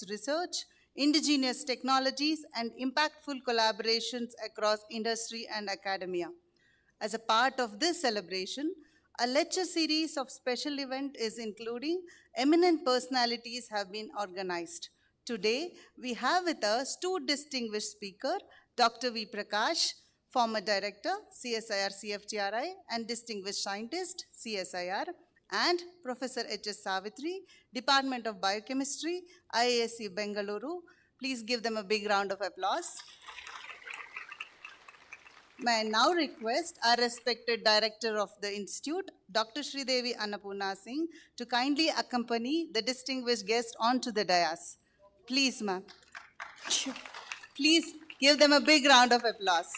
cutting-edge research, indigenous technologies, and impactful collaborations across industry and academia. As a part of this celebration, a lecture series of special event is including eminent personalities have been organized. Today, we have with us two distinguished speakers, Dr. V. Prakash, former director, CSIR-CFTRI, and distinguished scientist, CSIR, and Professor H.S. Savitri, Department of Biochemistry, IISc Bengaluru. Please give them a big round of applause. May I now request our respected director of the institute, Dr. Sridevi Annapurna Singh, to kindly accompany the distinguished guest onto the dais. Please, ma'am. Please give them a big round of applause.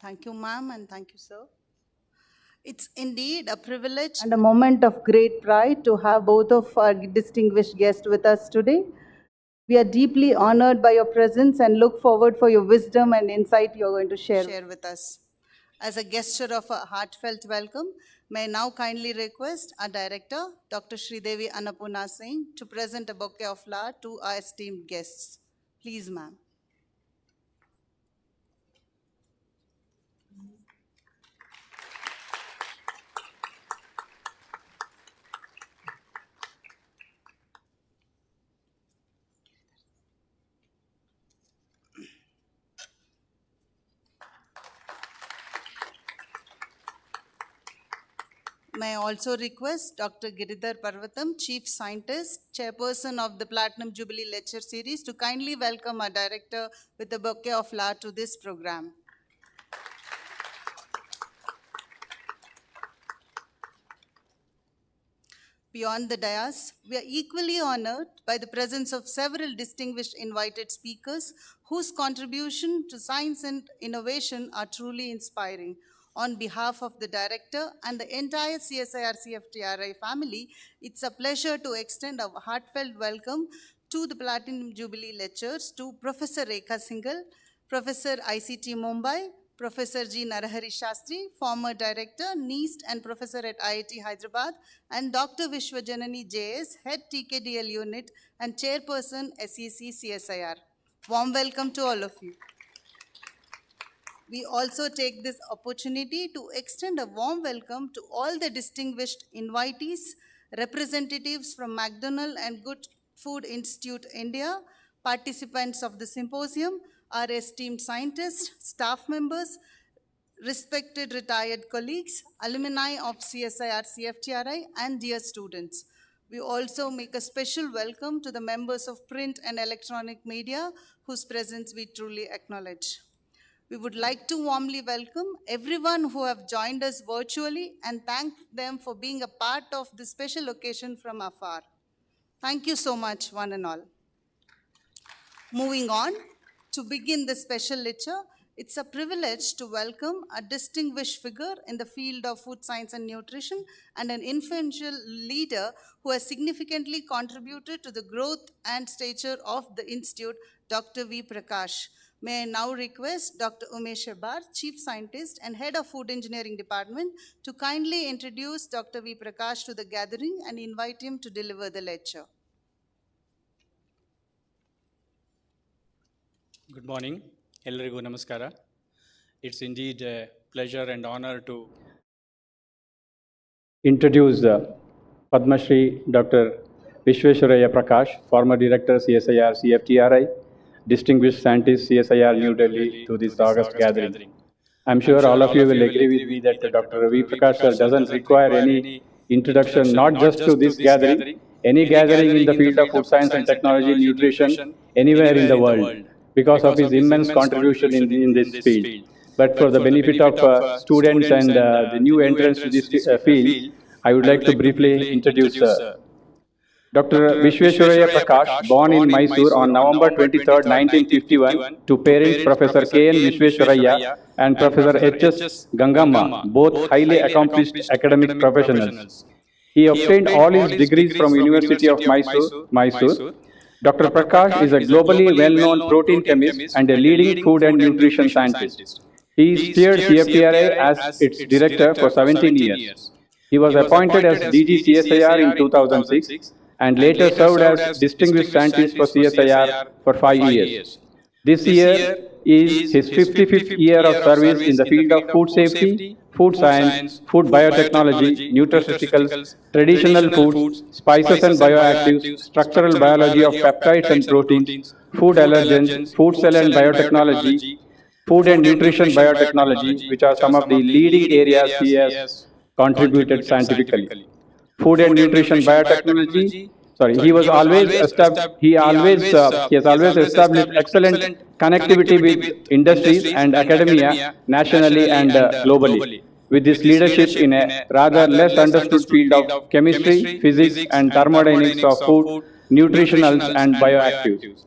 Thank you, ma'am, and thank you, sir. It's indeed a privilege and a moment of great pride to have both of our distinguished guests with us today. We are deeply honored by your presence and look forward for your wisdom and insight you're going to share with us. As a gesture of a heartfelt welcome, may I now kindly request our director, Dr. Sridevi Annapurna Singh, to present a bouquet of flowers to our esteemed guests. Please, ma'am. May I also request Dr. Giridhar Parvatam, Chief Scientist, Chairperson of the Platinum Jubilee Lecture Series, to kindly welcome our director with a bouquet of flowers to this program. Beyond the dais, we are equally honored by the presence of several distinguished invited speakers whose contribution to science and innovation are truly inspiring. On behalf of the director and the entire CSIR-CFTRI family, it's a pleasure to extend a heartfelt welcome to the Platinum Jubilee Lectures to Professor Rekha Singhal, Professor ICT Mumbai, Professor G. Narahari Shastri, former director, NEAST and professor at IIT Hyderabad, and Dr. Vishwajanani JS, head TKDL unit and chairperson SEC CSIR. Warm welcome to all of you. We also take this opportunity to extend a warm welcome to all the distinguished invitees, representatives from McDonald and Good Food Institute India, participants of the symposium, our esteemed scientists, staff members, respected retired colleagues, alumni of CSIR-CFTRI, and dear students. We also make a special welcome to the members of print and electronic media whose presence we truly acknowledge. We would like to warmly welcome everyone who have joined us virtually and thank them for being a part of this special occasion from afar. Thank you so much, one and all. Moving on, to begin the special lecture, it's a privilege to welcome a distinguished figure in the field of food science and nutrition and an influential leader who has significantly contributed to the growth and stature of the Institute, Dr. V. Prakash. May I now request Dr. Umesh Hebar, Chief Scientist and Head of Food Engineering Department, to kindly introduce Dr. V. Prakash to the gathering and invite him to deliver the lecture. Good morning. Ellarigu namaskara. It's indeed a pleasure and honor to introduce Padma Shri Dr. Vishweswaraya Prakash, former Director CSIR-CFTRI, distinguished scientists, CSIR New Delhi, to this August gathering. I'm sure all of you will agree with me that Dr. Ravi Prakash sir doesn't require any introduction, not just to this gathering, any gathering in the field of food science and technology, nutrition, anywhere in the world, because of his immense contribution in this field. But for the benefit of students and the new entrants to this field, I would like to briefly introduce Dr. Vishweshwaraya Prakash, born in Mysore on November 23, 1951, to parents Professor K. N. Vishweshwaraya and Professor H. S. Gangamma, both highly accomplished academic professionals. He obtained all his degrees from University of Mysore. Dr. Prakash is a globally well-known protein chemist and a leading food and nutrition scientist. He steered CFTRI as its director for 17 years. He was appointed as DG CSIR in 2006 and later served as Distinguished Scientist for CSIR for 5 years. This year is his 55th year of service in the field of food safety, food science, food biotechnology, nutraceuticals, traditional foods, spices and bioactives, structural biology of peptides and proteins, food allergens, food cell and biotechnology, food and nutrition biotechnology, which are some of the leading areas he has contributed scientifically. Food and nutrition biotechnology. Sorry, he has always established excellent connectivity with industries and academia nationally and globally. With his leadership in a rather less understood field of chemistry, physics, and thermodynamics of food, nutritionals, and bioactives.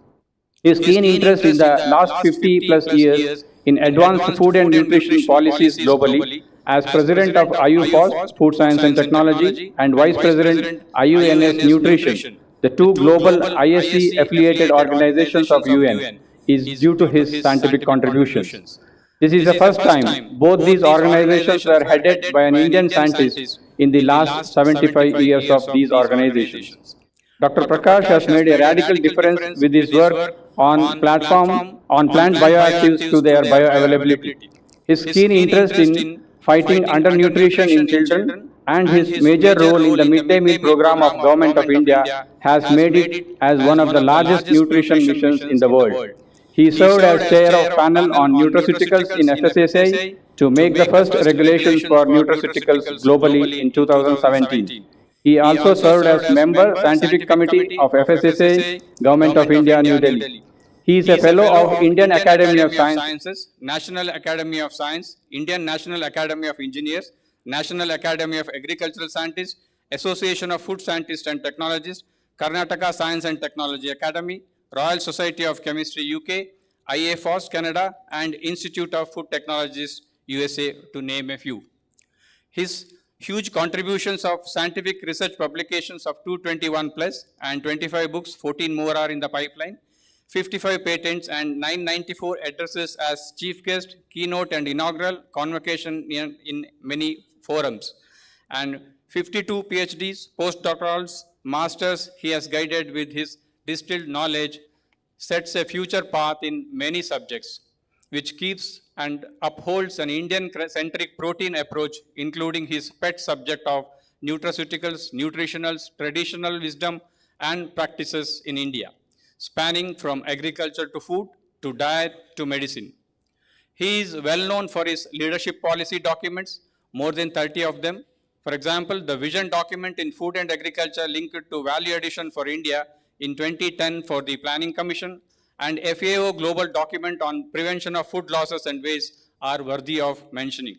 His keen interest in the last 50 plus years in advanced food and nutrition policies globally, as President of IUFOS, Food Science and Technology, and Vice President IUNS Nutrition, the two global ISC affiliated organizations of UN, is due to his scientific contributions. This is the first time both these organizations were headed by an Indian scientist in the last 75 years of these organizations. Dr. Prakash has made a radical difference with his work on plant bioactives to their bioavailability. His keen interest in fighting undernutrition in children and his major role in the midday meal program of Government of India has made it as one of the largest nutrition missions in the world. He served as chair of panel on nutraceuticals in FSSAI to make the first regulations for nutraceuticals globally in 2017. He also served as member scientific committee of FSSAI, Government of India, New Delhi. He is a fellow of Indian Academy of Sciences, National Academy of Science, Indian National Academy of Engineers, National Academy of Agricultural Scientists, Association of Food Scientists and Technologists, Karnataka Science and Technology Academy, Royal Society of Chemistry UK, IAFOS Canada, and Institute of Food Technologies USA, to name a few. His huge contributions of scientific research publications of 221 plus and 25 books, 14 more are in the pipeline, 55 patents and 994 addresses as chief guest, keynote and inaugural convocation in many forums, and 52 PhDs, postdoctorals, masters he has guided with his distilled knowledge, sets a future path in many subjects, which keeps and upholds an Indian-centric protein approach, including his pet subject of nutraceuticals, nutritionals, traditional wisdom, and practices in India, spanning from agriculture to food, to diet, to medicine. He is well known for his leadership policy documents, more than 30 of them. For example, the vision document in food and agriculture linked to value addition for India in 2010 for the Planning Commission, and FAO global document on prevention of food losses and waste are worthy of mentioning.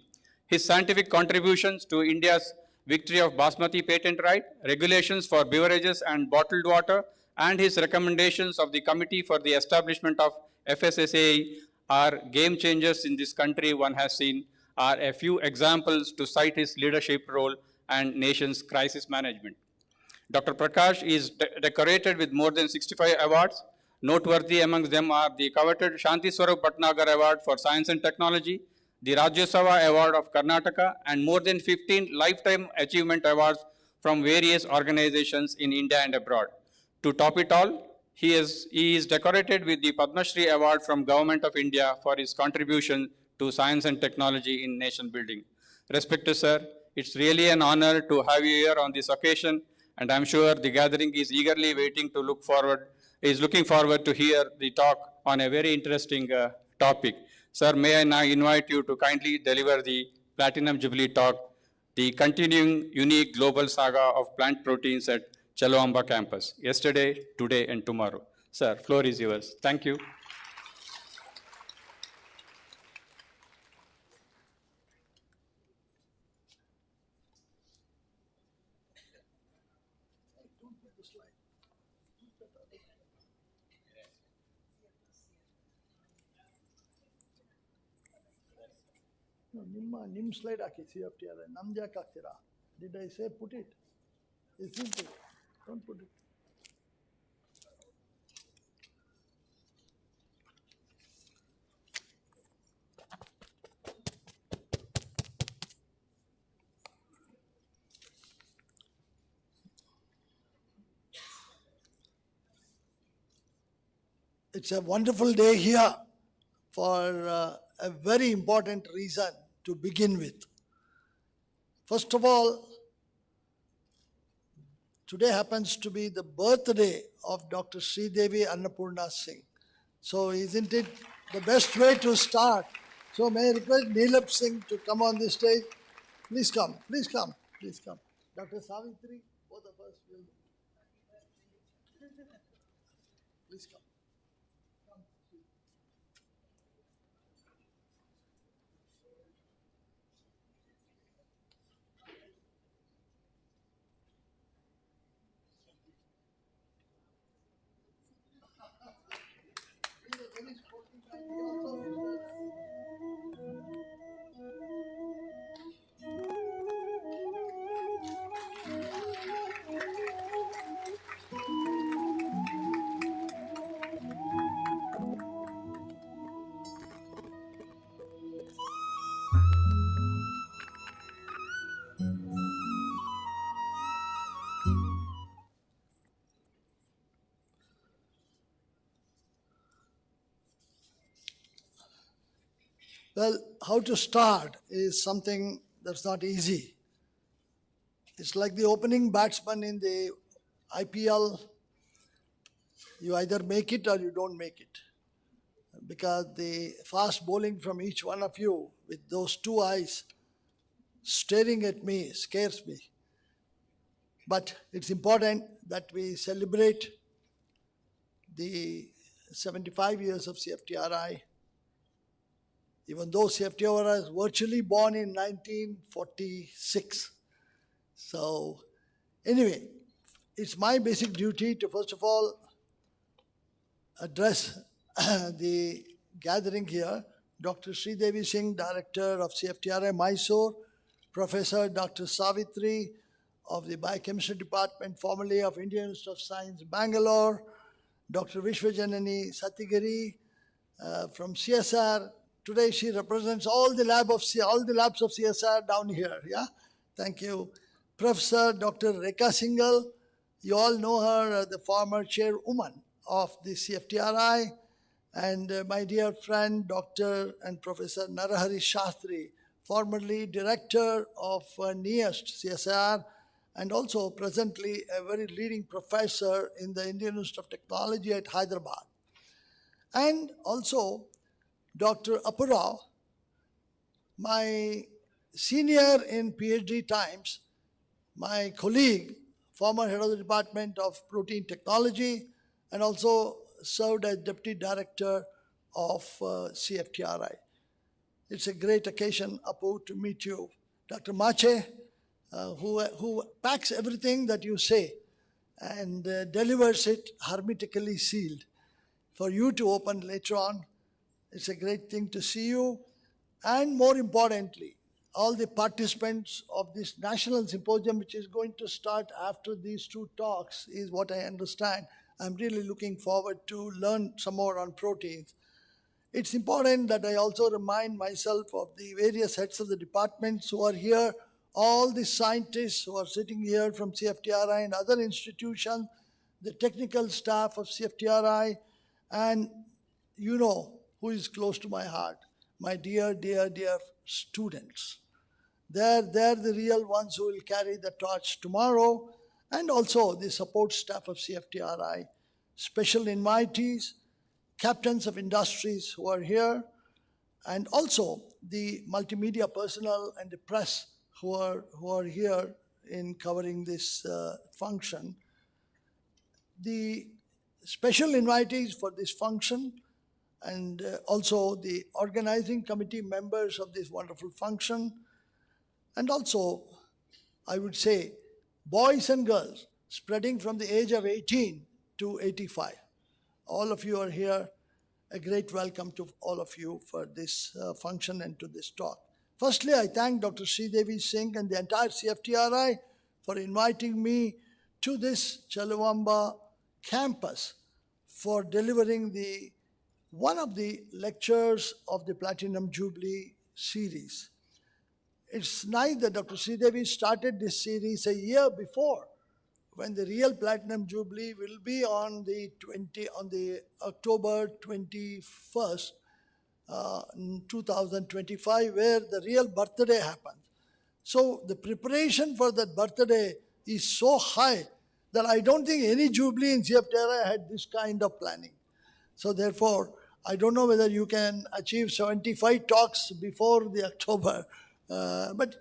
His scientific contributions to India's victory of Basmati patent right, regulations for beverages and bottled water, and his recommendations of the Committee for the Establishment of FSSAI are game changers in this country, one has seen, are a few examples to cite his leadership role and nation's crisis management. Dr. Prakash is decorated with more than 65 awards. Noteworthy amongst them are the coveted Shanti Swarup Bhatnagar Award for Science and Technology, the Rajyasabha Award of Karnataka, and more than 15 Lifetime Achievement Awards from various organizations in India and abroad. To top it all, he is decorated with the Padma Shri Award from Government of India for his contribution to science and technology in nation building. Respected sir, it's really an honor to have you here on this occasion, and I'm sure the gathering is eagerly looking forward to hear the talk on a very interesting topic. Sir, may I now invite you to kindly deliver the Platinum Jubilee talk, the continuing unique global saga of plant proteins at Chalawamba campus, yesterday, today, and tomorrow. Sir, floor is yours. Thank you. ನಿಮ್ಮ slide ಹಾಕಿ CFTRI ನಮ್ದು ಯಾಕೆ ಹಾಕ್ತೀರಾ? Did I say put it? It's simple. Don't put it. It's a wonderful day here for a very important reason to begin with. First of all, today happens to be the birthday of Dr. Sridevi Annapurna Singh. So isn't it the best way to start? So may I request Neelap Singh to come on the stage? Please come, please come, please come. Dr. Savitri, both of us will. Please come. Well, how to start is something that's not easy. It's like the opening batsman in the IPL. You either make it or you don't make it. Because the fast bowling from each one of you with those two eyes staring at me scares me. But it's important that we celebrate the 75 years of CFTRI. Even though CFTRI was virtually born in 1946. So anyway, it's my basic duty to first of all address the gathering here. Dr. Sridevi Singh, Director of CFTRI Mysore, Professor Dr. Savitri of the Biochemistry Department, formerly of Indian Institute of Science, Bangalore, Dr. Vishwajanani Satyagiri from CSR. Today she represents all the labs of CSR down here. Yeah, thank you. Professor Dr. Rekha Singhal, you all know her as the former chairwoman of the CFTRI, and my dear friend Dr. and Professor Narahari Shastri, formerly director of NIEST CSR, and also presently a very leading professor in the Indian Institute of Technology at Hyderabad. And also Dr. Apurao, my senior in PhD times, my colleague, former head of the Department of Protein Technology, and also served as Deputy Director of CFTRI. It's a great occasion, Apu, to meet you. Dr. Mache, who packs everything that you say and delivers it hermetically sealed for you to open later on. It's a great thing to see you. And more importantly, all the participants of this national symposium, which is going to start after these two talks, is what I understand. I'm really looking forward to learn some more on proteins. It's important that I also remind myself of the various heads of the departments who are here, all the scientists who are sitting here from CFTRI and other institutions, the technical staff of CFTRI, and you know who is close to my heart, my dear, dear, dear students. They're the real ones who will carry the torch tomorrow, and also the support staff of CFTRI, special invitees, captains of industries who are here, and also the multimedia personnel and the press who are here in covering this function. The special invitees for this function and also the organizing committee members of this wonderful function, and also, I would say, boys and girls spreading from the age of 18 to 85. All of you are here. A great welcome to all of you for this function and to this talk. Firstly, I thank Dr. Sridevi Singh and the entire CFTRI for inviting me to this Chalawamba campus for delivering one of the lectures of the Platinum Jubilee series. It's nice that Dr. Sridevi started this series a year before, when the real Platinum Jubilee will be on the October 21st, 2025, where the real birthday happens. So the preparation for that birthday is so high that I don't think any Jubilee in CFTRI had this kind of planning. So therefore, I don't know whether you can achieve 75 talks before the October, but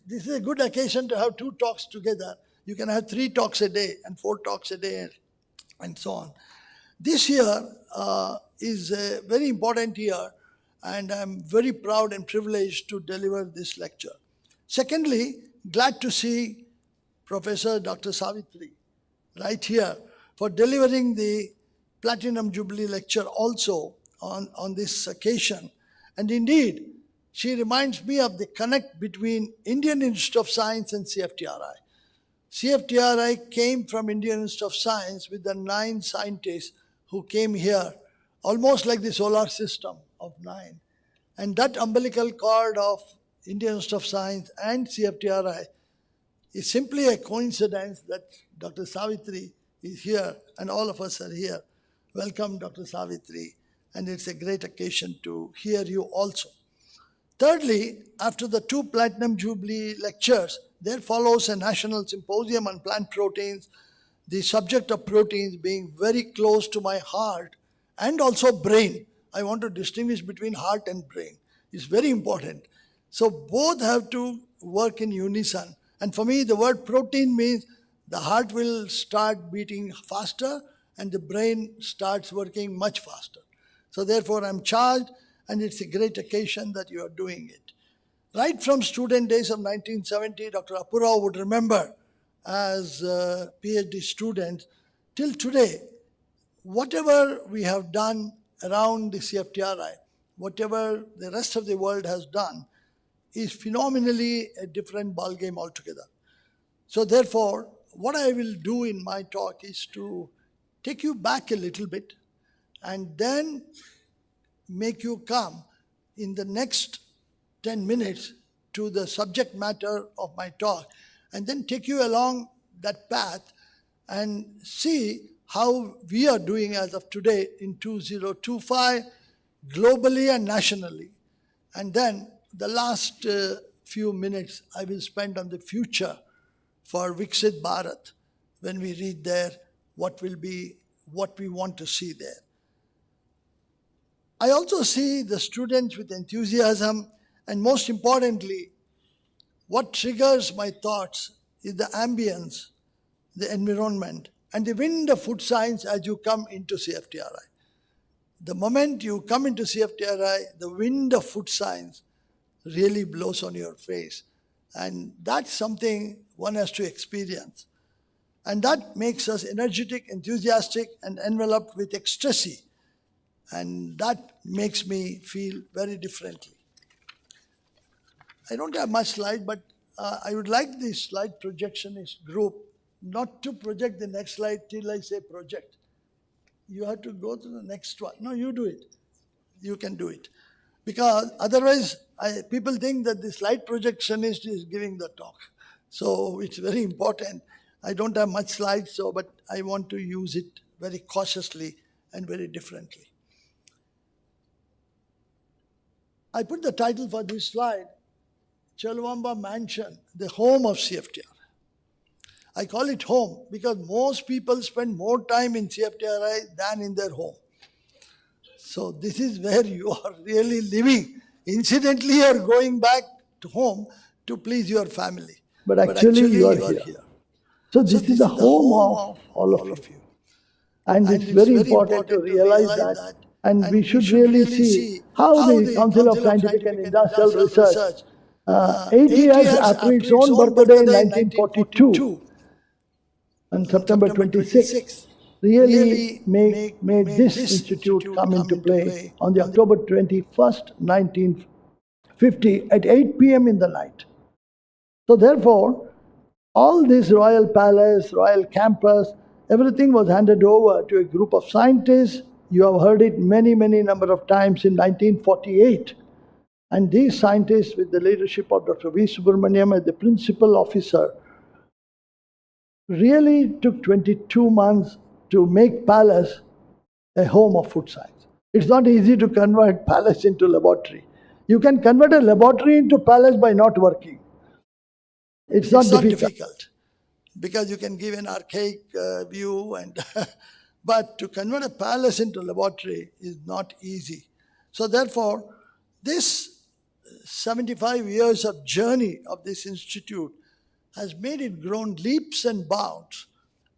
this is a good occasion to have 2 talks together. You can have 3 talks a day and 4 talks a day and so on. This year is a very important year, and I'm very proud and privileged to deliver this lecture. Secondly, glad to see Professor Dr. Savitri right here for delivering the Platinum Jubilee lecture also on this occasion. And indeed, she reminds me of the connect between Indian Institute of Science and CFTRI. CFTRI came from Indian Institute of Science with the 9 scientists who came here, almost like the solar system of 9. And that umbilical cord of Indian Institute of Science and CFTRI is simply a coincidence that Dr. Savitri is here and all of us are here. Welcome, Dr. Savitri, and it's a great occasion to hear you also. Thirdly, after the 2 Platinum Jubilee lectures, there follows a national symposium on plant proteins, the subject of proteins being very close to my heart and also brain. I want to distinguish between heart and brain. It's very important. So both have to work in unison. And for me, the word protein means the heart will start beating faster and the brain starts working much faster. So therefore, I'm charged, and it's a great occasion that you are doing it. Right from student days of 1970, Dr. Apurao would remember as a PhD student till today, whatever we have done around the CFTRI, whatever the rest of the world has done, is phenomenally a different ballgame altogether. So therefore, what I will do in my talk is to take you back a little bit and then make you come in the next 10 minutes to the subject matter of my talk, and then take you along that path and see how we are doing as of today in 2025, globally and nationally. And then the last few minutes I will spend on the future for Viksit Bharat, when we read there what will be what we want to see there. I also see the students with enthusiasm, and most importantly, what triggers my thoughts is the ambience, the environment, and the wind of food science as you come into CFTRI. The moment you come into CFTRI, the wind of food science really blows on your face. And that's something one has to experience. And that makes us energetic, enthusiastic, and enveloped with ecstasy. And that makes me feel very differently. I don't have much slide, but I would like the slide projectionist group not to project the next slide till I say project. You have to go to the next one. No, you do it. You can do it. Because otherwise, people think that the slide projectionist is giving the talk. So it's very important. I don't have much slides, but I want to use it very cautiously and very differently. I put the title for this slide, Chalawamba Mansion, the home of CFTRI. I call it home because most people spend more time in CFTRI than in their home. So this is where you are really living. Incidentally, you are going back to home to please your family. But actually you are here. So this is the home of all of you. And it's very important to realize that. And we should really see how the Council of Scientific and Industrial Research, 8 years after its own birthday in 1942, on September 26th, really made this institute come into play on the October 21st, 1950 at 8 p.m. in the night. So therefore, all this royal palace, royal campus, everything was handed over to a group of scientists. You have heard it many number of times in 1948. And these scientists, with the leadership of Dr. V. Subramaniam as the principal officer, really took 22 months to make Palace a home of food science. It's not easy to convert Palace into laboratory. You can convert a laboratory into Palace by not working. It's not difficult because you can give an archaic view, and but to convert a palace into laboratory is not easy. So therefore, this 75 years of journey of this institute has made it grown leaps and bounds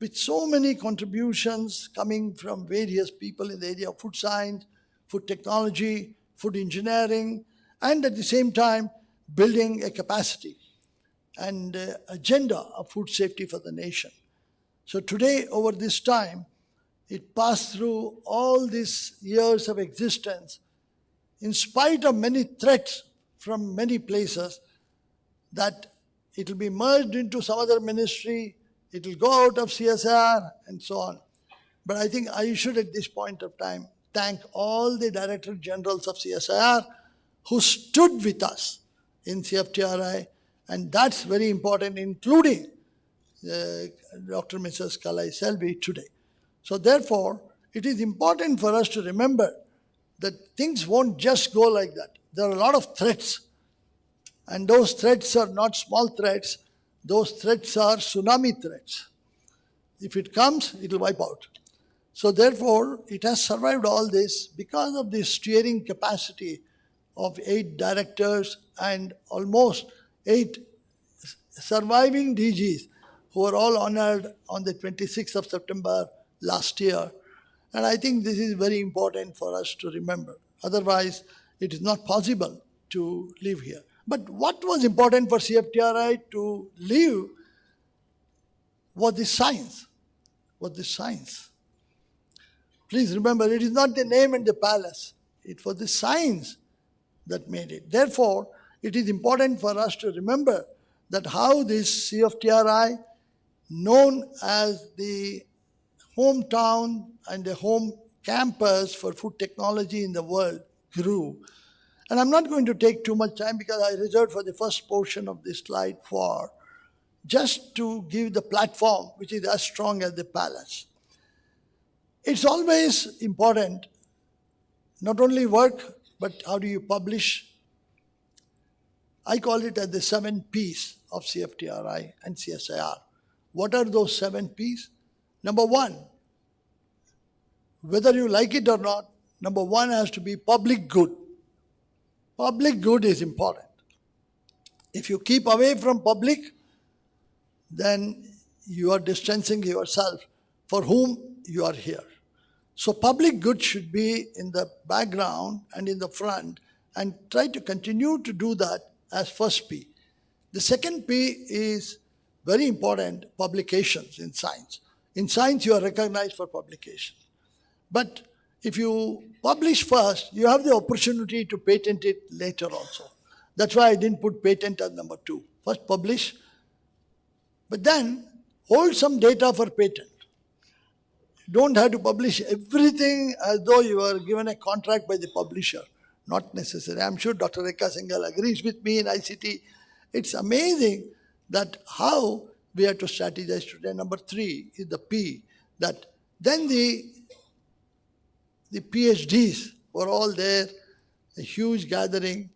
with so many contributions coming from various people in the area of food science, food technology, food engineering, and at the same time building a capacity and agenda of food safety for the nation. So today, over this time, it passed through all these years of existence, in spite of many threats from many places, that it will be merged into some other ministry, it will go out of CSIR, and so on. But I think I should, at this point of time, thank all the Director Generals of CSIR who stood with us in CFTRI, and that's very important, including Dr. Mrs. Kalai Selvi today. So therefore, it is important for us to remember that things won't just go like that. There are a lot of threats, and those threats are not small threats. Those threats are tsunami threats. If it comes, it will wipe out. So therefore, it has survived all this because of the steering capacity of 8 directors and almost 8 surviving DGs who were all honored on the 26th of September last year. And I think this is very important for us to remember. Otherwise, it is not possible to live here. But what was important for CFTRI to live was the science. Please remember, it is not the name and the palace. It was the science that made it. Therefore, it is important for us to remember that how this CFTRI, known as the hometown and the home campus for food technology in the world, grew. And I'm not going to take too much time because I reserved for the first portion of this slide for just to give the platform which is as strong as the palace. It's always important, not only work, but how do you publish? I call it as the 7 Ps of CFTRI and CSIR. What are those 7 Ps? Number 1, whether you like it or not, number 1 has to be public good. Public good is important. If you keep away from public, then you are distancing yourself for whom you are here. So public good should be in the background and in the front, and try to continue to do that as first P. The second P is very important, publications in science. In science, you are recognized for publication. But if you publish first, you have the opportunity to patent it later also. That's why I didn't put patent as number 2. First publish, but then hold some data for patent. You don't have to publish everything as though you are given a contract by the publisher. Not necessary. I'm sure Dr. Rekha Singhal agrees with me in ICT. It's amazing that how we have to strategize today. Number 3 is the P, that then the PhDs were all there, a huge gathering.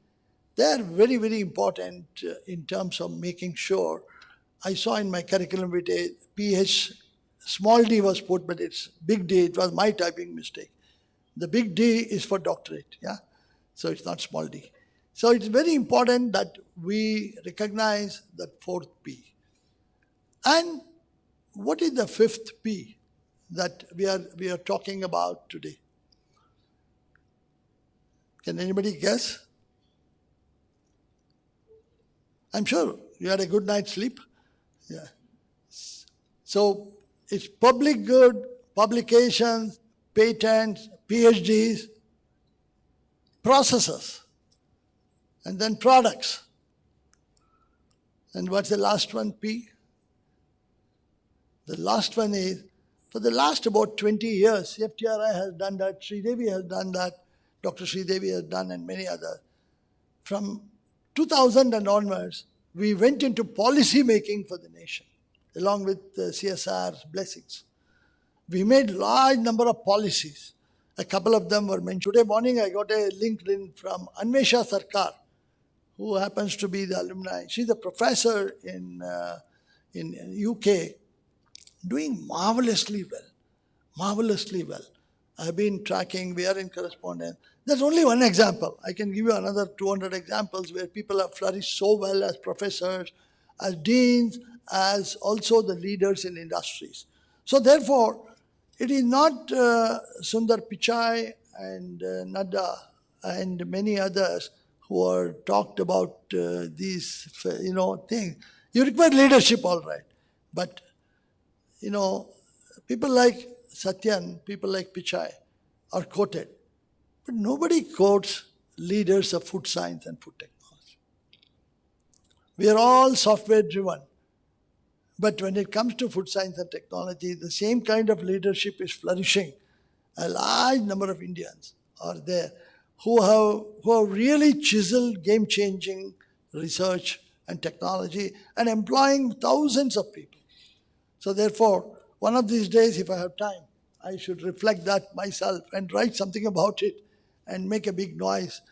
They are very important in terms of making sure. I saw in my curriculum vitae, PH, small d was put, but it's big D. It was my typing mistake. The big D is for doctorate, yeah? So it's not small d. So it's very important that we recognize that fourth P. And what is the fifth P that we are talking about today? Can anybody guess? I'm sure you had a good night's sleep. Yeah. So it's public good, publications, patents, PhDs, processes, and then products. And what's the last one, P? The last one is, for the last about 20 years, CFTRI has done that, Sridevi has done that, Dr. Sridevi has done, and many others. From 2000 and onwards, we went into policy making for the nation, along with CSIR's blessings. We made large number of policies. A couple of them were mentioned. Today morning, I got a LinkedIn from Anvesha Sarkar, who happens to be the alumni. She's a professor in UK, doing marvelously well. I've been tracking, we are in correspondence. That's only one example. I can give you another 200 examples where people have flourished so well as professors, as deans, as also the leaders in industries. So therefore, it is not Sundar Pichai and Nadda and many others who are talked about these, things. You require leadership, all right. But, people like Satyan, people like Pichai are quoted. But nobody quotes leaders of food science and food technology. We are all software driven. But when it comes to food science and technology, the same kind of leadership is flourishing. A large number of Indians are there who have really chiseled game-changing research and technology and employing thousands of people. So therefore, one of these days, if I have time, I should reflect that myself and write something about it and make a big noise.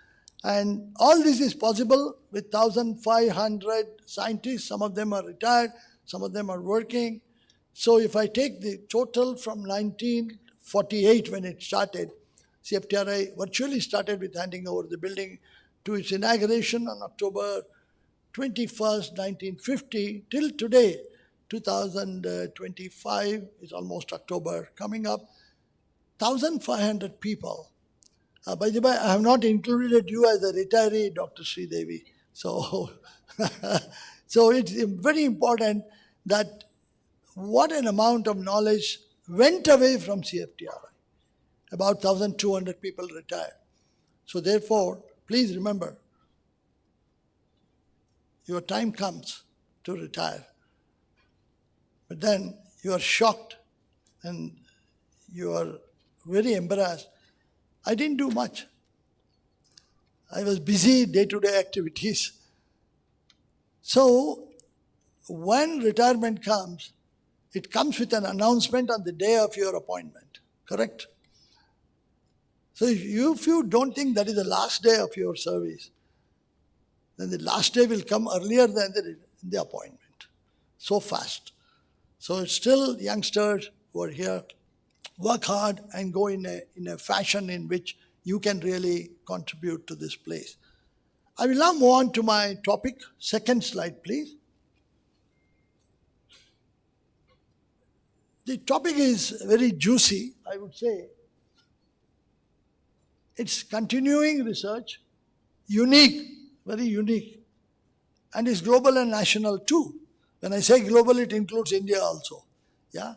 And all this is possible with 1,500 scientists. Some of them are retired, some of them are working. So if I take the total from 1948 when it started, CFTRI virtually started with handing over the building to its inauguration on October 21st, 1950, till today, 2025 is almost October coming up, 1,500 people. By the way, I have not included you as a retiree, Dr. Sridevi. So, so it's very important that what an amount of knowledge went away from CFTRI. About 1,200 people retired. So therefore, please remember, your time comes to retire. But then you are shocked and you are very embarrassed. I didn't do much. I was busy day-to-day activities. So when retirement comes, it comes with an announcement on the day of your appointment, correct? So if you don't think that is the last day of your service, then the last day will come earlier than the appointment. So fast. So it's still youngsters who are here, work hard and go in a fashion in which you can really contribute to this place. I will now move on to my topic. Second slide, please. The topic is very juicy, I would say. It's continuing research, unique, very unique, and it's global and national too. When I say global, it includes India also. Yeah?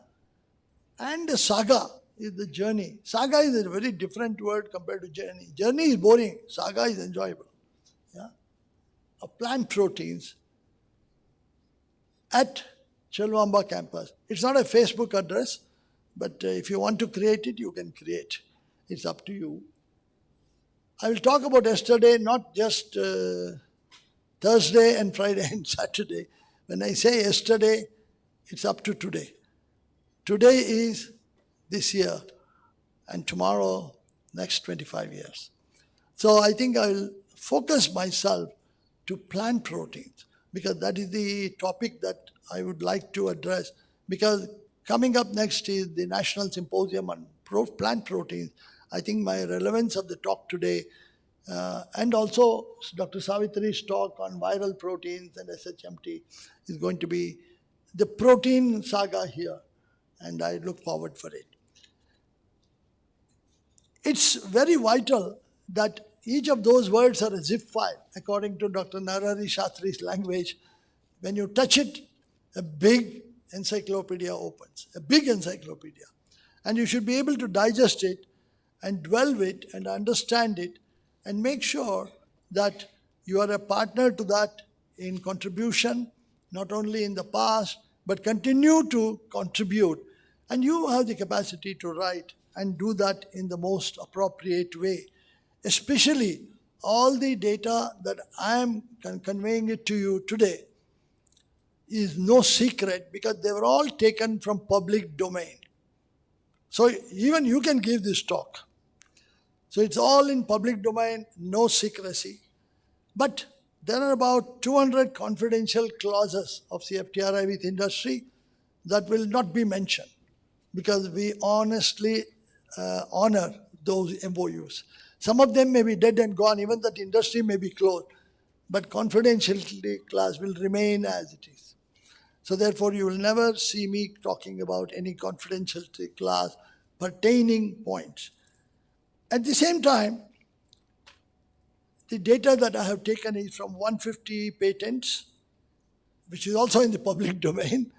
And the saga is the journey. Saga is a very different word compared to journey. Journey is boring, saga is enjoyable. Yeah? Of plant proteins at Chelwamba campus. It's not a Facebook address, but if you want to create it, you can create. It's up to you. I will talk about yesterday, not just Thursday and Friday and Saturday. When I say yesterday, it's up to today. Today is this year, and tomorrow, next 25 years. So I think I will focus myself to plant proteins, because that is the topic that I would like to address. Because coming up next is the National Symposium on Plant Proteins. I think my relevance of the talk today and also Dr. Savitri's talk on viral proteins and SHMT is going to be the protein saga here, and I look forward for it. It's very vital that each of those words are a zip file, according to Dr. Narari Shastri's language. When you touch it, a big encyclopedia opens, a big encyclopedia. And you should be able to digest it and dwell with it and understand it and make sure that you are a partner to that in contribution, not only in the past, but continue to contribute. And you have the capacity to write and do that in the most appropriate way. Especially all the data that I am conveying it to you today is no secret because they were all taken from public domain. So even you can give this talk. So it's all in public domain, no secrecy. But there are about 200 confidential clauses of CFTRI with industry that will not be mentioned because we honestly honor those MOUs. Some of them may be dead and gone, even that industry may be closed, but confidentiality clause will remain as it is. So therefore, you will never see me talking about any confidentiality clause pertaining points. At the same time, the data that I have taken is from 150 patents, which is also in the public domain,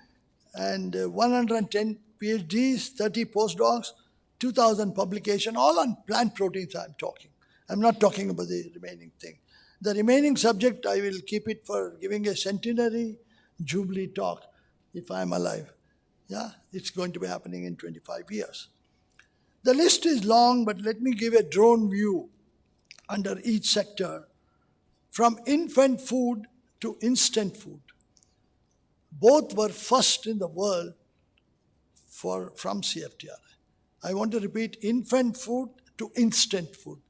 and 110 PhDs, 30 postdocs, 2,000 publications, all on plant proteins I'm talking. I'm not talking about the remaining thing. The remaining subject, I will keep it for giving a centenary Jubilee talk if I'm alive. Yeah, it's going to be happening in 25 years. The list is long, but let me give a drone view under each sector, from infant food to instant food. Both were first in the world from CFTRI. I want to repeat, infant food to instant food.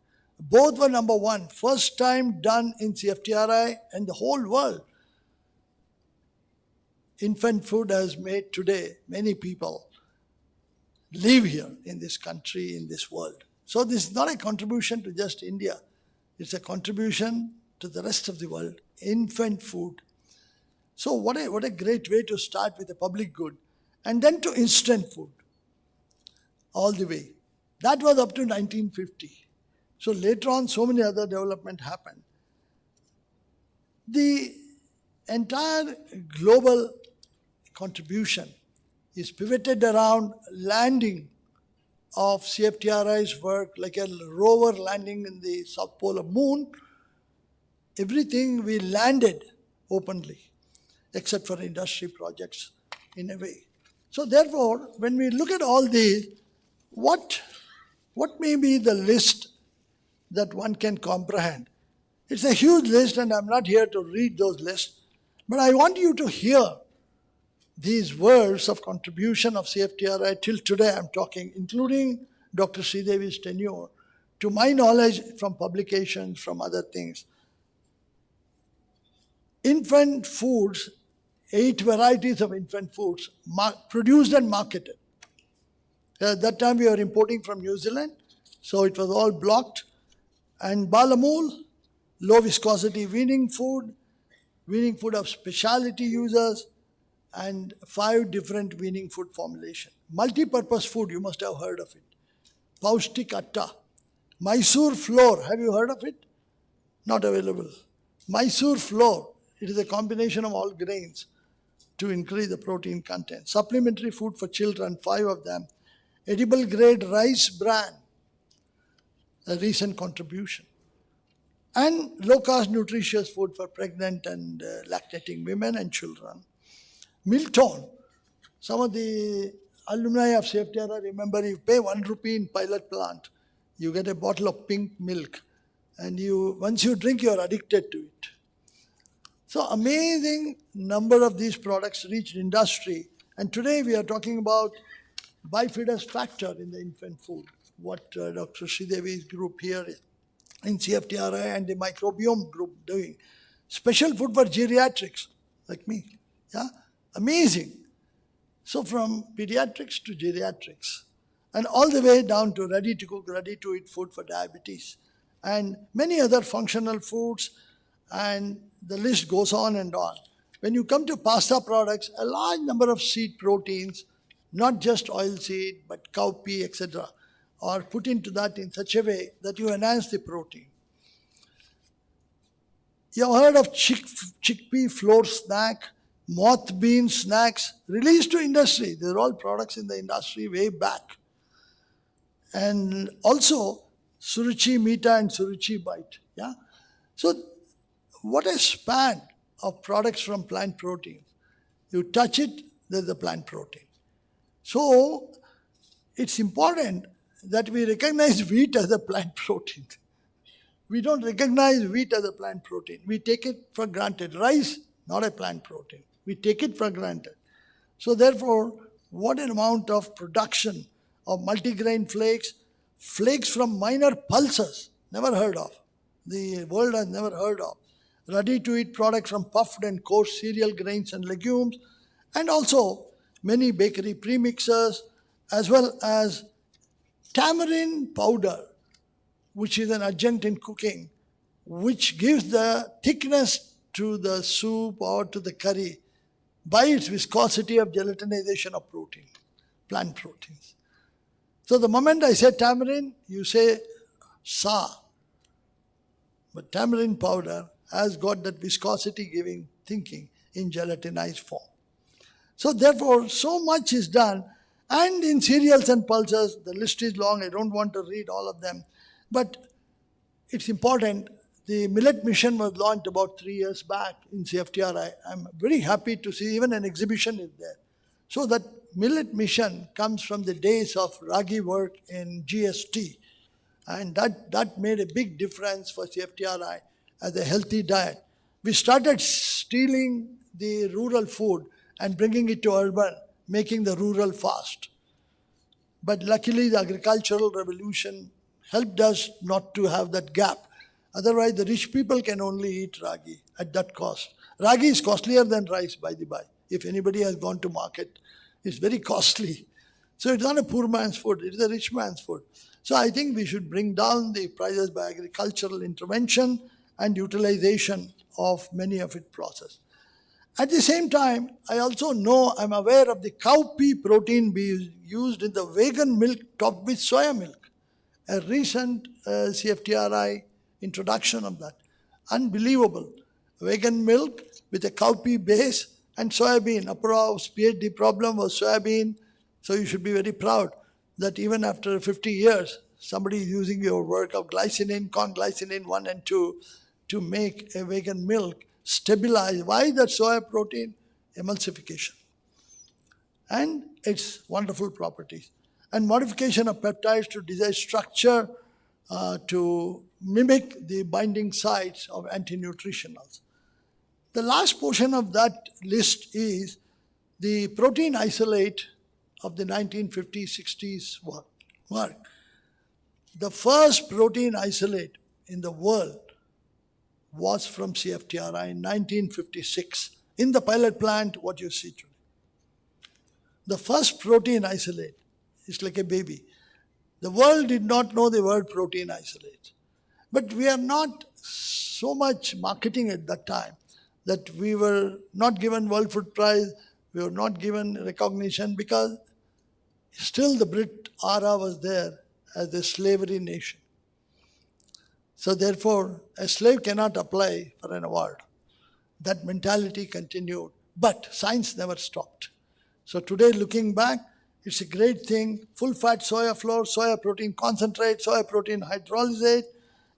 Both were number one, first time done in CFTRI and the whole world. Infant food has made today many people live here in this country, in this world. So this is not a contribution to just India. It's a contribution to the rest of the world, infant food. So what a great way to start with a public good. And then to instant food, all the way. That was up to 1950. So later on, so many other developments happened. The entire global contribution is pivoted around landing of CFTRI's work, like a rover landing in the South Pole of Moon. Everything we landed openly, except for industry projects in a way. So therefore, when we look at all these, what may be the list that one can comprehend? It's a huge list, and I'm not here to read those lists, but I want you to hear these words of contribution of CFTRI till today I'm talking, including Dr. Sridevi's tenure, to my knowledge from publications, from other things. Infant foods, 8 varieties of infant foods produced and marketed. At that time we were importing from New Zealand, so it was all blocked. And Balamul, low viscosity weaning food of specialty users, and 5 different weaning food formulation. Multi-purpose food, you must have heard of it. Paustik atta. Mysore flour, have you heard of it? Not available. Mysore flour, it is a combination of all grains to increase the protein content. Supplementary food for children, 5 of them. Edible grade rice bran, a recent contribution. And low-cost nutritious food for pregnant and lactating women and children. Milton, some of the alumni of CFTRI remember, you pay 1 rupee in pilot plant, you get a bottle of pink milk, and once you drink, you are addicted to it. So amazing number of these products reached industry, and today we are talking about bifidus factor in the infant food, what Dr. Sridevi's group here in CFTRI and the microbiome group doing. Special food for geriatrics, like me, yeah? Amazing. So from pediatrics to geriatrics, and all the way down to ready to cook, ready to eat food for diabetes, and many other functional foods, and the list goes on and on. When you come to pasta products, a large number of seed proteins, not just oil seed, but cowpea, etc., are put into that in such a way that you enhance the protein. You have heard of chickpea flour snack, moth bean snacks, released to industry. They're all products in the industry way back. And also Suruchi Mita and Suruchi Bite. Yeah? So what a span of products from plant protein. You touch it, there's a plant protein. So it's important that we recognize wheat as a plant protein. We don't recognize wheat as a plant protein. We take it for granted. Rice, not a plant protein. We take it for granted. So therefore, what an amount of production of multigrain flakes, flakes from minor pulses, never heard of. The world has never heard of. Ready-to-eat products from puffed and coarse cereal grains and legumes, and also many bakery premixes, as well as tamarind powder, which is an adjunct in cooking, which gives the thickness to the soup or to the curry by its viscosity of gelatinization of protein, plant proteins. So the moment I say tamarind, you say sa. But tamarind powder has got that viscosity giving thinking in gelatinized form. So therefore, so much is done. And in cereals and pulses, the list is long, I don't want to read all of them. But it's important. The millet mission was launched about 3 years back in CFTRI. I'm very happy to see even an exhibition is there. So that millet mission comes from the days of ragi work in GST. And that made a big difference for CFTRI as a healthy diet. We started stealing the rural food and bringing it to urban, making the rural fast. But luckily the agricultural revolution helped us not to have that gap. Otherwise, the rich people can only eat ragi at that cost. Ragi is costlier than rice, by the by. If anybody has gone to market, it's very costly. So it's not a poor man's food, it is a rich man's food. So I think we should bring down the prices by agricultural intervention and utilization of many of its processes. At the same time, I also know, I'm aware of the cowpea protein being used in the vegan milk topped with soya milk. A recent CFTRI introduction of that. Unbelievable. Vegan milk with a cowpea base and soybean. Apura's PhD problem was soybean. So you should be very proud that even after 50 years, somebody is using your work of glycinin, corn glycinin 1 and 2 to make a vegan milk stabilize. Why that soya protein? Emulsification. And its wonderful properties. And modification of peptides to desired structure to mimic the binding sites of anti-nutritionals. The last portion of that list is the protein isolate of the 1950s, 60s work. The first protein isolate in the world was from CFTRI in 1956 in the pilot plant, what you see today. The first protein isolate is like a baby. The world did not know the word protein isolate. But we are not so much marketing at that time that we were not given World Food Prize, we were not given recognition because still the Brit Ara was there as a slavery nation. So therefore, a slave cannot apply for an award. That mentality continued, but science never stopped. So today, looking back, it's a great thing. Full-fat soya flour, soya protein concentrate, soya protein hydrolysate,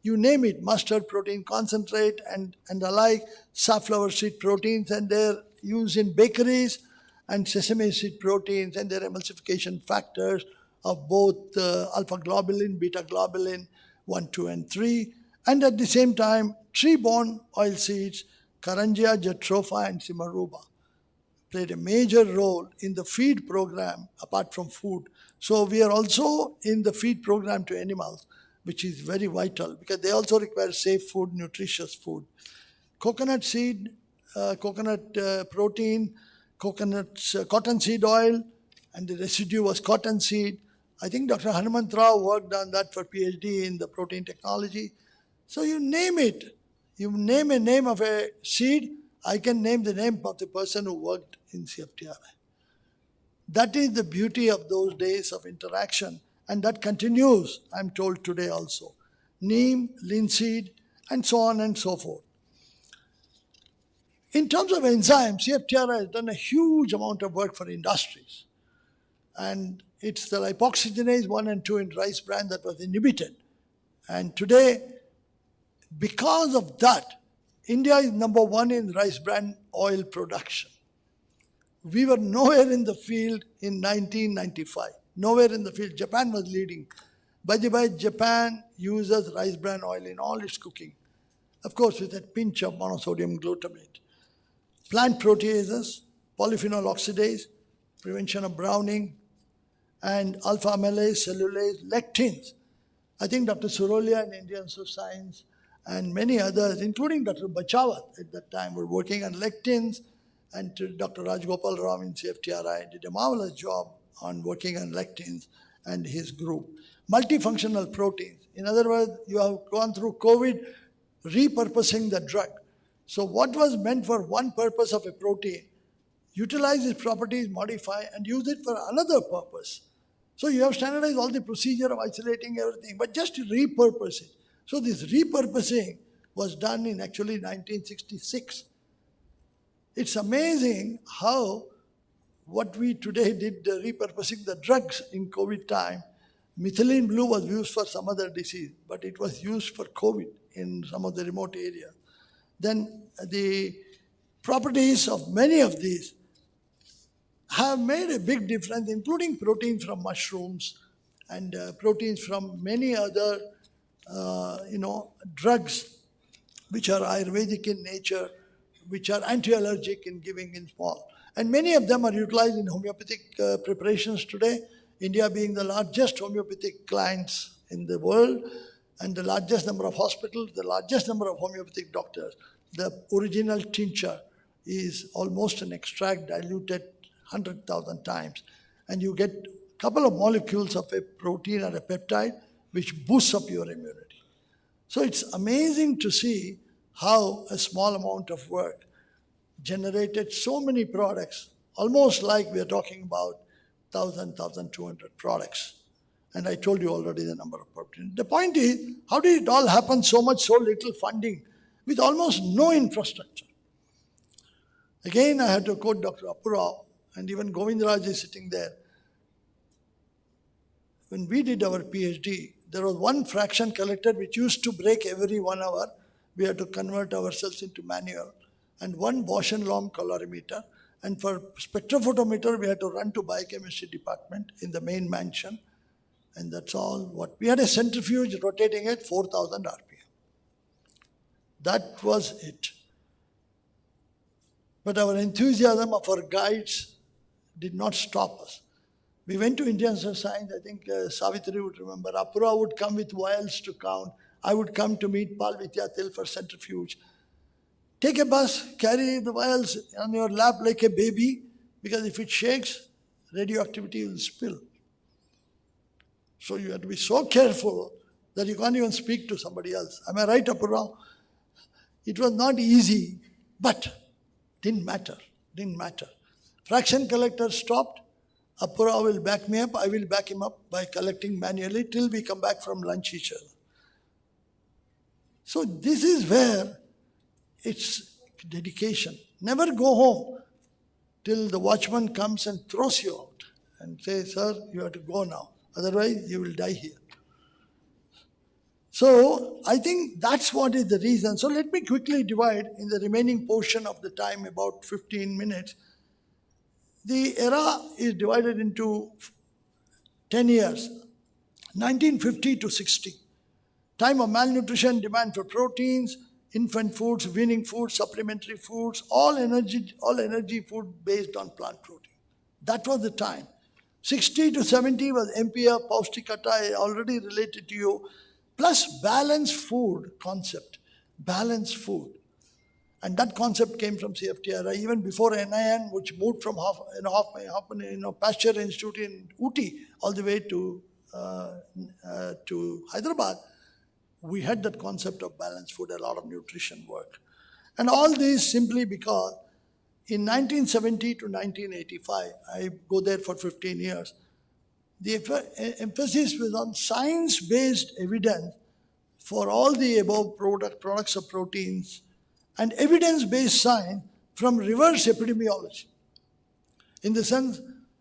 you name it, mustard protein concentrate and alike, safflower seed proteins, and they're used in bakeries, and sesame seed proteins and their emulsification factors of both alpha-globulin, beta-globulin, 1, 2, and 3. And at the same time, tree-borne oil seeds, Carangia, Jatropha, and Simaruba played a major role in the feed program apart from food. So we are also in the feed program to animals, which is very vital because they also require safe food, nutritious food. Coconut seed, coconut protein, cotton seed oil, and the residue was cotton seed, I think Dr. Hanumant Rao worked on that for PhD in the protein technology. So you name it. You name a name of a seed, I can name the name of the person who worked in CFTRI. That is the beauty of those days of interaction, and that continues, I'm told, today also. Neem, linseed, and so on and so forth. In terms of enzymes, CFTRI has done a huge amount of work for industries. And it's the lipoxygenase 1 and 2 in rice bran that was inhibited. And today, because of that, India is number one in rice bran oil production. We were nowhere in the field in 1995. Nowhere in the field. Japan was leading. By the way, Japan uses rice bran oil in all its cooking. Of course, with a pinch of monosodium glutamate. Plant proteases, polyphenol oxidase, prevention of browning, and alpha amylase, cellulase, lectins. I think Dr. Surolia in Indian Science and many others, including Dr. Bachawat at that time, were working on lectins, and Dr. Rajgopal Rao in CFTRI did a marvelous job on working on lectins and his group. Multifunctional proteins. In other words, you have gone through COVID, repurposing the drug. So what was meant for one purpose of a protein, utilize its properties, modify, and use it for another purpose. So you have standardized all the procedure of isolating everything, but just to repurpose it. So this repurposing was done in actually 1966. It's amazing how what we today did, repurposing the drugs in COVID time, methylene blue was used for some other disease, but it was used for COVID in some of the remote areas. Then the properties of many of these have made a big difference, including proteins from mushrooms and proteins from many other, drugs which are Ayurvedic in nature, which are anti-allergic in giving in small. And many of them are utilized in homeopathic preparations today, India being the largest homeopathic clients in the world and the largest number of hospitals, the largest number of homeopathic doctors. The original tincture is almost an extract diluted 100,000 times. And you get a couple of molecules of a protein or a peptide which boosts up your immunity. So it's amazing to see how a small amount of work generated so many products, almost like we're talking about 1,000, 1,200 products. And I told you already the number of proteins. The point is, how did it all happen so much, so little funding, with almost no infrastructure? Again, I had to quote Dr. Appurao, and even Govindraj is sitting there. When we did our PhD, there was one fraction collector which used to break every 1 hour. We had to convert ourselves into manual. And one Bosch and Lomb colorimeter. And for spectrophotometer, we had to run to biochemistry department in the main mansion. And that's all what. We had a centrifuge rotating at 4,000 RPM. That was it. But our enthusiasm of our guides did not stop us. We went to Indian Science, I think Savitri would remember. Appura would come with vials to count. I would come to meet Pal Vityathil for centrifuge. Take a bus, carry the vials on your lap like a baby, because if it shakes, radioactivity will spill. So you have to be so careful that you can't even speak to somebody else. Am I right, Appura? It was not easy, but didn't matter. Fraction collector stopped. Appura will back me up. I will back him up by collecting manually till we come back from lunch each other. So this is where it's dedication. Never go home till the watchman comes and throws you out and says, sir, you have to go now. Otherwise, you will die here. So I think that's what is the reason. So let me quickly divide in the remaining portion of the time, about 15 minutes. The era is divided into 10 years, 1950 to 60. Time of malnutrition, demand for proteins, infant foods, weaning foods, supplementary foods, all energy food based on plant protein. That was the time. 60 to 70 was MPF, Paustikata, I already related to you, plus balanced food concept, balanced food. And that concept came from CFTRI even before NIN, which moved from Pasture Institute in Ooty all the way to to Hyderabad, we had that concept of balanced food, a lot of nutrition work. And all this simply because in 1970 to 1985, I go there for 15 years, the emphasis was on science-based evidence for all the above products of proteins and evidence-based science from reverse epidemiology. In the sense,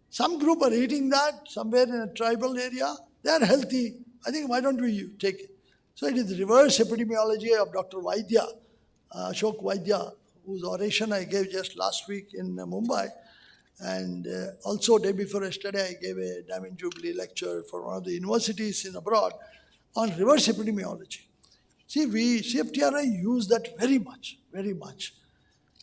some group are eating that somewhere in a tribal area, they are healthy. I think, why don't we take it? So it is reverse epidemiology of Dr. Vaidya, Ashok Vaidya, whose oration I gave just last week in Mumbai. And also day before yesterday, I gave a Diamond Jubilee lecture for one of the universities in abroad on reverse epidemiology. See, CFTRI use that very much, very much.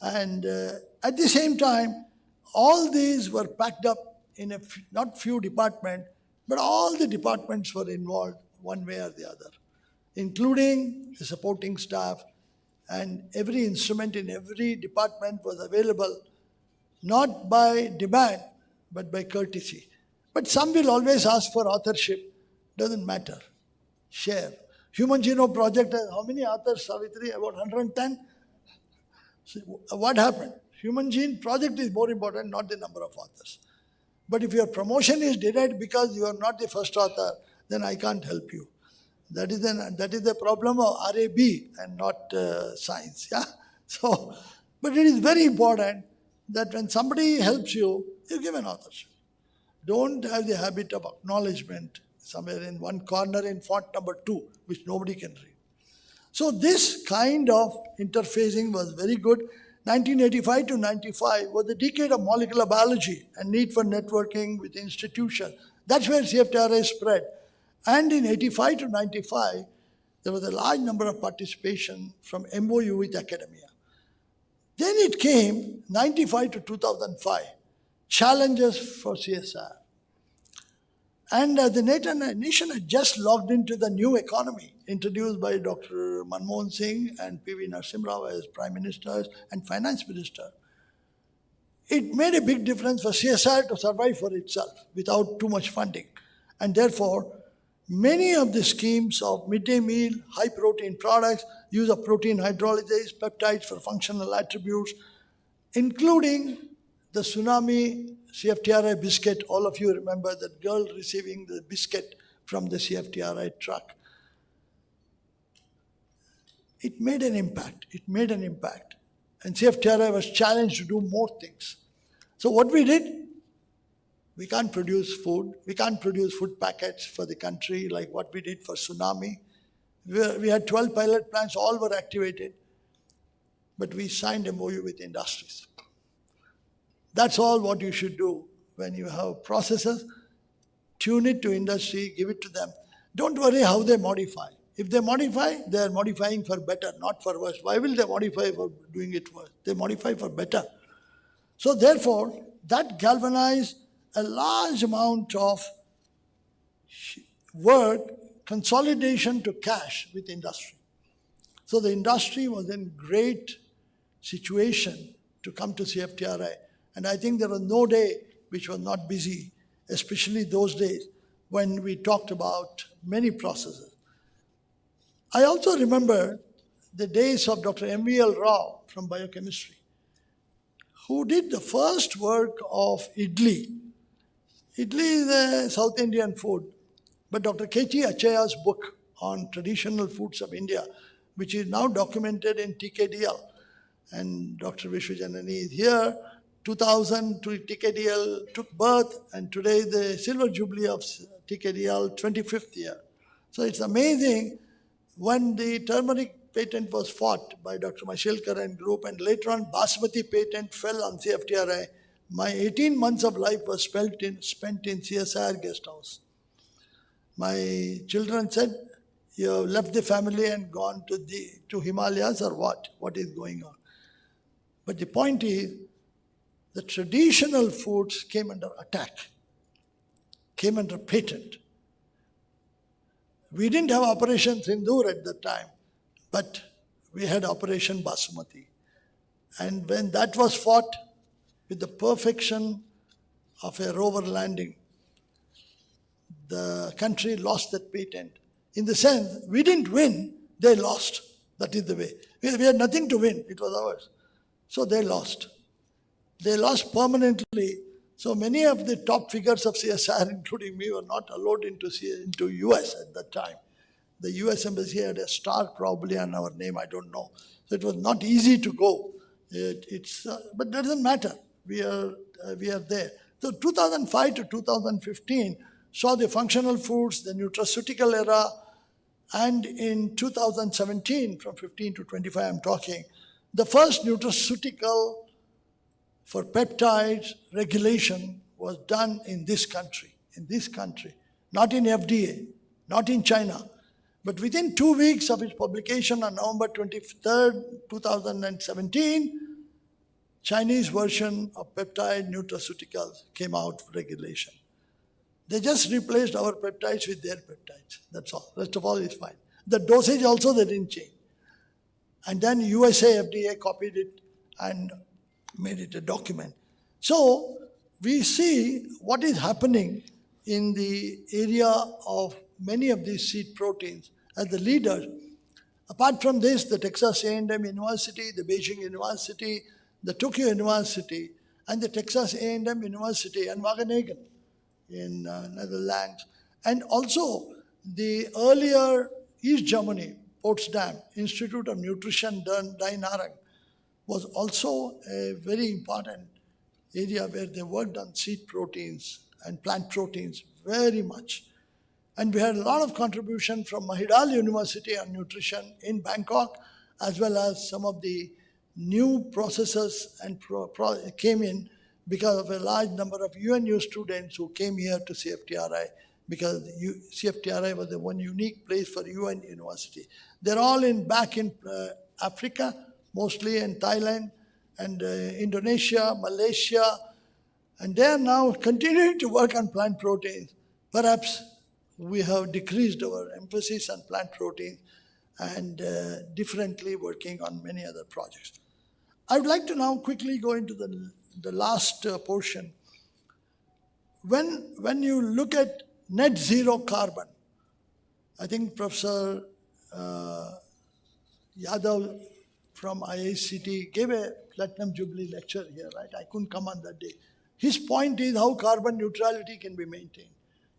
And at the same time, all these were packed up in not few departments, but all the departments were involved one way or the other, including the supporting staff, and every instrument in every department was available, not by demand, but by courtesy. But some will always ask for authorship. Doesn't matter. Share. Human Genome Project has how many authors, Savitri? About 110? So what happened? Human Gene Project is more important, not the number of authors. But if your promotion is denied because you are not the first author, then I can't help you. That is the problem of RAB and not science. Yeah. So, but it is very important that when somebody helps you, you give an authorship. Don't have the habit of acknowledgement somewhere in one corner in font number 2, which nobody can read. So this kind of interfacing was very good. 1985 to 95 was the decade of molecular biology and need for networking with institutions. That's where CFTRI spread. And in 85 to 95, there was a large number of participation from MOU with academia. Then it came 95 to 2005, challenges for CSIR. And the nation had just logged into the new economy introduced by Dr. Manmohan Singh and P.V. Narasimha Rao as Prime Ministers and Finance Minister. It made a big difference for CSIR to survive for itself without too much funding. And therefore, many of the schemes of midday meal, high protein products, use of protein hydrolyzase, peptides for functional attributes, including the tsunami CFTRI biscuit. All of you remember that girl receiving the biscuit from the CFTRI truck. It made an impact. It made an impact. And CFTRI was challenged to do more things. So what we did, we can't produce food. We can't produce food packets for the country like what we did for tsunami. We had 12 pilot plants, all were activated. But we signed a MOU with industries. That's all what you should do when you have processes. Tune it to industry, give it to them. Don't worry how they modify. If they modify, they are modifying for better, not for worse. Why will they modify for doing it worse? They modify for better. So therefore, that galvanized a large amount of work, consolidation to cash with industry. So the industry was in great situation to come to CFTRI. And I think there was no day which was not busy, especially those days when we talked about many processes. I also remember the days of Dr. M.V.L. Rao from biochemistry, who did the first work of idli. Idli is a South Indian food, but Dr. K.T. Achaya's book on traditional foods of India, which is now documented in TKDL, and Dr. Vishwajanani is here. 2000, TKDL took birth, and today the silver jubilee of TKDL, 25th year. So it's amazing when the turmeric patent was fought by Dr. Mashelkar and group, and later on Basmati patent fell on CFTRI. My 18 months of life was spent in CSIR guest house. My children said, you have left the family and gone to Himalayas or what? What is going on? But the point is, the traditional foods came under attack, came under patent. We didn't have Operation Sindoor at that time, but we had Operation Basmati. And when that was fought with the perfection of a rover landing, the country lost that patent. In the sense, we didn't win, they lost. That is the way. We had nothing to win, it was ours. So they lost. They lost permanently. So many of the top figures of CSIR, including me, were not allowed into US at that time. The US embassy had a star probably on our name, I don't know. So it was not easy to go. But that doesn't matter. We are there. So 2005 to 2015 saw the functional foods, the nutraceutical era, and in 2017, from 15 to 25 I'm talking, the first nutraceutical for peptides regulation was done in this country, not in FDA, not in China. But within 2 weeks of its publication on November 23rd, 2017, Chinese version of peptide nutraceuticals came out for regulation. They just replaced our peptides with their peptides. That's all. Rest of all is fine. The dosage also they didn't change. And then USA FDA copied it and made it a document. So we see what is happening in the area of many of these seed proteins as the leaders. Apart from this, the Texas A&M University, the Beijing University, the Tokyo University, and the Texas A&M University and Wageningen in Netherlands, and also the earlier East Germany, Potsdam Institute of Nutrition, Deinarang, was also a very important area where they worked on seed proteins and plant proteins very much. And we had a lot of contribution from Mahidol University on nutrition in Bangkok, as well as some of the new processes and came in because of a large number of UNU students who came here to CFTRI, because CFTRI was the one unique place for UN University. They're all back in Africa, mostly in Thailand and Indonesia, Malaysia, and they are now continuing to work on plant proteins. Perhaps we have decreased our emphasis on plant proteins and differently working on many other projects. I would like to now quickly go into the last portion. When you look at net zero carbon, I think Professor Yadav from IICT gave a Platinum Jubilee lecture here, right? I couldn't come on that day. His point is how carbon neutrality can be maintained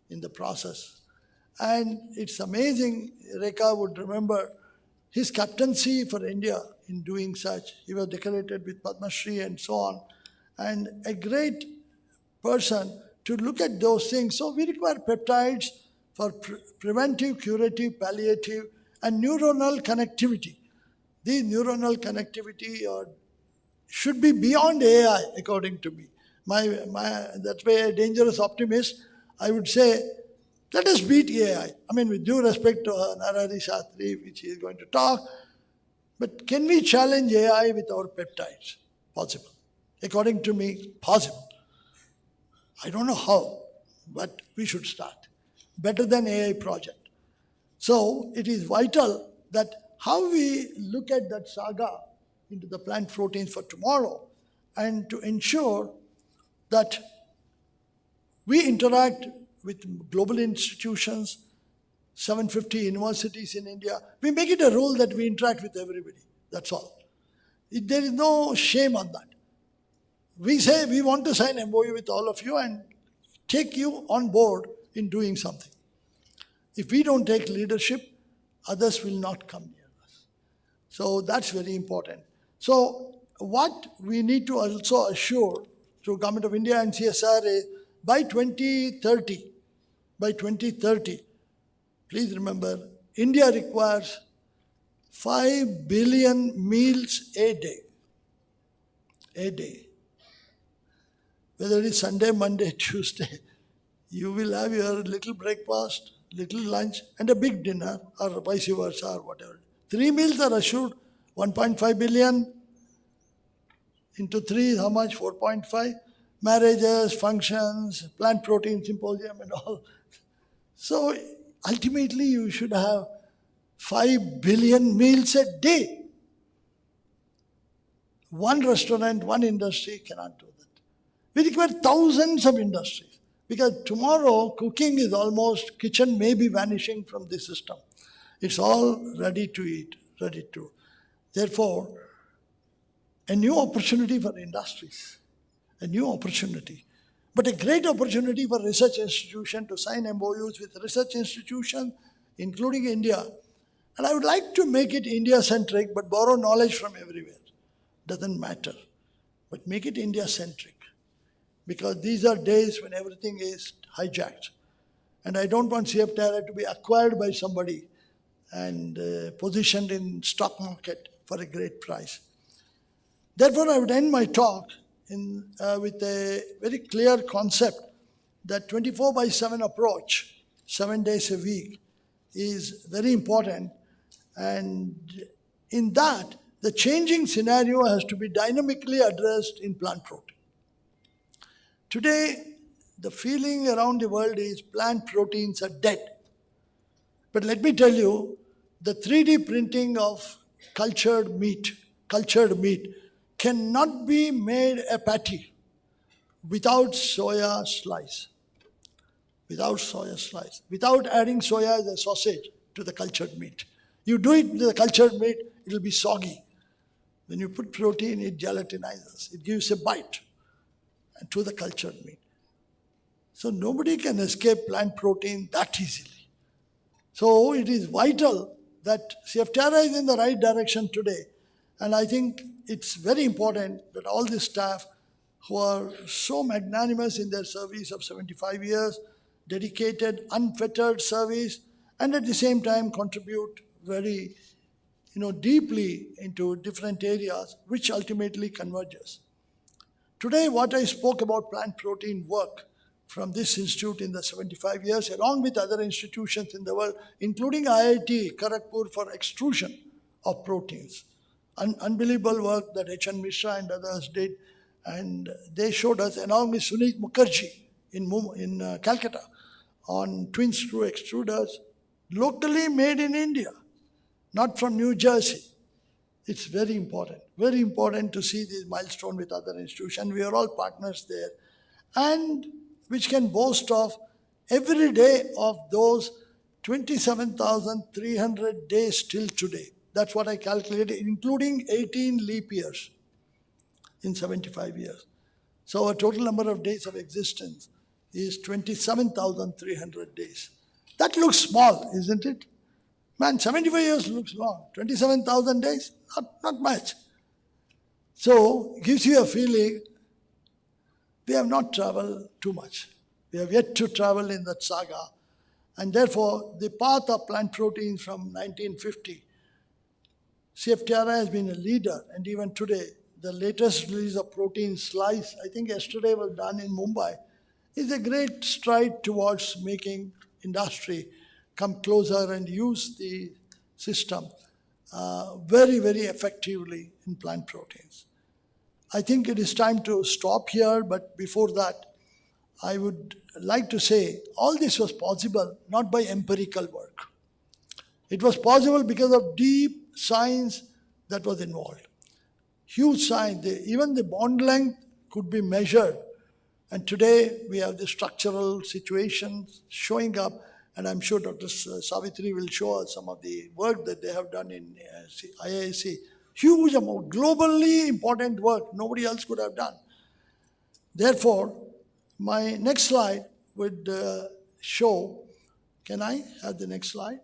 in the process. And it's amazing, Rekha would remember his captaincy for India in doing such. He was decorated with Padma Shri and so on. And a great person to look at those things. So we require peptides for preventive, curative, palliative, and neuronal connectivity. These neuronal connectivity should be beyond AI, according to me. That's why a dangerous optimist, I would say, let us beat AI. I mean, with due respect to Narahari Shastri, which he is going to talk, but can we challenge AI with our peptides? Possible. According to me, possible. I don't know how, but we should start. Better than AI project. So it is vital that how we look at that saga into the plant proteins for tomorrow, and to ensure that we interact with global institutions, 750 universities in India. We make it a rule that we interact with everybody. That's all. There is no shame on that. We say we want to sign MOU with all of you and take you on board in doing something. If we don't take leadership, others will not come near us. So that's very important. So what we need to also assure through Government of India and CSR is by 2030, please remember, India requires 5 billion meals a day. Whether it is Sunday, Monday, Tuesday, you will have your little breakfast, little lunch, and a big dinner, or vice versa, or whatever. 3 meals are assured, 1.5 billion into 3 is how much? 4.5. Marriages, functions, plant protein symposium and all. So ultimately you should have 5 billion meals a day. One restaurant, one industry cannot do that. We require thousands of industries. Because tomorrow, cooking is almost, kitchen may be vanishing from the system. It's all ready to eat, ready to. Therefore, a new opportunity for industries, a new opportunity, but a great opportunity for research institutions to sign MOUs with research institutions, including India. And I would like to make it India-centric, but borrow knowledge from everywhere. Doesn't matter, but make it India-centric, because these are days when everything is hijacked. And I don't want CFTRI to be acquired by somebody and positioned in stock market for a great price. Therefore, I would end my talk with a very clear concept that 24/7 approach, 7 days a week, is very important. And in that, the changing scenario has to be dynamically addressed in plant protein. Today, the feeling around the world is plant proteins are dead. But let me tell you, the 3D printing of cultured meat cannot be made a patty without soya slice. Without soya slice. Without adding soya as a sausage to the cultured meat. You do it with the cultured meat, it will be soggy. When you put protein, it gelatinizes. It gives a bite to the cultured meat. So nobody can escape plant protein that easily. So it is vital that CFTRI is in the right direction today. And I think it's very important that all the staff who are so magnanimous in their service of 75 years, dedicated, unfettered service, and at the same time contribute very deeply into different areas, which ultimately converges. Today, what I spoke about plant protein work from this institute in the 75 years, along with other institutions in the world, including IIT Kharagpur for extrusion of proteins. Unbelievable work that H.N. Mishra and others did, and they showed us, along with Sunit Mukherjee in Calcutta, on twin screw extruders, locally made in India, not from New Jersey. It's very important to see this milestone with other institutions. We are all partners there, and which can boast of every day of those 27,300 days till today. That's what I calculated, including 18 leap years in 75 years. So our total number of days of existence is 27,300 days. That looks small, isn't it? Man, 75 years looks long. 27,000 days, not much. So it gives you a feeling we have not traveled too much. We have yet to travel in that saga. And therefore, the path of plant proteins from 1950, CFTRI has been a leader, and even today, the latest release of protein slice, I think yesterday was done in Mumbai, is a great stride towards making industry come closer and use the system very, very effectively in plant proteins. I think it is time to stop here, but before that, I would like to say all this was possible not by empirical work. It was possible because of deep science that was involved. Huge science, even the bond length could be measured. And today we have the structural situations showing up, and I'm sure Dr. Savitri will show us some of the work that they have done in IISc. Huge amount, globally important work nobody else could have done. Therefore, my next slide would show, can I have the next slide?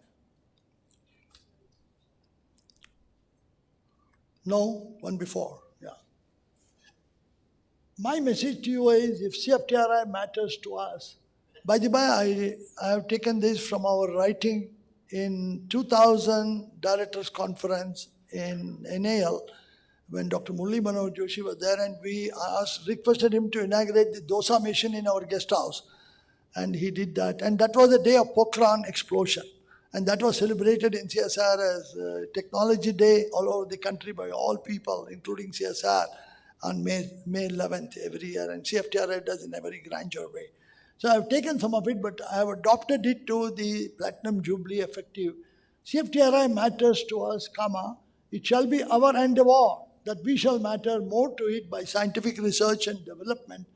No, one before, yeah. My message to you is, if CFTRI matters to us, by the way, I have taken this from our writing in 2000 Directors Conference in NAL, when Dr. Murli Manohar Joshi was there, and we requested him to inaugurate the dosa machine in our guest house. And he did that. And that was the day of Pokhran explosion. And that was celebrated in CSIR as Technology Day all over the country by all people, including CSIR, on May 11th every year. And CFTRI does in a very grandeur way. So I've taken some of it, but I have adopted it to the Platinum Jubilee effective. CFTRI matters to us, it shall be our endeavor that we shall matter more to it by scientific research and development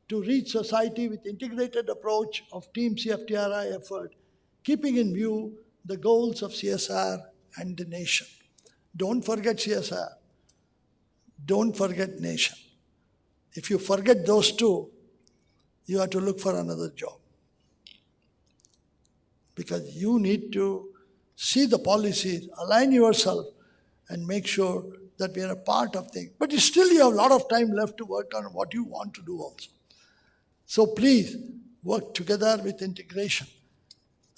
to reach society with integrated approach of Team CFTRI effort, keeping in view the goals of CSR and the nation. Don't forget CSR. Don't forget nation. If you forget those two, you have to look for another job. Because you need to see the policies, align yourself, and make sure that we are a part of things. But still you have a lot of time left to work on what you want to do also. So please work together with integration.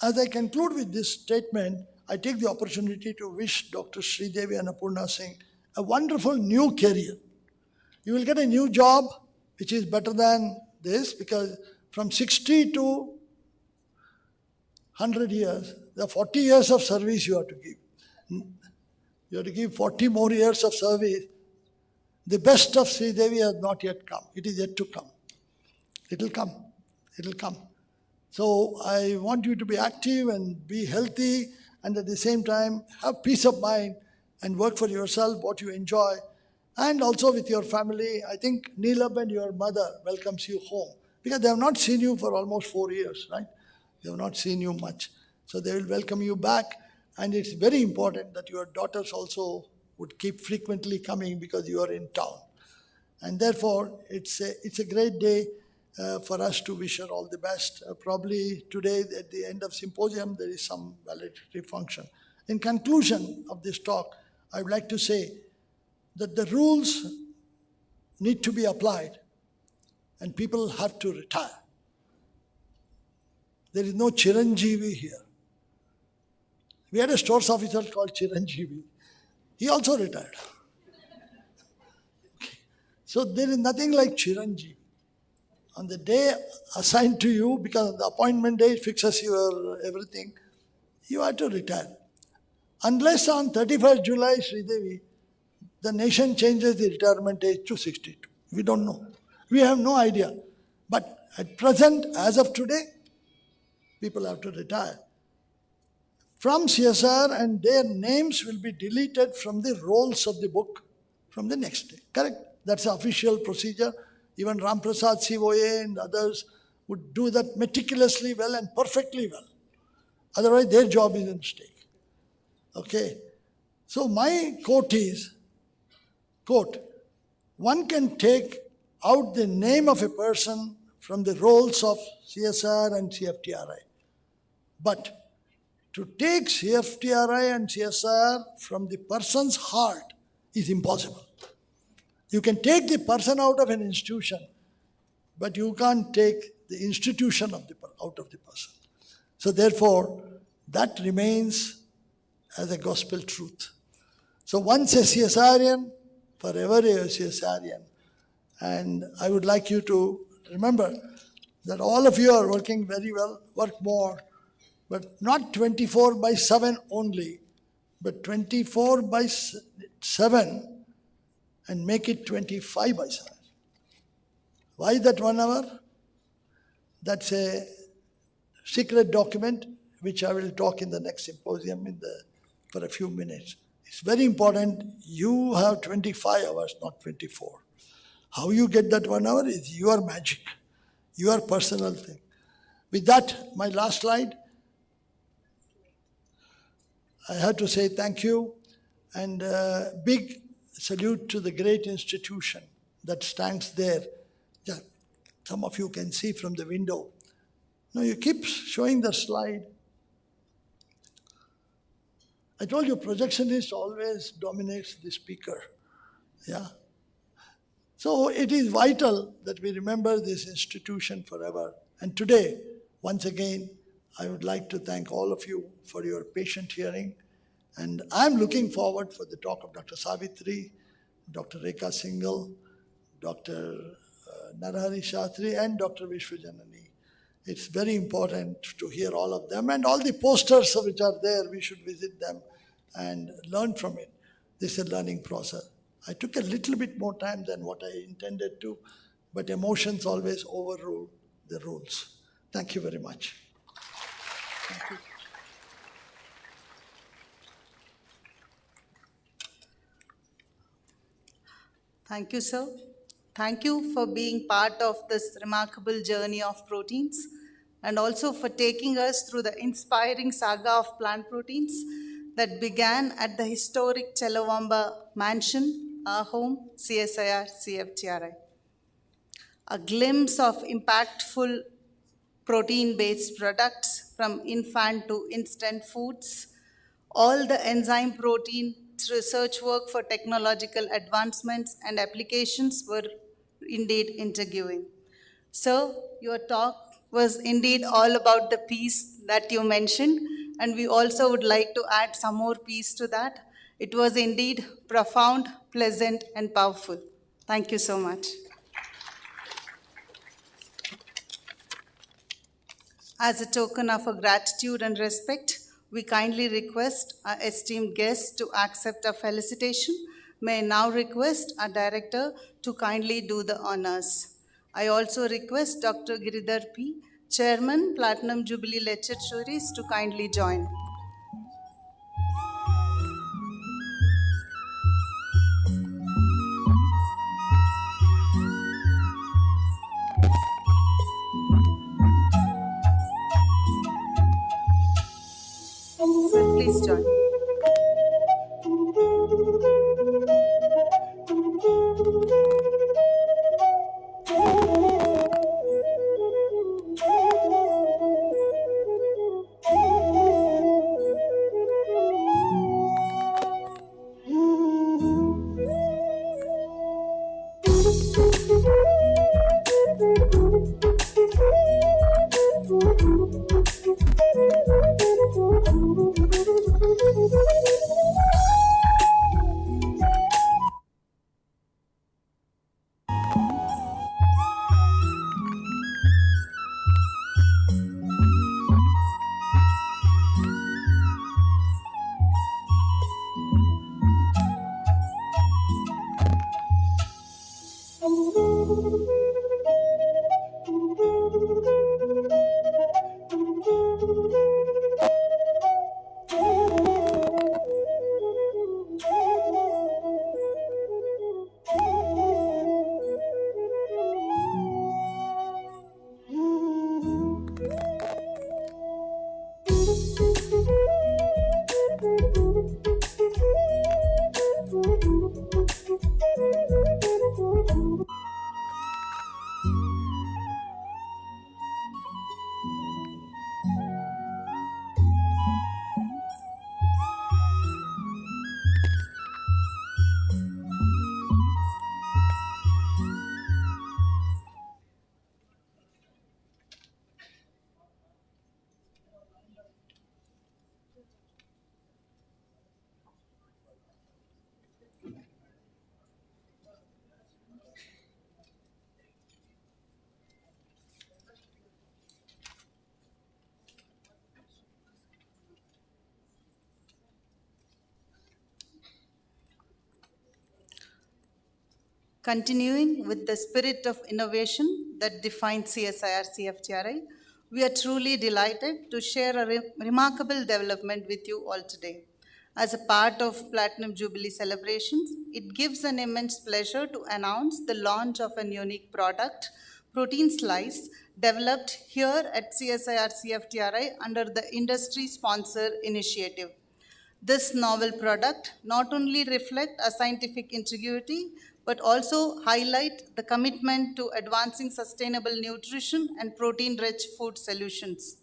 As I conclude with this statement, I take the opportunity to wish Dr. Sridevi Annapurna Singh a wonderful new career. You will get a new job which is better than this, because from 60 to 100 years, the 40 years of service you have to give. You have to give 40 more years of service. The best of Sridevi has not yet come. It is yet to come. It will come. It will come. So I want you to be active and be healthy, and at the same time have peace of mind and work for yourself what you enjoy, and also with your family. I think Neelab and your mother welcomes you home, because they have not seen you for almost 4 years, right? They have not seen you much. So they will welcome you back, and it's very important that your daughters also would keep frequently coming because you are in town. And therefore, it's a great day for us to wish her all the best. Probably today at the end of symposium, there is some valedictory function. In conclusion of this talk, I would like to say that the rules need to be applied and people have to retire. There is no Chiranjeevi here. We had a stores officer called Chiranjeevi. He also retired. Okay. So there is nothing like Chiranjeevi. On the day assigned to you, because the appointment day fixes your everything, you have to retire. Unless on 31st July, Sridevi, the nation changes the retirement age to 62. We don't know. We have no idea. But at present, as of today, people have to retire from CSR, and their names will be deleted from the rolls of the book from the next day. Correct? That's the official procedure. Even Ram Prasad COA and others would do that meticulously well and perfectly well. Otherwise, their job is at stake. Okay? So my quote is, quote, one can take out the name of a person from the roles of CSR and CFTRI. But to take CFTRI and CSR from the person's heart is impossible. You can take the person out of an institution, but you can't take the institution out of the person. So therefore, that remains as a gospel truth. So once a CSRian, forever a CSRian. And I would like you to remember that all of you are working very well, work more, but not 24/7 only, but 24/7, and make it 25/7. Why that 1 hour? That's a secret document which I will talk in the next symposium for a few minutes. It's very important. You have 25 hours, not 24. How you get that 1 hour is your magic, your personal thing. With that, my last slide. I have to say thank you, and big salute to the great institution that stands there. Yeah, some of you can see from the window. Now you keep showing the slide. I told you projectionist always dominates the speaker. Yeah. So it is vital that we remember this institution forever. And today, once again, I would like to thank all of you for your patient hearing. And I'm looking forward for the talk of Dr. Savitri, Dr. Rekha Singhal, Dr. Narahari Shastri, and Dr. Vishwajanani. It's very important to hear all of them. And all the posters which are there, we should visit them and learn from it. This is a learning process. I took a little bit more time than what I intended to, but emotions always overrule the rules. Thank you very much. Thank you. Thank you, sir. Thank you for being part of this remarkable journey of proteins and also for taking us through the inspiring saga of plant proteins that began at the historic Chellavamba mansion, our home, CSIR-CFTRI. A glimpse of impactful protein-based products from infant to instant foods, all the enzyme protein research work for technological advancements and applications were indeed interviewing. So your talk was indeed all about the piece that you mentioned, and we also would like to add some more piece to that. It was indeed profound, pleasant, and powerful. Thank you so much. As a token of our gratitude and respect, we kindly request our esteemed guests to accept our felicitation. May I now request our director to kindly do the honors. I also request Dr. Giridhar P., Chairman, Platinum Jubilee Lectures, to kindly join. Sir, please join. Continuing with the spirit of innovation that defines CSIR-CFTRI, we are truly delighted to share a remarkable development with you all today. As a part of Platinum Jubilee celebrations, it gives an immense pleasure to announce the launch of a unique product, Protein Slice, developed here at CSIR-CFTRI under the industry sponsor initiative. This novel product not only reflects a scientific integrity, but also highlight the commitment to advancing sustainable nutrition and protein-rich food solutions.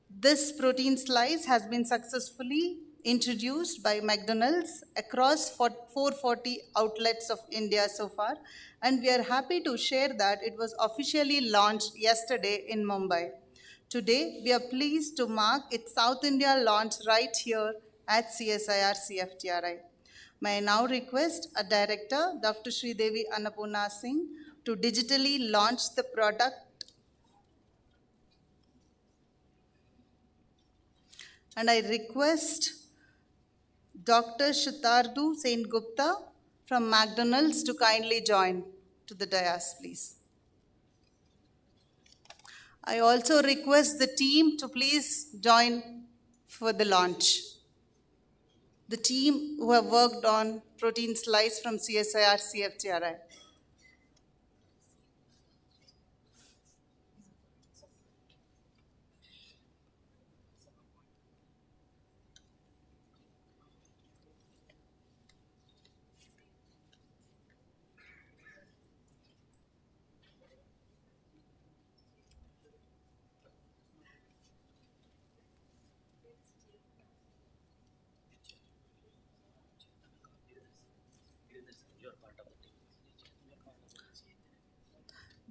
This protein slice has been successfully introduced by McDonald's across 440 outlets of India so far, and we are happy to share that it was officially launched yesterday in Mumbai. Today, we are pleased to mark its South India launch right here at CSIR-CFTRI. May I now request a director, Dr. Sridevi Annapurna Singh, to digitally launch the product. And I request Dr. Shitardu Sain Gupta from McDonald's to kindly join to the dais, please. I also request the team to please join for the launch. The team who have worked on protein slice from CSIR-CFTRI.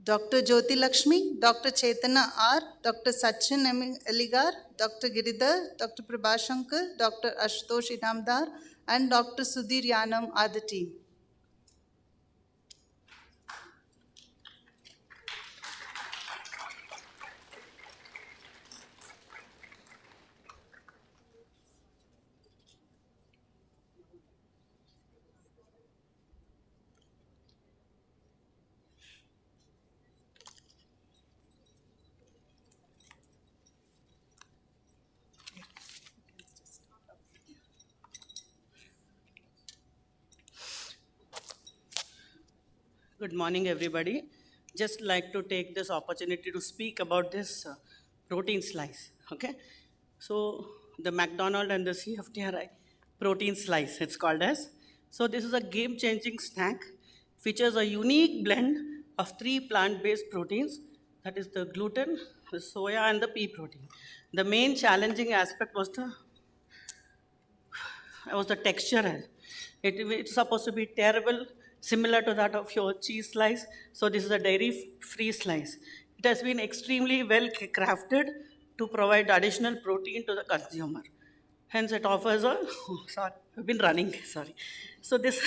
Dr. Jyoti Lakshmi, Dr. Chaitanya R, Dr. Sachin Eligar, Dr. Giridhar, Dr. Prabhashankar, Dr. Ashutosh Inamdar, and Dr. Sudhir Yanam are the team. Good morning, everybody. Just like to take this opportunity to speak about this protein slice. Okay, so the McDonald and the CFTRI protein slice, it's called as. So this is a game-changing snack. Features a unique blend of 3 plant-based proteins. That is the gluten, the soya, and the pea protein. The main challenging aspect was the texture. It's supposed to be terrible, similar to that of your cheese slice. So this is a dairy-free slice. It has been extremely well crafted to provide additional protein to the consumer. Hence, it offers a, oh, sorry, I've been running, sorry. So this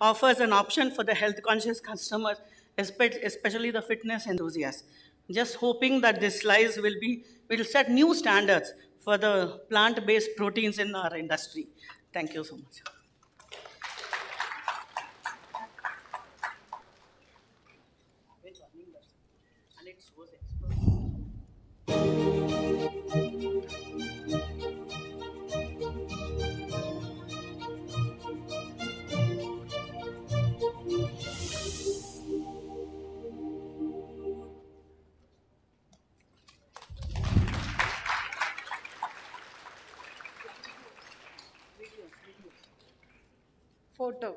offers an option for the health-conscious customers, especially the fitness enthusiasts. Just hoping that this slice will set new standards for the plant-based proteins in our industry. Thank you so much. Photo.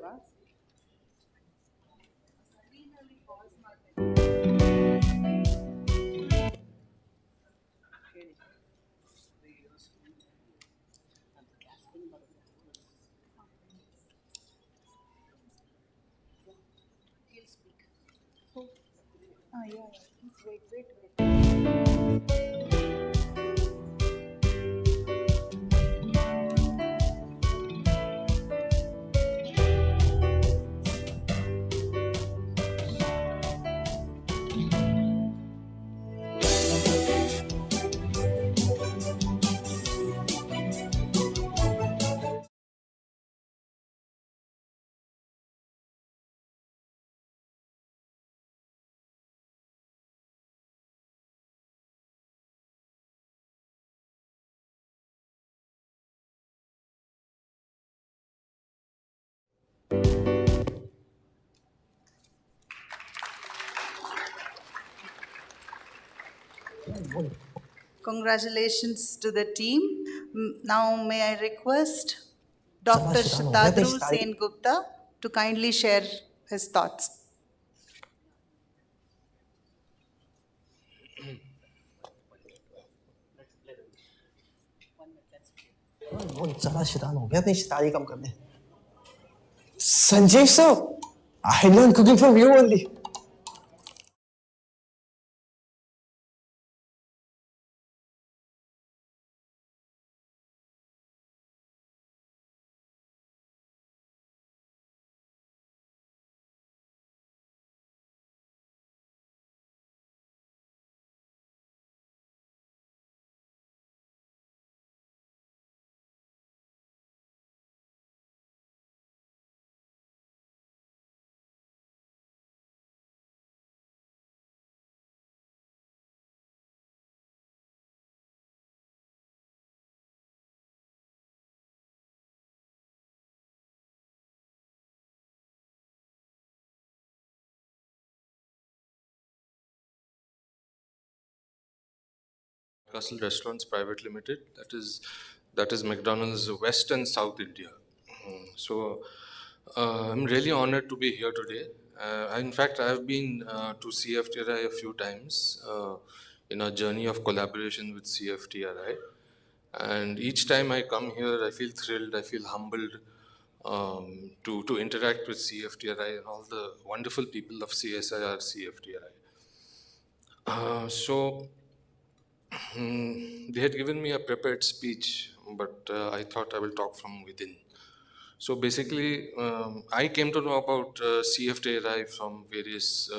Congratulations to the team. Now may I request Dr. Shatadru Sen Gupta to kindly share his thoughts. बहुत ज्यादा शैतान हो गया, अपनी शैतानी कम कर ले। Sanjeev sir, I learned cooking from you only. Castle Restaurants Private Limited. That is McDonald's West and South India. So I'm really honored to be here today. In fact, I've been to CFTRI a few times in our journey of collaboration with CFTRI. And each time I come here, I feel thrilled, I feel humbled to interact with CFTRI and all the wonderful people of CSIR-CFTRI. So they had given me a prepared speech, but I thought I will talk from within. So basically, I came to know about CFTRI from various,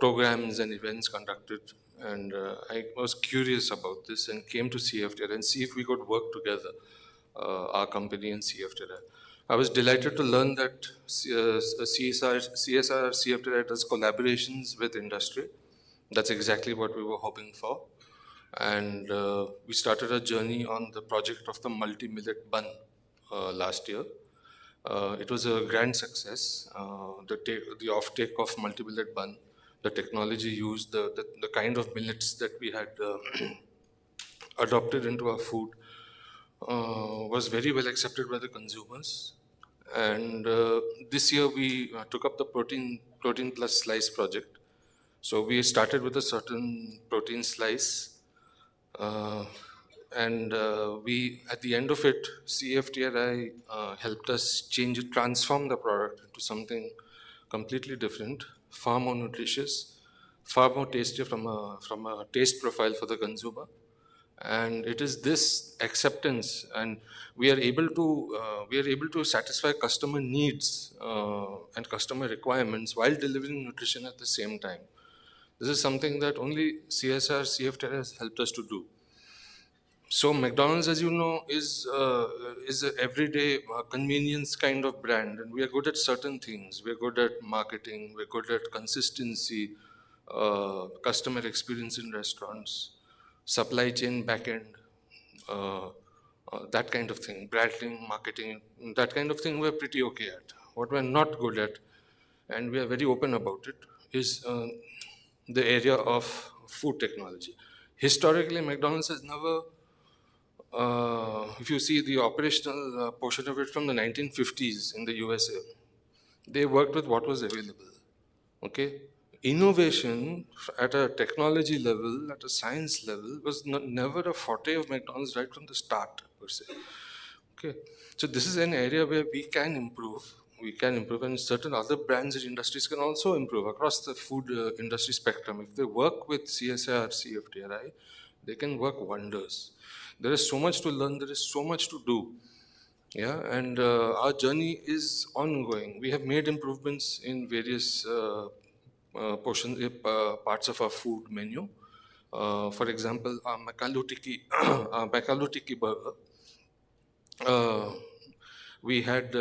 programs and events conducted, and I was curious about this and came to CFTRI and see if we could work together, our company and CFTRI. I was delighted to learn that CSIR-CFTRI does collaborations with industry. That's exactly what we were hoping for. And we started a journey on the project of the multi-millet bun last year. It was a grand success. The offtake of multi-millet bun, the technology used, the kind of millets that we had adopted into our food was very well accepted by the consumers. And this year we took up the protein plus slice project. So we started with a certain protein slice, and we, at the end of it, CFTRI helped us transform the product into something completely different, far more nutritious, far more tasty from a taste profile for the consumer. And it is this acceptance, and we are able to satisfy customer needs and customer requirements while delivering nutrition at the same time. This is something that only CSR CFTR has helped us to do. So McDonald's, as you know, is an everyday convenience kind of brand, and we are good at certain things. We are good at marketing. We're good at consistency, customer experience in restaurants, supply chain backend, that kind of thing, branding, marketing, that kind of thing. We're pretty okay at. What we're not good at, and we are very open about it, is the area of food technology. Historically, McDonald's has never, if you see the operational portion of it from the 1950s in the USA, they worked with what was available. Okay? Innovation at a technology level, at a science level, was never a forte of McDonald's right from the start, per se. Okay? So this is an area where we can improve. We can improve, and certain other brands and industries can also improve across the food industry spectrum. If they work with CSIR, CFTRI, they can work wonders. There is so much to learn, there is so much to do. Yeah, and our journey is ongoing. We have made improvements in various parts of our food menu. For example, our Makalu Tiki burger. We had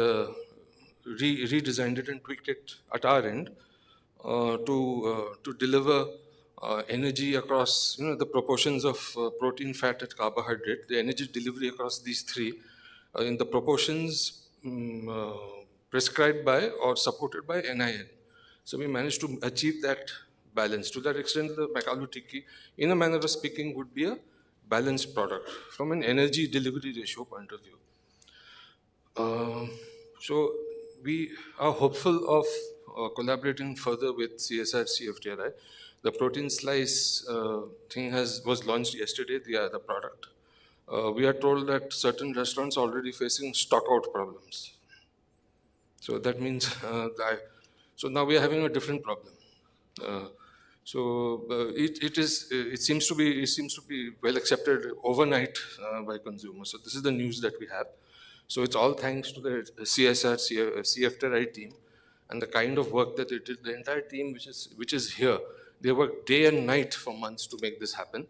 redesigned it and tweaked it at our end to deliver energy across the proportions of protein, fat, and carbohydrate. The energy delivery across these three in the proportions prescribed by or supported by NIN. So we managed to achieve that balance. To that extent, the Makalu Tikki, in a manner of speaking, would be a balanced product from an energy delivery ratio point of view. So we are hopeful of collaborating further with CSR CFTRI. The protein slice thing was launched yesterday, the product. We are told that certain restaurants are already facing stock out problems. So that means so now we are having a different problem. It seems to be well accepted overnight by consumers. So this is the news that we have. So it's all thanks to the CSR CFTRI team and the kind of work that they did. The entire team, which is here, they worked day and night for months to make this happen.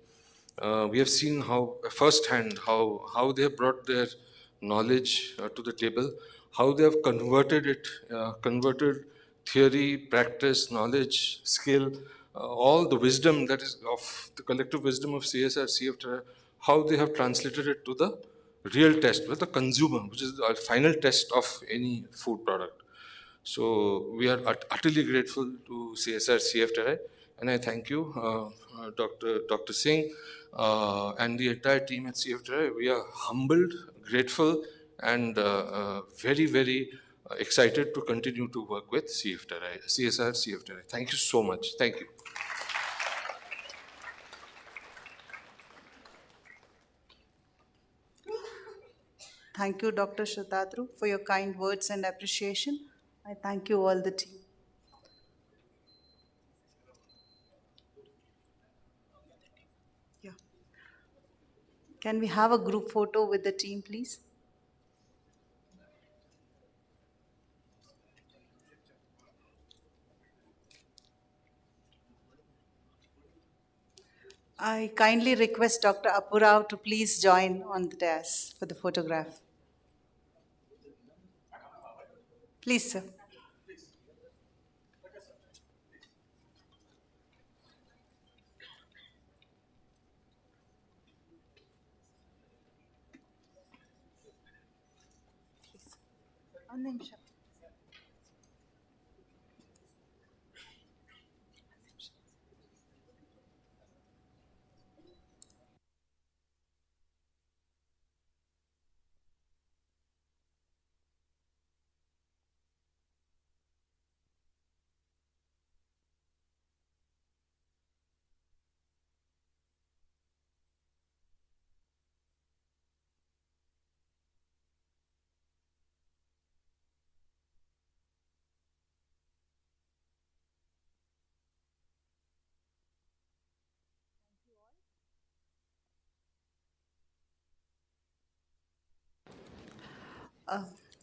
We have seen firsthand how they have brought their knowledge to the table, how they have converted theory, practice, knowledge, skill, all the wisdom that is of the collective wisdom of CSR, CFTR, how they have translated it to the real test with the consumer, which is the final test of any food product. So we are utterly grateful to CSR, CFTR, and I thank you, Dr. Singh, and the entire team at CFTR. We are humbled, grateful, and very, very excited to continue to work with CFTR, CSR, CFTR. Thank you so much. Thank you. Thank you, Dr. Shatatru, for your kind words and appreciation. I thank you all the team. Can we have a group photo with the team, please? I kindly request Dr. Appurao to please join on the dais for the photograph. Please, sir. ಒಂದು ನಿಮಿಷ.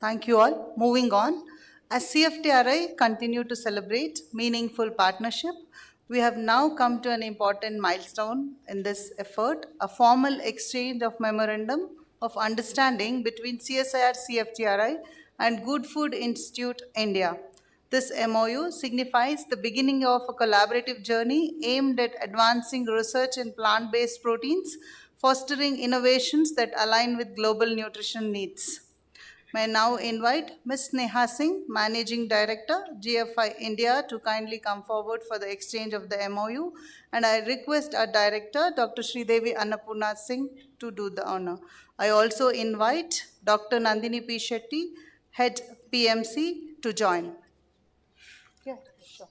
Thank you all. Moving on, as CFTRI continue to celebrate meaningful partnership, we have now come to an important milestone in this effort, a formal exchange of memorandum of understanding between CSIR-CFTRI and Good Food Institute India. This MOU signifies the beginning of a collaborative journey aimed at advancing research in plant-based proteins, fostering innovations that align with global nutrition needs. May I now invite Ms. Neha Singh, Managing Director, GFI India, to kindly come forward for the exchange of the MOU. And I request our Director, Dr. Sridevi Annapurna Singh, to do the honor. I also invite Dr. Nandini P. Shetty, Head PMC, to join. Yeah, sure.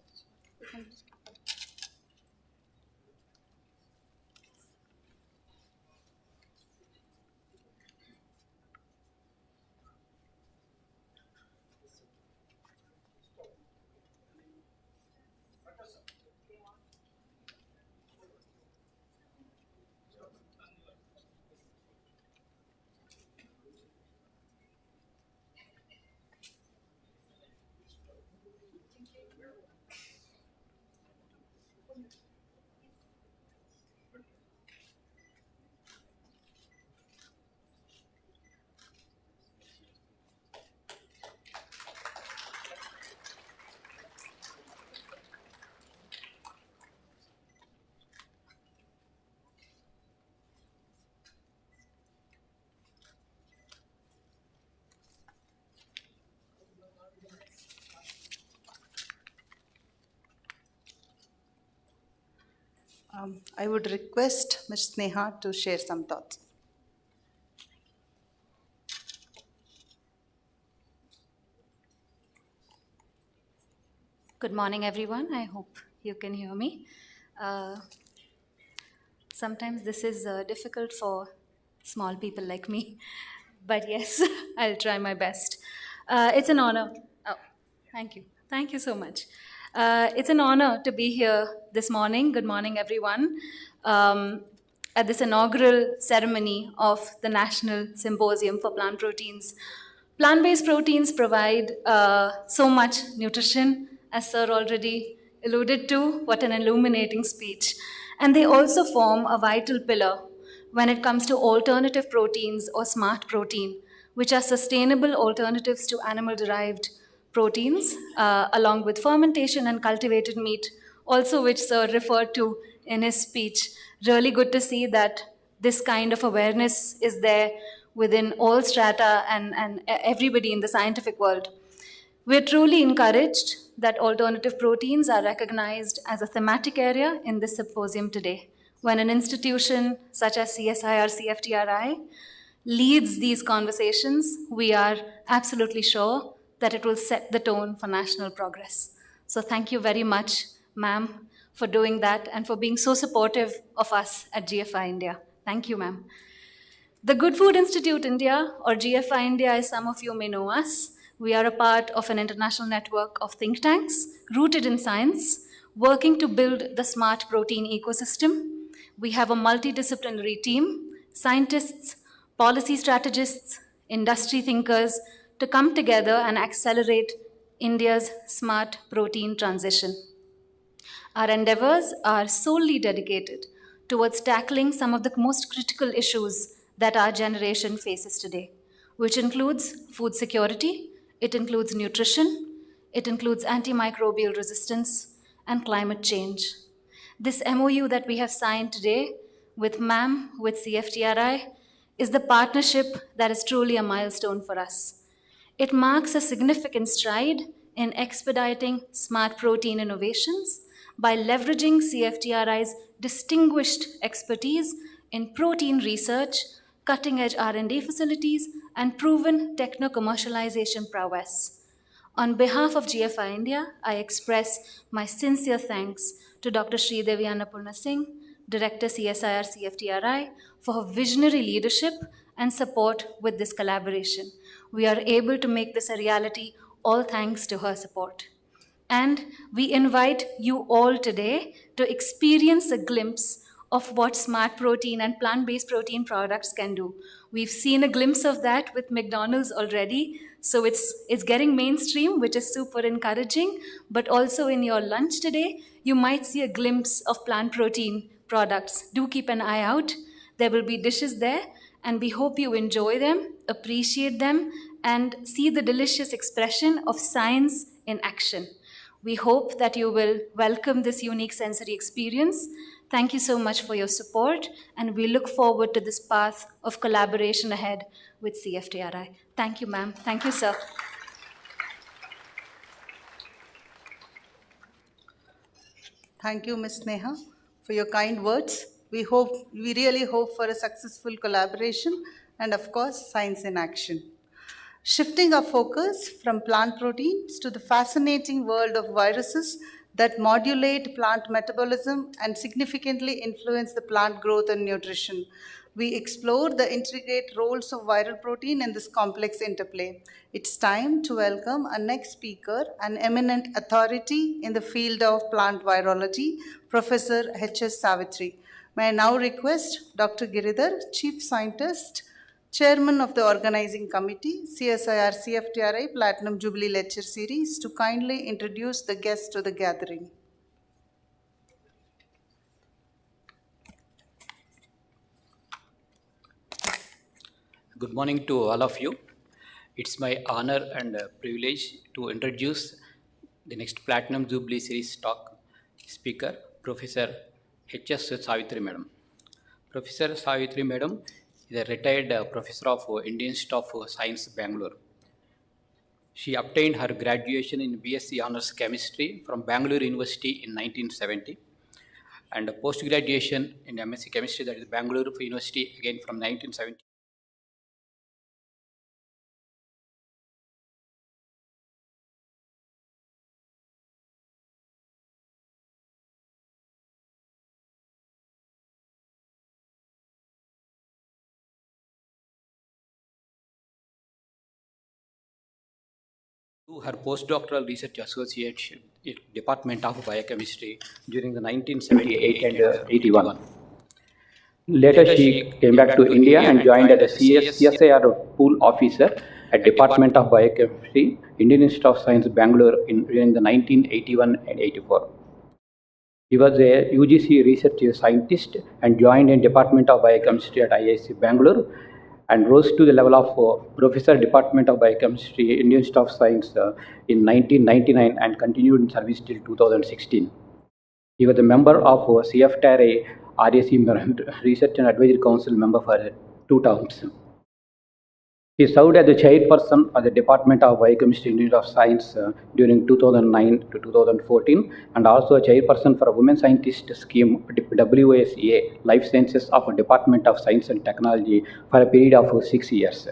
I would request Ms. Sneha to share some thoughts. Good morning, everyone. I hope you can hear me. Sometimes this is difficult for small people like me, but yes, I'll try my best. It's an honor. Oh, thank you. Thank you so much. It's an honor to be here this morning. Good morning, everyone. At this inaugural ceremony of the National Symposium for Plant Proteins. Plant-based proteins provide so much nutrition, as Sir already alluded to. What an illuminating speech. And they also form a vital pillar when it comes to alternative proteins or smart protein, which are sustainable alternatives to animal-derived proteins, along with fermentation and cultivated meat, also which Sir referred to in his speech. Really good to see that this kind of awareness is there within all strata and everybody in the scientific world. We're truly encouraged that alternative proteins are recognized as a thematic area in this symposium today, when an institution such as CSIR-CFTRI leads these conversations. We are absolutely sure that it will set the tone for national progress. So thank you very much, ma'am, for doing that and for being so supportive of us at GFI India. Thank you, ma'am. The Good Food Institute India, or GFI India, as some of you may know us, we are a part of an international network of think tanks rooted in science, working to build the smart protein ecosystem. We have a multidisciplinary team scientists, policy strategists, industry thinkers to come together and accelerate India's smart protein transition. Our endeavors are solely dedicated towards tackling some of the most critical issues that our generation faces today, which includes food security, it includes nutrition, it includes antimicrobial resistance, and climate change. This MOU that we have signed today with MAM, with CFTRI, is the partnership that is truly a milestone for us. It marks a significant stride in expediting smart protein innovations by leveraging CFTRI's distinguished expertise in protein research, cutting-edge R&D facilities, and proven techno-commercialization prowess. On behalf of GFI India, I express my sincere thanks to Dr. Sridevi Annapurna Singh, Director CSIR-CFTRI, for her visionary leadership and support with this collaboration. We are able to make this a reality, all thanks to her support. And we invite you all today to experience a glimpse of what smart protein and plant-based protein products can do. We've seen a glimpse of that with McDonald's already, so it's getting mainstream, which is super encouraging. But also in your lunch today, you might see a glimpse of plant protein products. Do keep an eye out. There will be dishes there, and we hope you enjoy them, appreciate them, and see the delicious expression of science in action. We hope that you will welcome this unique sensory experience. Thank you so much for your support, and we look forward to this path of collaboration ahead with CFTRI. Thank you, ma'am. Thank you, sir. Thank you, Ms. Neha, for your kind words. We really hope for a successful collaboration and, of course, science in action. Shifting our focus from plant proteins to the fascinating world of viruses that modulate plant metabolism and significantly influence the plant growth and nutrition. We explore the intricate roles of viral protein in this complex interplay. It's time to welcome our next speaker, an eminent authority in the field of plant virology, Professor H.S. Savitri. May I now request Dr. Giridhar, Chief Scientist, Chairman of the Organizing Committee, CSIR-CFTRI Platinum Jubilee Lecture Series, to kindly introduce the guests to the gathering. Good morning to all of you. It's my honor and privilege to introduce the next Platinum Jubilee Series talk speaker, Professor H.S. Savitri Madam. Professor Savitri Madam is a retired professor of Indian Institute of Science, Bangalore. She obtained her graduation in BSc Honours Chemistry from Bangalore University in 1970 and a post-graduation in MSc Chemistry, that is Bangalore University, again from 1970. Her postdoctoral research associate in Department of Biochemistry during the 1978 and 81. Later, she came back to India and joined as a CSIR pool officer at Department of Biochemistry, Indian Institute of Science, Bangalore during the 1981 and 84. He was a UGC research scientist and joined in Department of Biochemistry at IISc Bangalore and rose to the level of Professor Department of Biochemistry, Indian Institute of Science in 1999 and continued in service till 2016. He was a member of CFTRI RAC Research and Advisory Council member for 2 terms. He served as the chairperson of the Department of Biochemistry Institute of Science during 2009 to 2014 and also a chairperson for a Women Scientist Scheme WSA Life Sciences of Department of Science and Technology for a period of 6 years.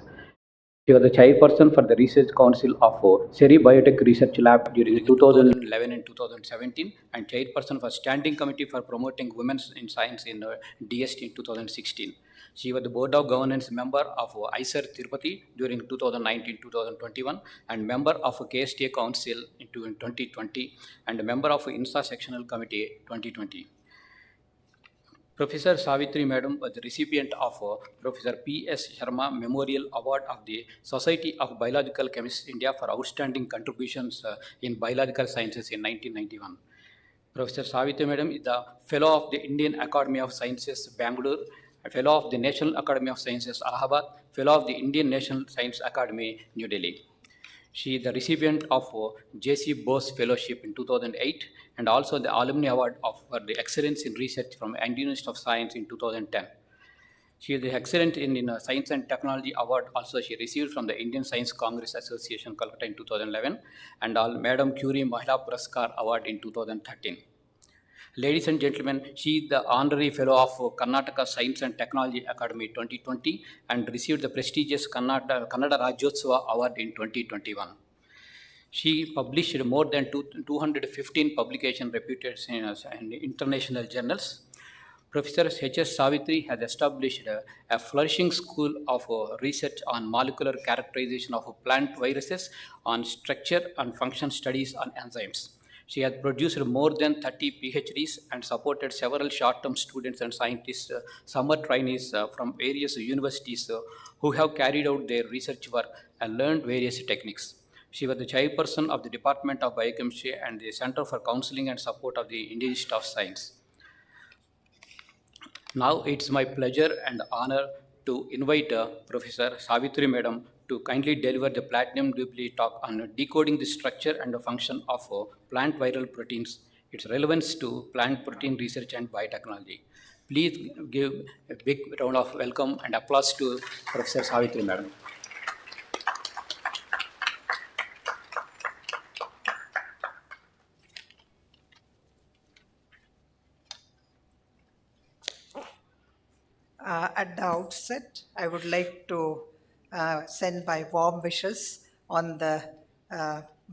She was the chairperson for the Research Council of SERI Biotech Research Lab during 2011 and 2017 and chairperson for Standing Committee for Promoting Women in Science in DST in 2016. She was the Board of Governance member of ISER Tirupati during 2019-2021 and member of KSTA Council in 2020 and a member of INSA Sectional Committee 2020. Professor Savitri Madam was the recipient of Professor P.S. Sharma Memorial Award of the Society of Biological Chemists India for outstanding contributions in biological sciences in 1991. Professor Savitri Madam is the Fellow of the Indian Academy of Sciences, Bangalore, a Fellow of the National Academy of Sciences, Allahabad, Fellow of the Indian National Science Academy, New Delhi. She is the recipient of J.C. Bose Fellowship in 2008 and also the Alumni Award for the Excellence in Research from Indian Institute of Science in 2010. She is the Excellent in Science and Technology Award also she received from the Indian Science Congress Association, Calcutta in 2011 and Madam Curie Mahila Puraskar Award in 2013. Ladies and gentlemen, she is the Honorary Fellow of Karnataka Science and Technology Academy 2020 and received the prestigious Kannada Rajyotsava Award in 2021. She published more than 215 publications reputed in international journals. Professor H.S. Savitri has established a flourishing school of research on molecular characterization of plant viruses, on structure and function studies on enzymes. She has produced more than 30 PhDs and supported several short-term students and scientists, summer trainees from various universities who have carried out their research work and learned various techniques. She was the chairperson of the Department of Biochemistry and the Center for Counseling and Support of the Indian Institute of Science. Now it's my pleasure and honor to invite Professor Savitri Madam to kindly deliver the Platinum Jubilee talk on decoding the structure and the function of plant viral proteins, its relevance to plant protein research and biotechnology. Please give a big round of welcome and applause to Professor Savitri Madam. At the outset, I would like to send my warm wishes on the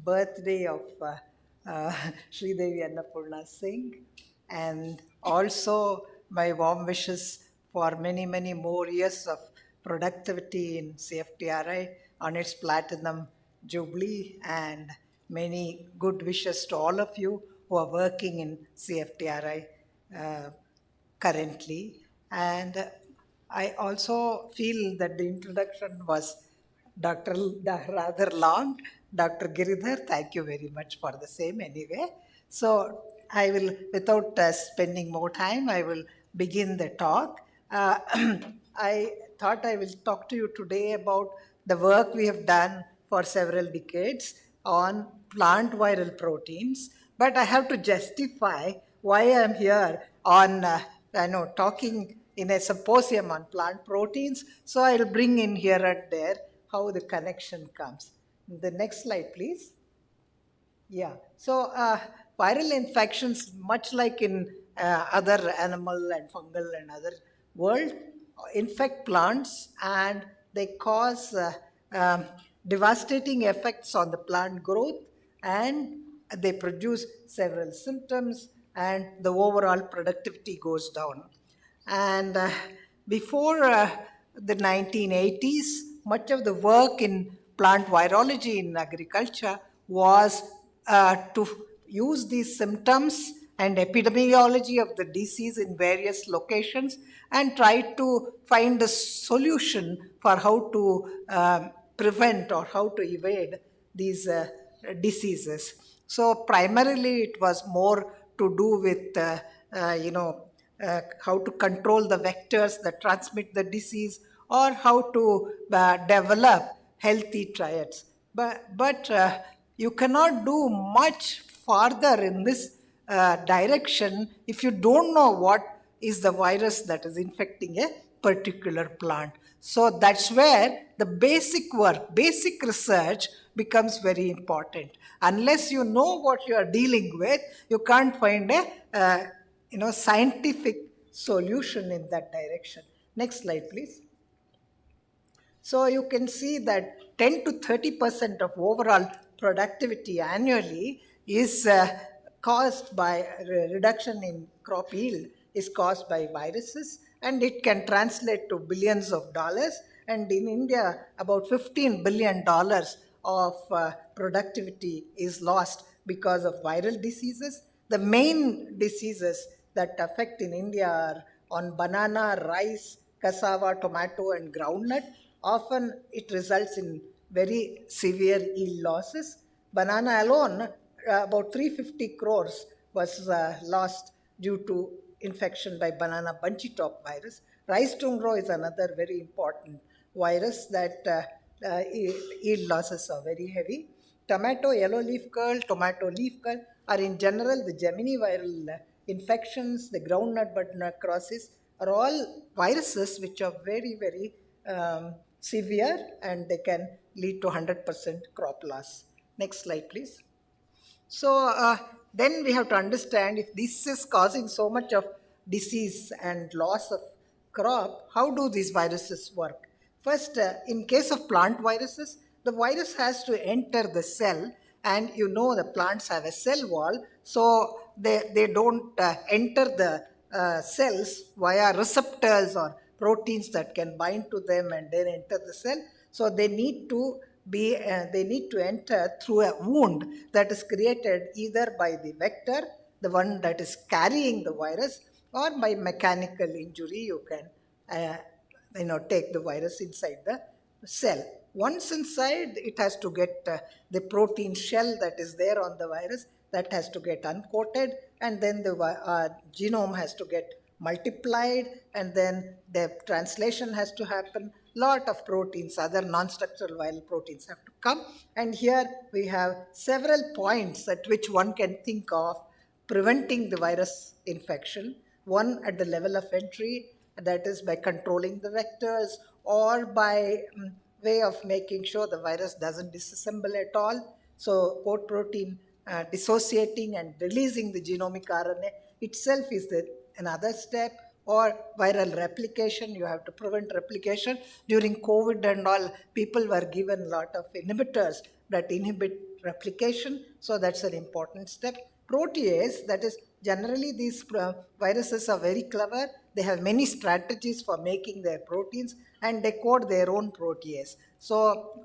birthday of Sridevi Annapurna Singh, and also my warm wishes for many, many more years of productivity in CFTRI on its Platinum Jubilee, and many good wishes to all of you who are working in CFTRI currently. And I also feel that the introduction was rather long. Dr. Giridhar, thank you very much for the same anyway. So I will, without spending more time, I will begin the talk. I thought I will talk to you today about the work we have done for several decades on plant viral proteins, but I have to justify why I am here on talking in a symposium on plant proteins. So I'll bring in here and there how the connection comes. The next slide, please. Yeah, so viral infections, much like in other animal and fungal and other world, infect plants and they cause devastating effects on the plant growth, and they produce several symptoms and the overall productivity goes down. And before the 1980s, much of the work in plant virology in agriculture was to use these symptoms and epidemiology of the disease in various locations and try to find a solution for how to prevent or how to evade these diseases. So primarily it was more to do with how to control the vectors that transmit the disease, or how to develop healthy triads. But you cannot do much farther in this direction if you don't know what is the virus that is infecting a particular plant. So that's where the basic work, basic research becomes very important. Unless you know what you are dealing with, you can't find a scientific solution in that direction. Next slide, please. So you can see that 10 to 30% of overall productivity annually is caused by reduction in crop yield is caused by viruses, and it can translate to billions of dollars. And in India, about $15 billion of productivity is lost because of viral diseases. The main diseases that affect in India are on banana, rice, cassava, tomato, and groundnut. Often it results in very severe yield losses. Banana alone, about 350 crores was lost due to infection by banana bunchy top virus. Rice tumor is another very important virus that yield losses are very heavy. Tomato yellow leaf curl, tomato leaf curl are in general the Gemini viral infections, the groundnut bud necrosis are all viruses which are very, very severe and they can lead to 100% crop loss. Next slide, please. So then we have to understand if this is causing so much of disease and loss of crop, how do these viruses work? First, in case of plant viruses, the virus has to enter the cell, and you know the plants have a cell wall, so they don't enter the cells via receptors or proteins that can bind to them and then enter the cell. So they need to enter through a wound that is created either by the vector, the one that is carrying the virus, or by mechanical injury. You can take the virus inside the cell. Once inside, it has to get the protein shell that is there on the virus, that has to get uncoated, and then the genome has to get multiplied, and then the translation has to happen. Lot of proteins, other non-structural viral proteins have to come, and here we have several points at which one can think of preventing the virus infection. One at the level of entry, that is by controlling the vectors or by way of making sure the virus doesn't disassemble at all. So coat protein dissociating and releasing the genomic RNA itself is another step. Or viral replication, you have to prevent replication. During COVID and all, people were given a lot of inhibitors that inhibit replication, so that's an important step. Protease, that is, generally these viruses are very clever. They have many strategies for making their proteins and they code their own protease. So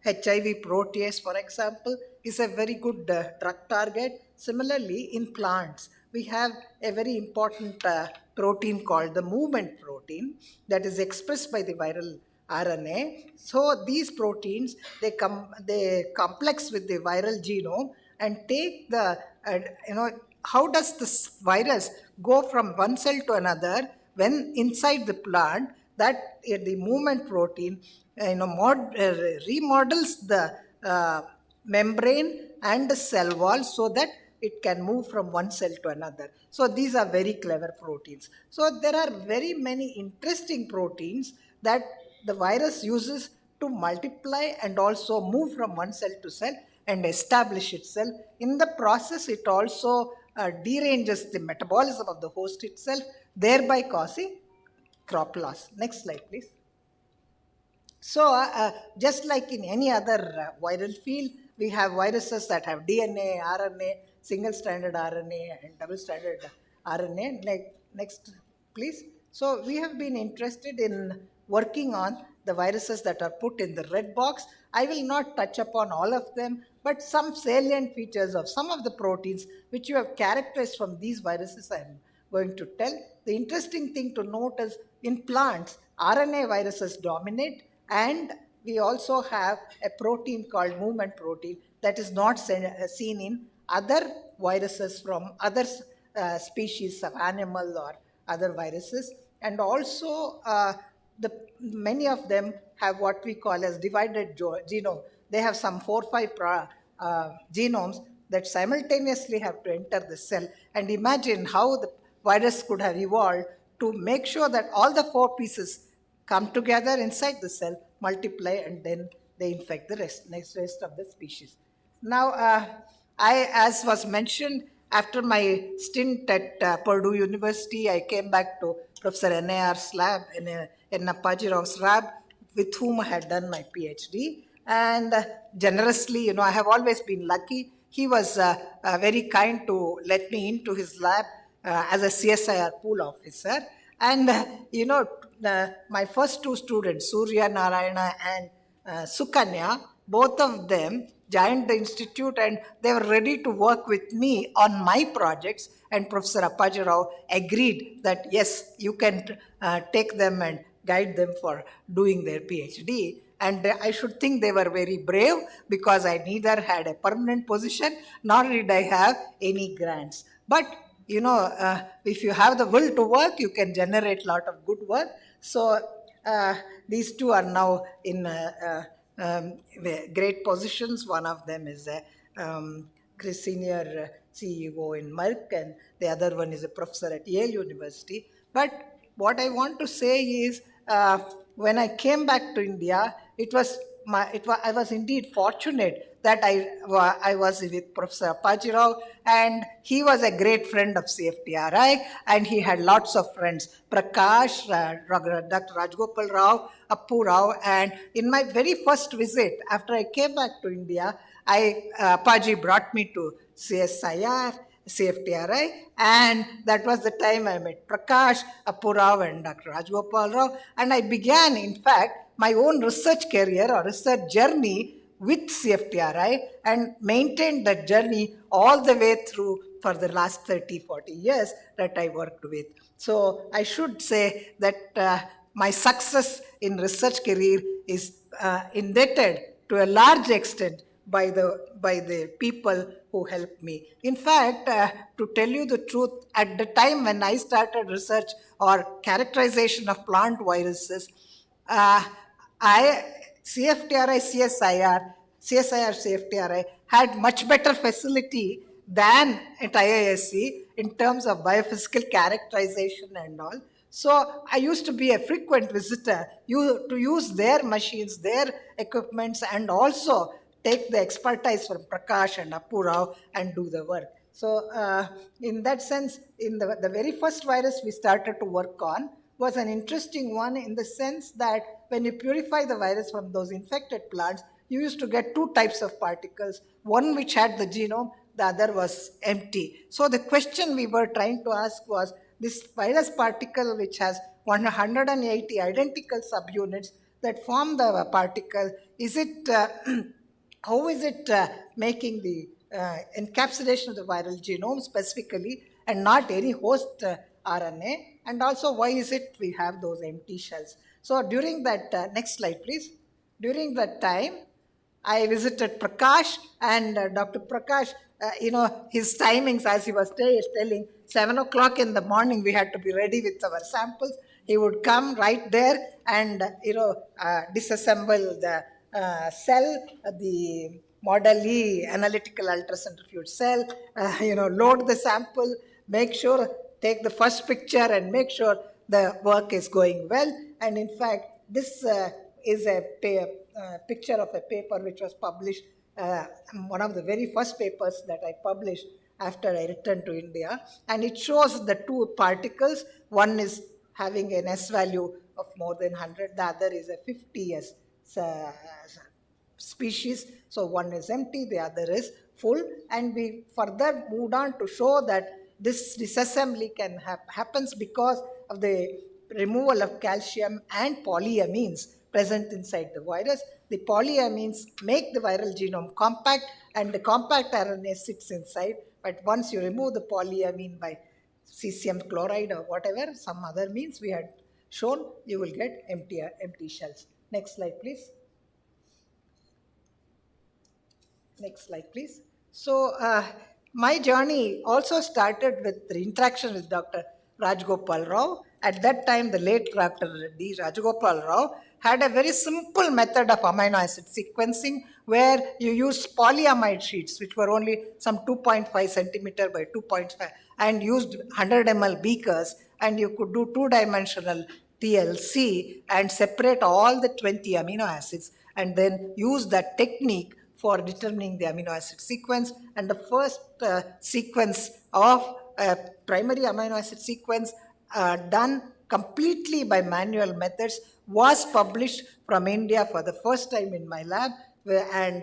HIV protease, for example, is a very good drug target. Similarly, in plants, we have a very important protein called the movement protein that is expressed by the viral RNA. So these proteins, they complex with the viral genome and take the, how does this virus go from one cell to another when inside the plant, that the movement protein remodels the membrane and the cell wall so that it can move from one cell to another. So these are very clever proteins. So there are very many interesting proteins that the virus uses to multiply and also move from one cell to cell and establish itself. In the process, it also deranges the metabolism of the host itself, thereby causing crop loss. Next slide, please. So just like in any other viral field, we have viruses that have DNA, RNA, single-stranded RNA and double-stranded RNA. Next, please. So we have been interested in working on the viruses that are put in the red box. I will not touch upon all of them, but some salient features of some of the proteins which you have characterized from these viruses I am going to tell. The interesting thing to note is in plants, RNA viruses dominate, and we also have a protein called movement protein that is not seen in other viruses from other species of animal or other viruses. And also many of them have what we call as divided genome. They have some 4 or 5 genomes that simultaneously have to enter the cell. And imagine how the virus could have evolved to make sure that all the 4 pieces come together inside the cell, multiply, and then they infect the rest of the species. Now, as was mentioned, after my stint at Purdue University, I came back to Professor N.A.R.'s lab, N.A. Pajirong's lab, with whom I had done my PhD. And generously, I have always been lucky. He was very kind to let me into his lab as a CSIR pool officer. And, my first 2 students, Surya Narayana and Sukanya, both of them joined the institute and they were ready to work with me on my projects. And Professor Appaji Rao agreed that yes, you can take them and guide them for doing their PhD. And I should think they were very brave because I neither had a permanent position nor did I have any grants. But if you have the will to work, you can generate a lot of good work. So these two are now in great positions. One of them is a senior CEO in Merck, and the other one is a professor at Yale University. But what I want to say is, when I came back to India, I was indeed fortunate that I was with Professor Appaji Rao, and he was a great friend of CFTRI, and he had lots of friends, Prakash, Dr. Rajgopal Rao, Appu Rao, and in my very first visit, after I came back to India, Appaji brought me to CSIR, CFTRI, and that was the time I met Prakash, Appu Rao, and Dr. Rajgopal Rao, and I began, in fact, my own research career or research journey with CFTRI and maintained that journey all the way through for the last 30, 40 years that I worked with. So I should say that my success in research career is indebted to a large extent by the people who helped me. In fact, to tell you the truth, at the time when I started research or characterization of plant viruses, CFTRI, CSIR-CFTRI had much better facility than at IISc in terms of biophysical characterization and all. So I used to be a frequent visitor to use their machines, their equipments, and also take the expertise from Prakash and Appu Rao and do the work. So in that sense, in the very first virus we started to work on was an interesting one in the sense that when you purify the virus from those infected plants, you used to get two types of particles, one which had the genome, the other was empty. So the question we were trying to ask was, this virus particle which has 180 identical subunits that form the particle, is it how is it making the encapsulation of the viral genome specifically and not any host RNA? And also, why is it we have those empty shells? So during that, next slide please. During that time, I visited Prakash, and Dr. Prakash, his timings, as he was telling, 7 o'clock in the morning, we had to be ready with our samples. He would come right there and, disassemble the cell, the Model E analytical ultracentrifuge cell, load the sample, make sure, take the first picture and make sure the work is going well. And in fact, this is a picture of a paper which was published, one of the very first papers that I published after I returned to India. And it shows the two particles. One is having an S value of more than 100, the other is a 50 S species. So one is empty, the other is full. And we further moved on to show that this disassembly happens because of the removal of calcium and polyamines present inside the virus. The polyamines make the viral genome compact, and the compact RNA sits inside. But once you remove the polyamine by cesium chloride or whatever, some other means we had shown, you will get empty shells. Next slide, please. Next slide, please. So my journey also started with the interaction with Dr. Rajgopal Rao. At that time, the late Dr. D. Rajgopal Rao had a very simple method of amino acid sequencing where you used polyamide sheets, which were only some 2.5 centimeter by 2.5, and used 100 ml beakers, and you could do two-dimensional TLC and separate all the 20 amino acids and then use that technique for determining the amino acid sequence. And the first sequence of primary amino acid sequence done completely by manual methods was published from India for the first time in my lab, and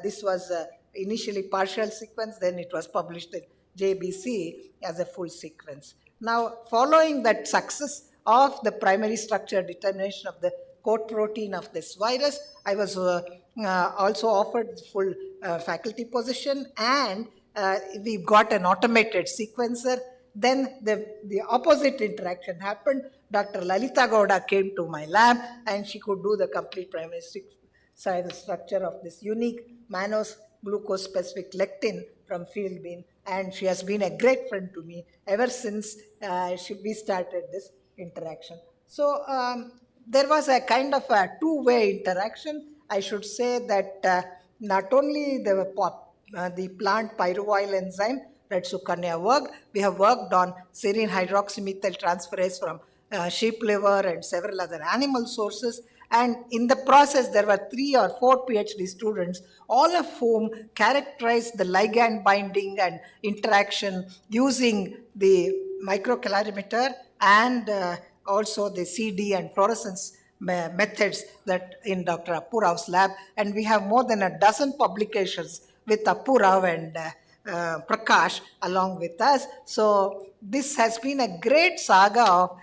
this was initially partial sequence, then it was published in JBC as a full sequence. Now, following that success of the primary structure determination of the coat protein of this virus, I was also offered full faculty position, and we got an automated sequencer. Then the opposite interaction happened. Dr. Lalita Gowda came to my lab and she could do the complete primary science structure of this unique mannose glucose specific lectin from field bean, and she has been a great friend to me ever since we started this interaction. So there was a kind of a two-way interaction. I should say that not only the plant pyruvyl enzyme that Sukanya worked, we have worked on serine hydroxymethyl transferase from sheep liver and several other animal sources. And in the process, there were 3 or 4 PhD students, all of whom characterized the ligand binding and interaction using the microcalorimeter and also the CD and fluorescence methods that in Dr. Appu Rao's lab. And we have more than a dozen publications with Appu Rao and Prakash along with us. So this has been a great saga of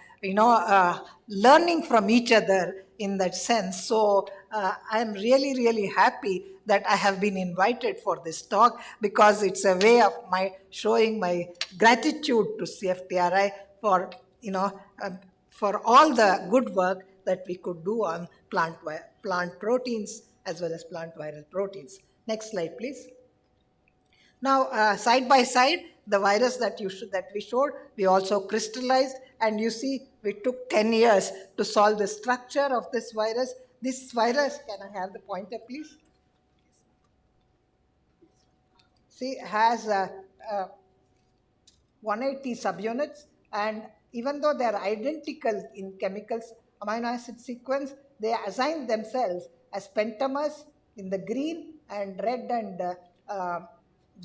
learning from each other in that sense. So I am really, really happy that I have been invited for this talk, because it's a way of my showing my gratitude to CFTRI for for all the good work that we could do on plant proteins as well as plant viral proteins. Next slide, please. Now, side by side, the virus that we showed, we also crystallized, and you see, we took 10 years to solve the structure of this virus. This virus, can I have the pointer, please? See, has 180 subunits, and even though they are identical in chemicals amino acid sequence, they assign themselves as pentamers in the green, and red and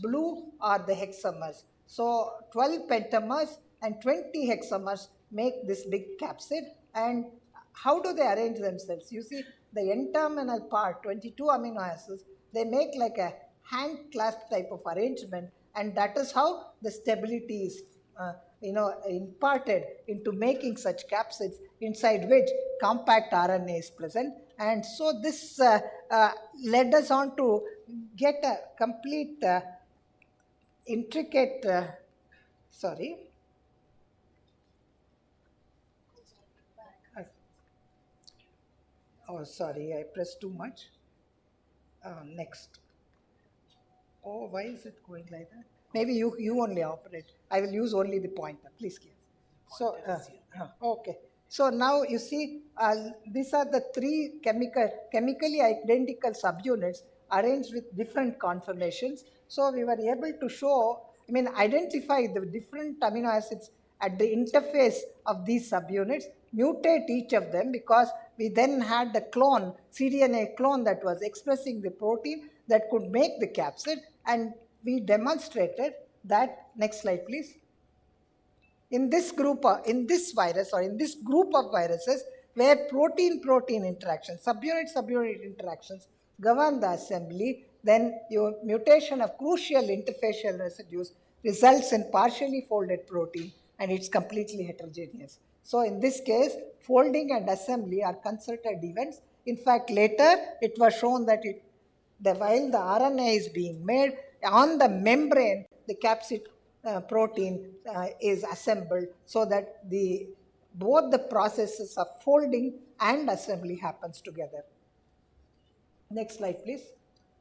blue are the hexamers. So 12 pentamers and 20 hexamers make this big capsid. And how do they arrange themselves? You see, the N-terminal part, 22 amino acids, they make like a hand clasp type of arrangement, and that is how the stability is imparted into making such capsids, inside which compact RNA is present. And so this led us on to get a complete intricate, oh, sorry, I pressed too much. Next. Oh, why is it going like that? Maybe you only operate. I will use only the pointer. Please give. So, okay. So now you see, these are the 3 chemically identical subunits arranged with different conformations. So we were able to show, identify the different amino acids at the interface of these subunits, mutate each of them, because we then had the clone, cDNA clone that was expressing the protein that could make the capsid, and we demonstrated that. Next slide, please. In this group, in this virus, or in this group of viruses, where protein-protein interactions, subunit-subunit interactions govern the assembly, then your mutation of crucial interfacial residues results in partially folded protein, and it's completely heterogeneous. So in this case, folding and assembly are concerted events. In fact, later it was shown that while the RNA is being made, on the membrane, the capsid protein is assembled, so that both the processes of folding and assembly happens together. Next slide, please.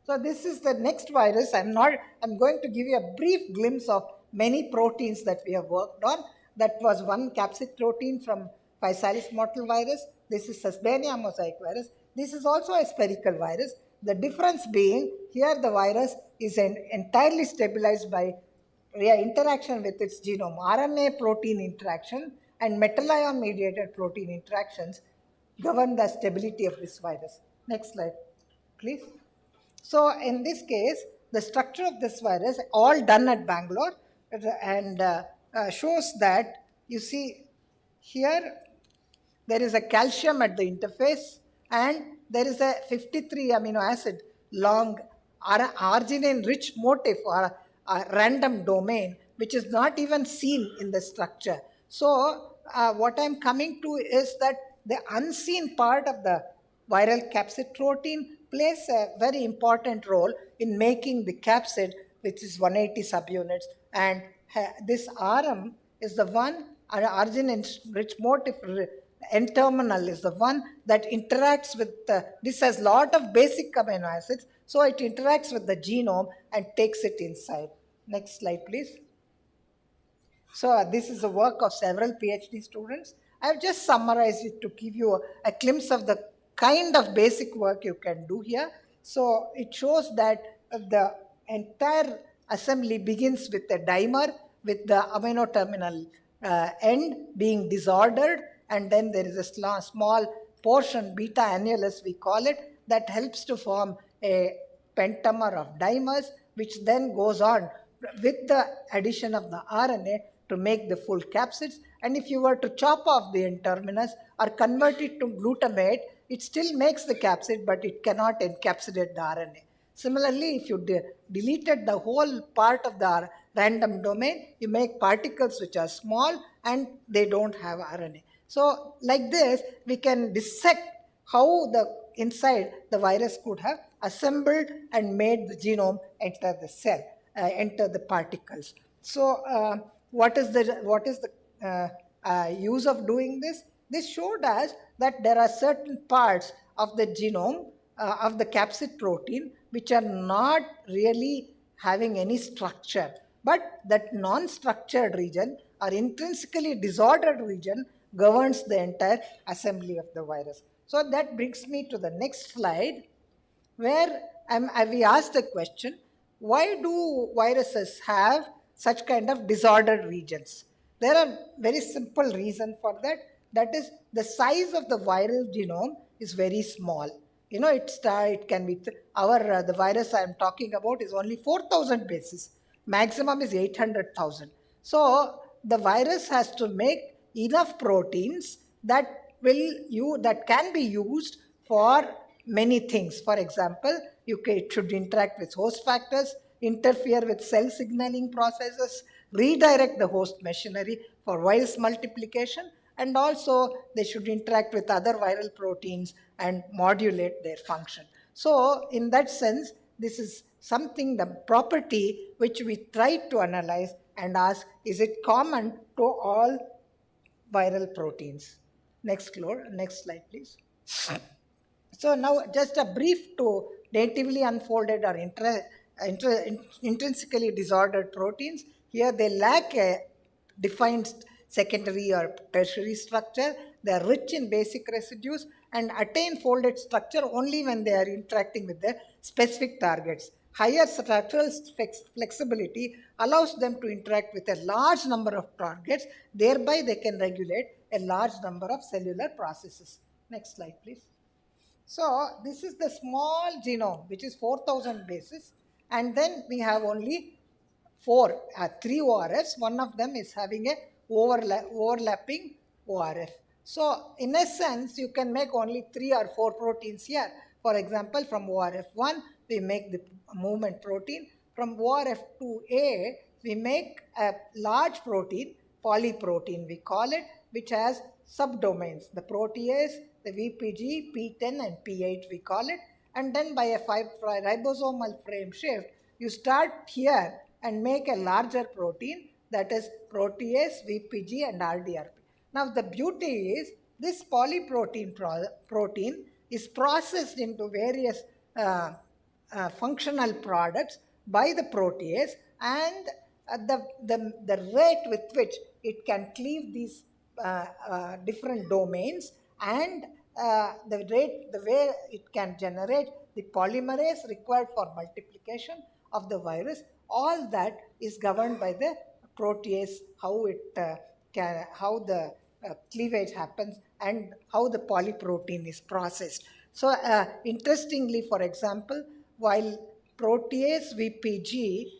So this is the next virus. I'm going to give you a brief glimpse of many proteins that we have worked on. That was one capsid protein from Physalis mottle virus. This is Sesbania mosaic virus. This is also a spherical virus. The difference being, here the virus is entirely stabilized by interaction with its genome. RNA protein interaction and metal ion mediated protein interactions govern the stability of this virus. Next slide, please. So in this case, the structure of this virus, all done at Bangalore, and shows that, you see here, there is a calcium at the interface, and there is a 53 amino acid long arginine rich motif, or a random domain, which is not even seen in the structure. So what I'm coming to is that the unseen part of the viral capsid protein plays a very important role in making the capsid, which is 180 subunits. And this RM is the one, arginine-rich motif N-terminal is the one that interacts with, this has lot of basic amino acids, so it interacts with the genome and takes it inside. Next slide, please. So this is the work of several PhD students. I have just summarized it to give you a glimpse of the kind of basic work you can do here. So it shows that the entire assembly begins with a dimer with the amino terminal end being disordered, and then there is a small portion, beta annulus we call it, that helps to form a pentamer of dimers, which then goes on with the addition of the RNA to make the full capsids. And if you were to chop off the N-terminus or convert it to glutamate, it still makes the capsid, but it cannot encapsulate the RNA. Similarly, if you deleted the whole part of the random domain, you make particles which are small and they don't have RNA. So like this, we can dissect how the inside the virus could have assembled and made the genome enter the cell, enter the particles. So what is the use of doing this? This showed us that there are certain parts of the genome of the capsid protein which are not really having any structure, but that non-structured region or intrinsically disordered region governs the entire assembly of the virus. So that brings me to the next slide, where we asked the question, why do viruses have such kind of disordered regions? There are very simple reason for that. That is, the size of the viral genome is very small. You know, it can be, the virus I am talking about is only 4,000 bases. Maximum is 800,000. So the virus has to make enough proteins that can be used for many things. For example, it should interact with host factors, interfere with cell signaling processes, redirect the host machinery for virus multiplication, and also they should interact with other viral proteins and modulate their function. So in that sense, this is something, the property which we try to analyze and ask, is it common to all viral proteins? Next slide, please. So now just a brief to natively unfolded or intrinsically disordered proteins. Here they lack a defined secondary or tertiary structure. They are rich in basic residues and attain folded structure only when they are interacting with their specific targets. Higher structural flexibility allows them to interact with a large number of targets. Thereby, they can regulate a large number of cellular processes. Next slide, please. So this is the small genome, which is 4,000 bases. And then we have only 3 ORFs. One of them is having a overlapping ORF. So in a sense, you can make only 3 or 4 proteins here. For example, from ORF1, we make the movement protein. From ORF2A, we make a large protein, polyprotein we call it, which has subdomains, the protease, the VPG, P10 and P8 we call it. And then by a ribosomal frame shift, you start here and make a larger protein, that is protease, VPG and RDRP. Now the beauty is this polyprotein protein is processed into various functional products by the protease, and the rate with which it can cleave these different domains and the way it can generate the polymerase required for multiplication of the virus, all that is governed by the protease, how the cleavage happens and how the polyprotein is processed. So interestingly, for example, while protease VPG,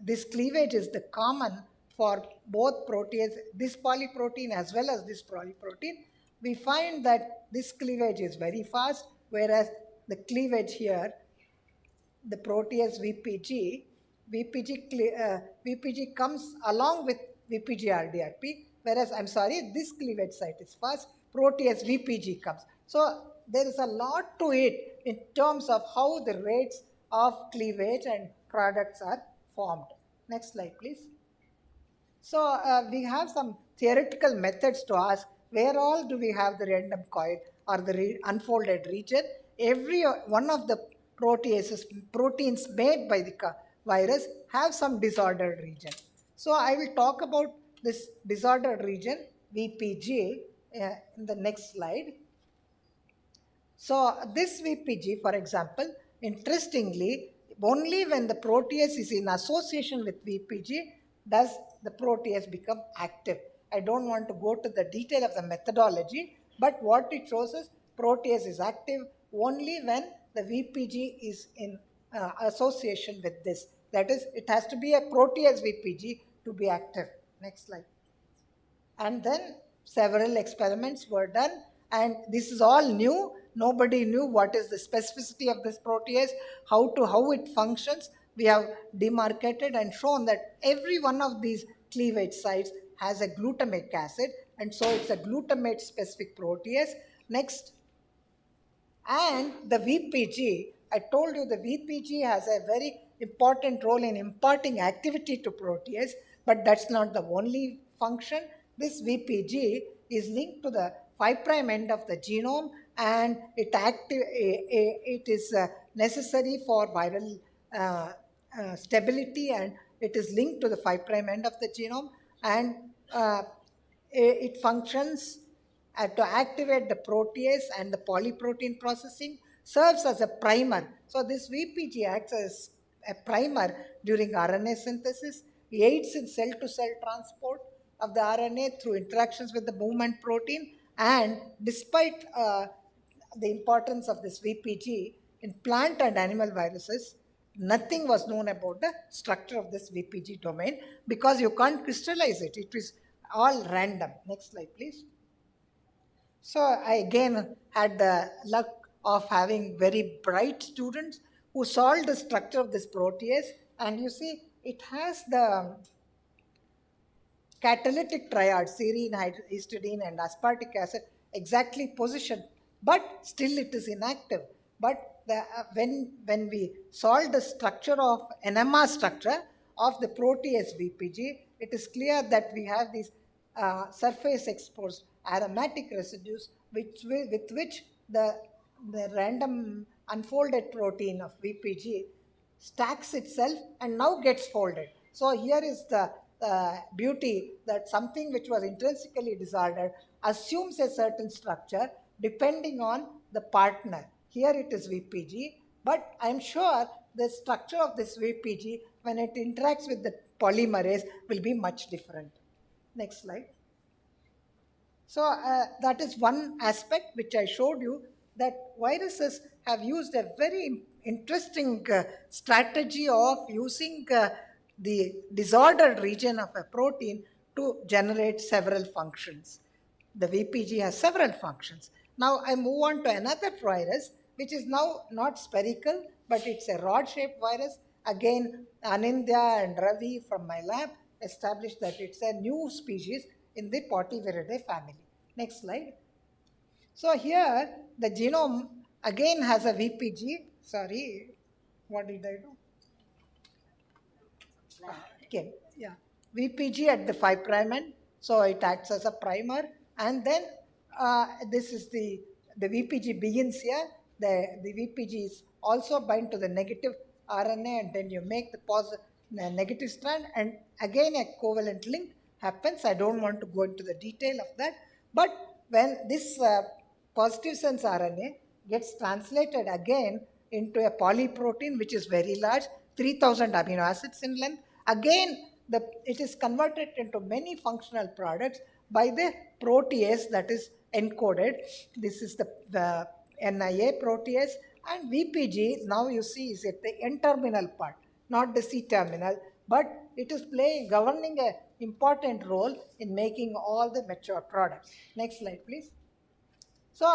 this cleavage is the common for both protease, this polyprotein as well as this polyprotein, we find that this cleavage is very fast, whereas the cleavage here, the protease VPG comes along with VPG RDRP, whereas this cleavage site is fast, protease VPG comes. So there is a lot to it in terms of how the rates of cleavage and products are formed. Next slide, please. So we have some theoretical methods to ask where all do we have the random coil or the unfolded region. Every one of the proteins made by the virus have some disordered region. So I will talk about this disordered region, VPG, in the next slide. So this VPG, for example, interestingly, only when the protease is in association with VPG does the protease become active. I don't want to go to the detail of the methodology, but what it shows is protease is active only when the VPG is in association with this. That is, it has to be a protease VPG to be active. Next slide. And then several experiments were done, and this is all new. Nobody knew what is the specificity of this protease, how it functions. We have demarcated and shown that every one of these cleavage sites has a glutamic acid, and so it's a glutamate specific protease. Next. And the VPG, I told you the VPG has a very important role in imparting activity to protease, but that's not the only function. This VPG is linked to the 5' end of the genome, and it is necessary for viral stability, and it is linked to the 5' end of the genome, and it functions to activate the protease and the polyprotein processing, serves as a primer. So this VPG acts as a primer during RNA synthesis, aids in cell-to-cell transport of the RNA through interactions with the movement protein, and despite the importance of this VPG in plant and animal viruses, nothing was known about the structure of this VPG domain because you can't crystallize it. It is all random. Next slide, please. So I again had the luck of having very bright students who solved the structure of this protease, and you see it has the catalytic triad, serine, histidine, and aspartic acid exactly positioned, but still it is inactive. But when we solve the structure of NMR structure of the protease VPG, it is clear that we have these surface exposed aromatic residues with which the random unfolded protein of VPG stacks itself and now gets folded. So here is the beauty that something which was intrinsically disordered assumes a certain structure depending on the partner. Here it is VPG, but I'm sure the structure of this VPG when it interacts with the polymerase will be much different. Next slide. So that is one aspect which I showed you, that viruses have used a very interesting strategy of using the disordered region of a protein to generate several functions. The VPG has several functions. Now I move on to another virus which is now not spherical, but it's a rod-shaped virus. Again, Anindya and Ravi from my lab established that it's a new species in the Potiviridae family. Next slide. So here the genome again has a VPG. Sorry, what did I do? Okay, yeah. VPG at the 5' end. So it acts as a primer. And then this is the VPG begins here. The VPG is also bind to the negative RNA, and then you make the negative strand, and again a covalent link happens. I don't want to go into the detail of that. But when this positive sense RNA gets translated again into a polyprotein which is very large, 3000 amino acids in length, again it is converted into many functional products by the protease that is encoded. This is the NIA protease, and VPG now you see is at the N-terminal part, not the C-terminal, but it is governing an important role in making all the mature products. Next slide, please. So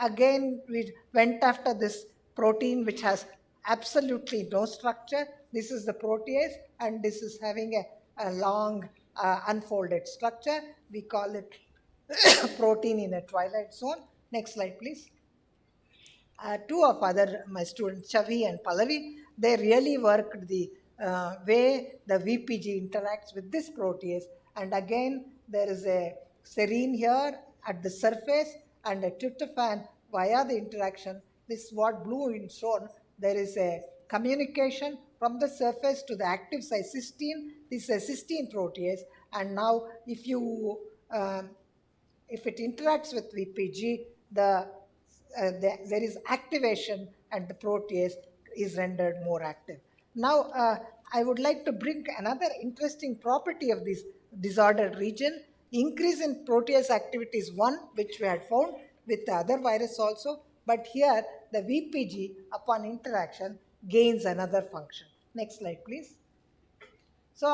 again, we went after this protein which has absolutely no structure. This is the protease, and this is having a long unfolded structure. We call it protein in a twilight zone. Next slide, please. two of other my students, Chavi and Pallavi, they really worked the way the VPG interacts with this protease. And again, there is a serine here at the surface and a tryptophan via the interaction. This is what blue is shown. There is a communication from the surface to the active site cysteine. This is a cysteine protease. And now if it interacts with VPG, there is activation and the protease is rendered more active. Now, I would like to bring another interesting property of this disordered region. Increase in protease activity is one which we had found with the other virus also, but here the VPG upon interaction gains another function. Next slide, please. So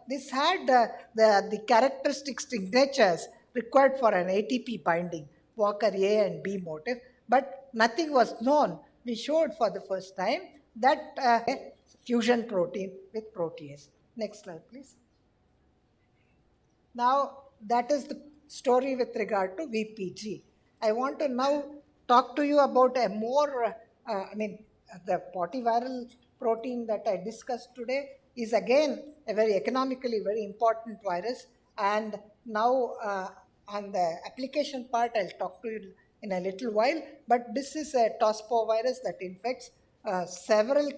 this had the characteristic signatures required for an ATP binding, Walker A and B motif, but nothing was known. We showed for the first time that fusion protein with protease. Next slide, please. Now, that is the story with regard to VPG. I want to now talk to you about a more, the potiviral protein that I discussed today is again a very economically very important virus. And now on the application part, I'll talk to you in a little while. But this is a TOSPO virus that infects several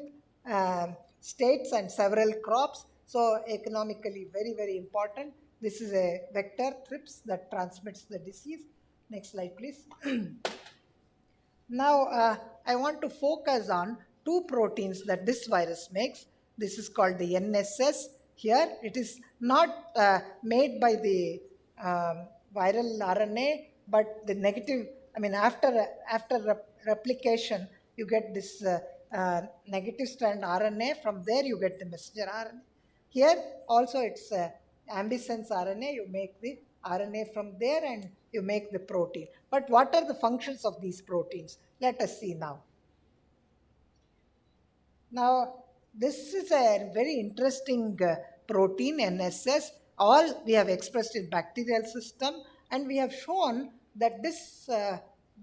states and several crops. So economically very, very important. This is a vector, thrips, that transmits the disease. Next slide, please. Now, I want to focus on two proteins that this virus makes. This is called the NSS. Here, it is not made by the viral RNA, but the negative, after replication, you get this negative strand RNA. From there, you get the messenger RNA. Here, also, it's ambisense RNA. You make the RNA from there and you make the protein. But what are the functions of these proteins? Let us see now. Now, this is a very interesting protein, NSS. All we have expressed in bacterial system, and we have shown that this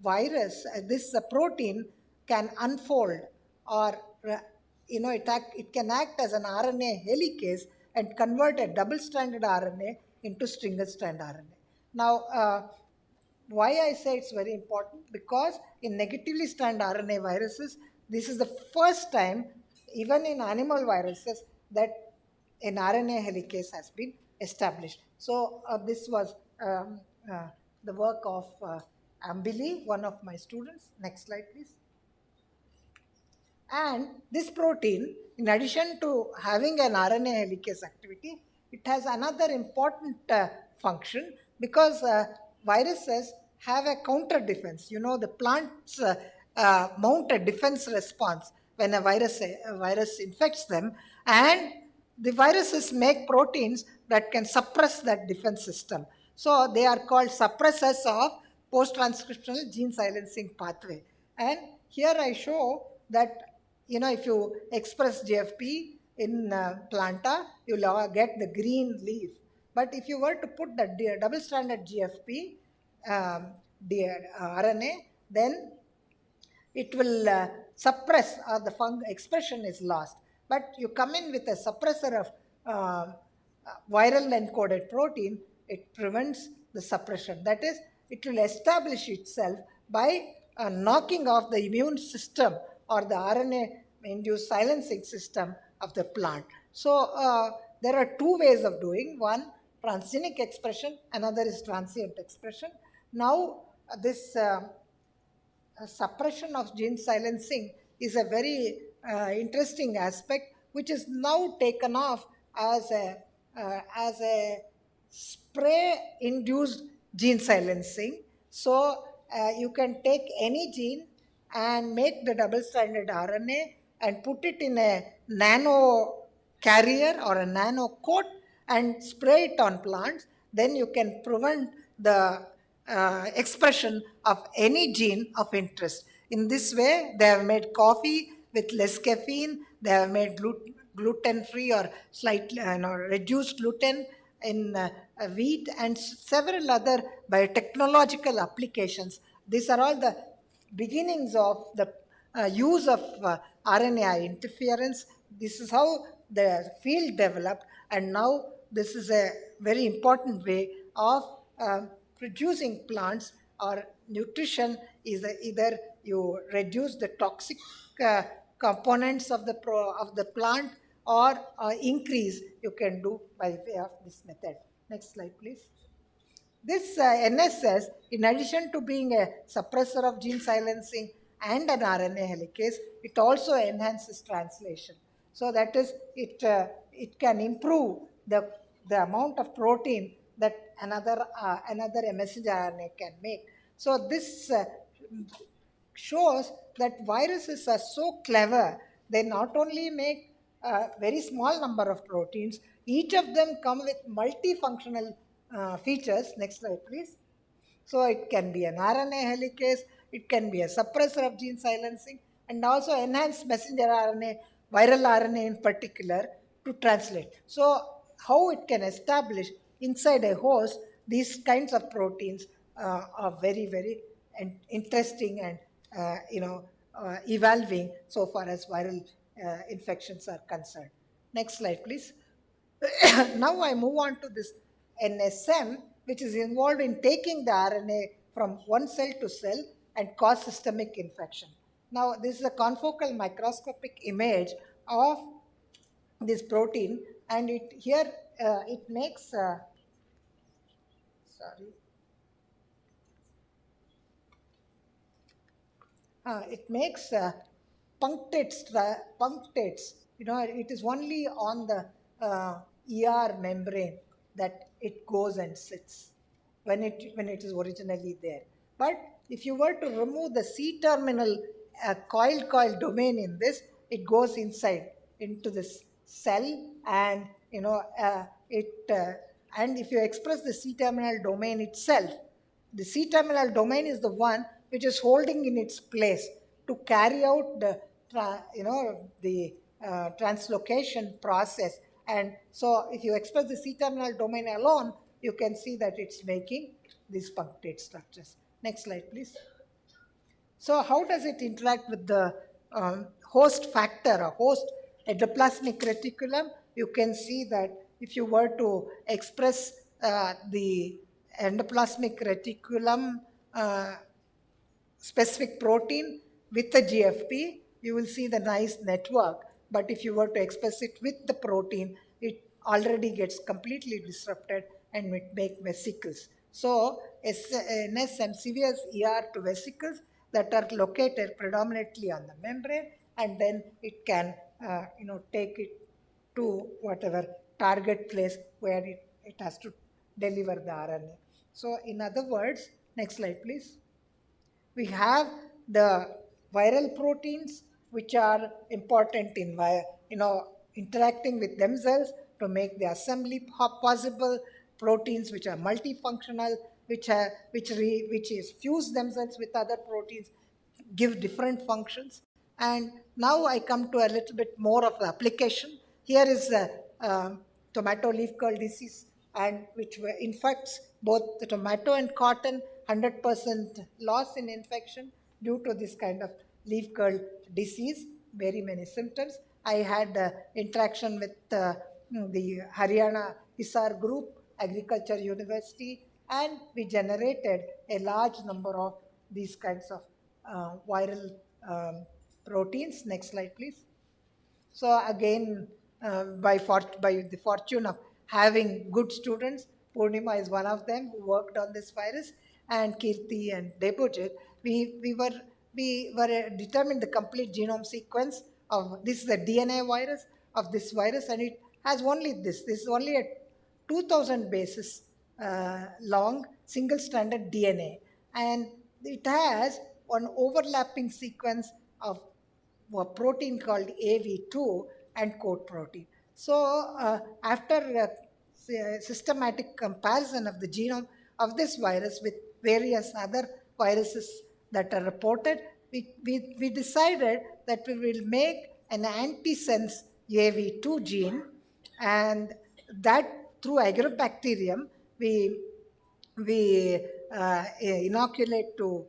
virus, this protein can unfold, or it can act as an RNA helicase and convert a double-stranded RNA into single-strand RNA. Now, why I say it's very important? Because in negatively stranded RNA viruses, this is the first time, even in animal viruses, that an RNA helicase has been established. So this was the work of Jubilee, one of my students. Next slide, please. And this protein, in addition to having an RNA helicase activity, it has another important function, because viruses have a counter defense. The plants mount a defense response when a virus infects them, and the viruses make proteins that can suppress that defense system. So they are called suppressors of post-transcriptional gene silencing pathway. And here I show that if you express GFP in planta, you'll get the green leaf. But if you were to put the double-stranded GFP RNA, then it will suppress, or the expression is lost. But you come in with a suppressor of viral encoded protein, it prevents the suppression. That is, it will establish itself by knocking off the immune system or the RNA-induced silencing system of the plant. So there are two ways of doing. One, transgenic expression, another is transient expression. Now, this suppression of gene silencing is a very interesting aspect, which is now taken off as a spray-induced gene silencing. So you can take any gene and make the double-stranded RNA and put it in a nano carrier or a nano coat and spray it on plants. Then you can prevent the expression of any gene of interest. In this way, they have made coffee with less caffeine. They have made gluten-free or slightly reduced gluten in wheat, and several other biotechnological applications. These are all the beginnings of the use of RNA interference. This is how the field developed, and now this is a very important way of producing plants or nutrition. Is either you reduce the toxic components of the plant, or increase you can do by way of this method. Next slide, please. This NSS, in addition to being a suppressor of gene silencing and an RNA helicase, it also enhances translation. So that is, it can improve the amount of protein that another messenger RNA can make. So this shows that viruses are so clever. They not only make a very small number of proteins, each of them come with multifunctional features. Next slide, please. So it can be an RNA helicase, it can be a suppressor of gene silencing, and also enhanced messenger RNA, viral RNA in particular, to translate. So how it can establish inside a host these kinds of proteins are very, very interesting and evolving so far as viral infections are concerned. Next slide, please. Now I move on to this NSM, which is involved in taking the RNA from one cell to cell and cause systemic infection. Now this is a confocal microscopic image of this protein, and it makes punctates. It is only on the ER membrane that it goes and sits when it is originally there. But if you were to remove the C-terminal coil domain in this, it goes inside into this cell, and and if you express the C-terminal domain itself, the C-terminal domain is the one which is holding in its place to carry out the translocation process. And so if you express the C-terminal domain alone, you can see that it's making these punctate structures. Next slide, please. So how does it interact with the host factor or host endoplasmic reticulum? You can see that if you were to express the endoplasmic reticulum specific protein with the GFP, you will see the nice network. But if you were to express it with the protein, it already gets completely disrupted and it make vesicles. So NSM severs ER to vesicles that are located predominantly on the membrane, and then it can take it to whatever target place where it has to deliver the RNA. So in other words, next slide, please. We have the viral proteins, which are important in interacting with themselves to make the assembly possible. Proteins which are multifunctional, which fuse themselves with other proteins, give different functions. And now I come to a little bit more of the application. Here is tomato leaf curl disease, and which infects both the tomato and cotton. 100% loss in infection due to this kind of leaf curl disease. Very many symptoms. I had interaction with the Haryana Hisar group, Agriculture University, and we generated a large number of these kinds of viral proteins. Next slide, please. So again, by the fortune of having good students, Purnima is one of them who worked on this virus, and Kirti and Debojit, we were determined the complete genome sequence of this is the DNA virus of this virus, and it has only this. This is only a 2000 bases long single-stranded DNA, and it has an overlapping sequence of a protein called AV2 and coat protein. So after systematic comparison of the genome of this virus with various other viruses that are reported, we decided that we will make an antisense AV2 gene, and that through agrobacterium we inoculate to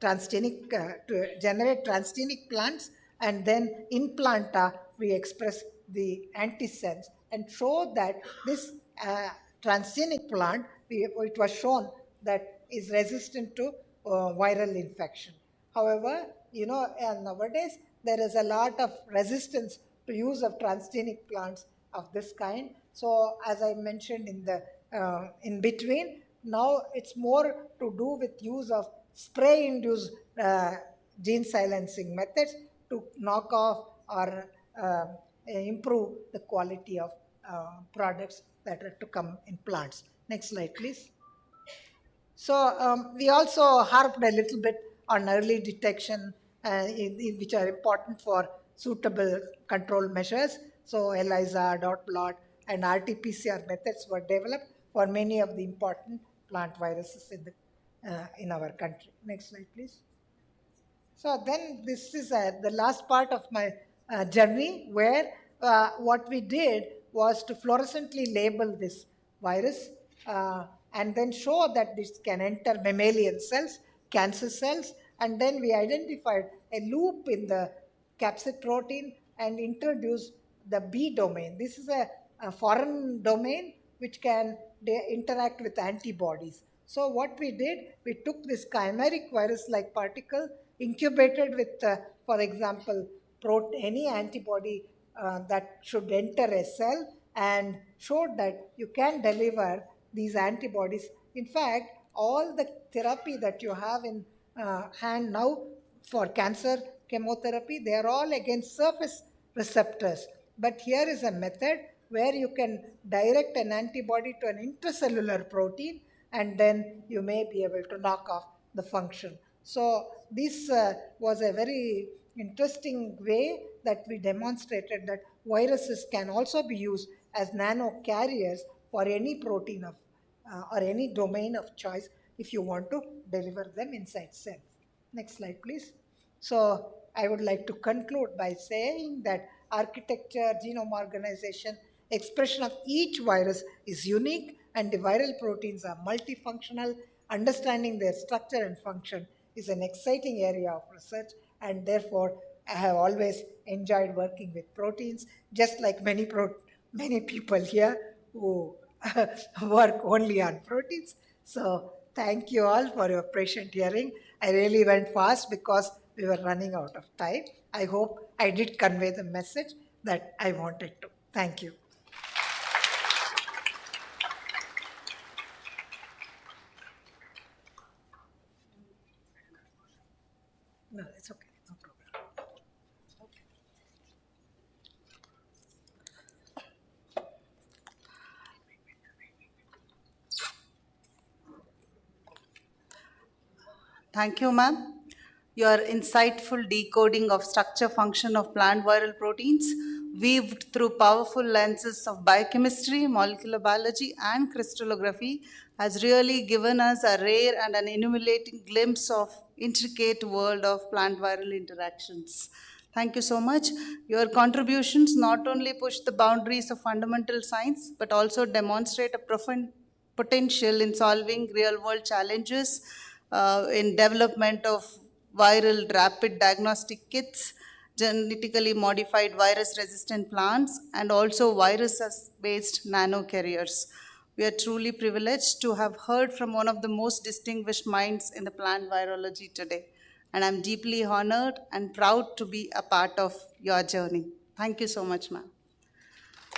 to generate transgenic plants, and then in planta we express the antisense and show that this transgenic plant, it was shown that is resistant to viral infection. However, nowadays there is a lot of resistance to use of transgenic plants of this kind. So as I mentioned in between, now it's more to do with use of spray-induced gene silencing methods to knock off or improve the quality of products that are to come in plants. Next slide, please. So we also harped a little bit on early detection, which are important for suitable control measures. So ELISA, dot plot, and RT-PCR methods were developed for many of the important plant viruses in our country. Next slide, please. So then this is the last part of my journey, where what we did was to fluorescently label this virus and then show that this can enter mammalian cells, cancer cells, and then we identified a loop in the capsid protein and introduced the B domain. This is a foreign domain which can interact with antibodies. So what we did, we took this chimeric virus-like particle, incubated with, for example, any antibody that should enter a cell, and showed that you can deliver these antibodies. In fact, all the therapy that you have in hand now for cancer chemotherapy, they are all against surface receptors. But here is a method where you can direct an antibody to an intracellular protein, and then you may be able to knock off the function. So this was a very interesting way that we demonstrated that viruses can also be used as nano carriers for any protein of or any domain of choice if you want to deliver them inside cells. Next slide, please. So I would like to conclude by saying that architecture, genome organization, expression of each virus is unique, and the viral proteins are multifunctional. Understanding their structure and function is an exciting area of research, and therefore I have always enjoyed working with proteins, just like many people here who work only on proteins. So thank you all for your patient hearing. I really went fast because we were running out of time. I hope I did convey the message that I wanted to. Thank you. No, it's okay. No problem. Thank you, ma'am. Your insightful decoding of structure function of plant viral proteins, weaved through powerful lenses of biochemistry, molecular biology, and crystallography, has really given us a rare and an illuminating glimpse of intricate world of plant viral interactions. Thank you so much. Your contributions not only push the boundaries of fundamental science, but also demonstrate a profound potential in solving real-world challenges in development of viral rapid diagnostic kits, genetically modified virus-resistant plants, and also virus-based nanocarriers. We are truly privileged to have heard from one of the most distinguished minds in the plant virology today. And I'm deeply honored and proud to be a part of your journey. Thank you so much, ma'am.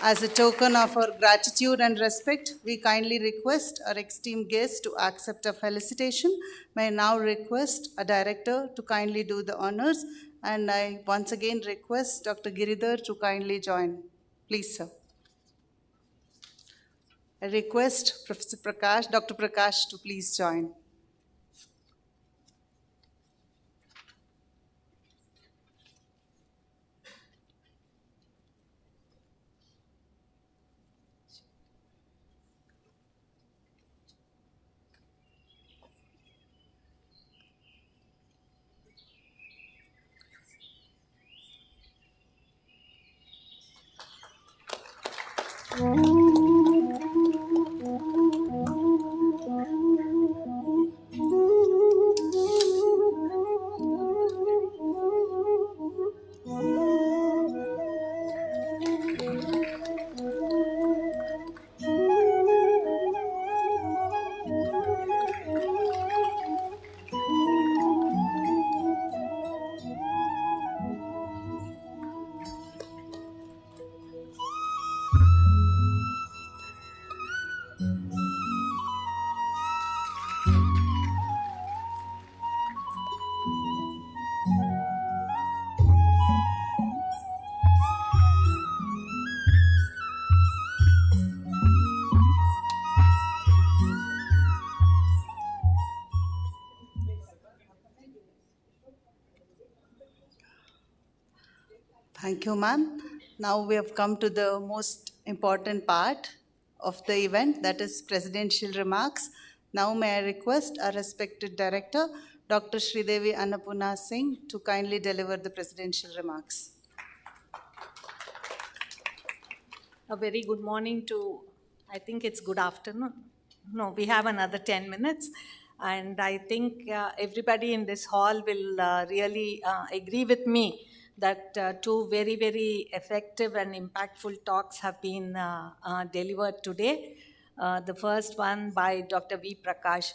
As a token of our gratitude and respect, we kindly request our esteemed guest to accept a felicitation. May I now request a director to kindly do the honors, and I once again request Dr. Giridhar to kindly join. Please, sir. I request Professor Prakash, Dr. Prakash to please join. Thank you, ma'am. Now we have come to the most important part of the event, that is presidential remarks. Now may I request our respected director, Dr. Sridevi Annapurna Singh, to kindly deliver the presidential remarks. A very good morning to, I think it's good afternoon. No, we have another 10 minutes. And I think everybody in this hall will really agree with me that two very, very effective and impactful talks have been delivered today. The first one by Dr. V. Prakash,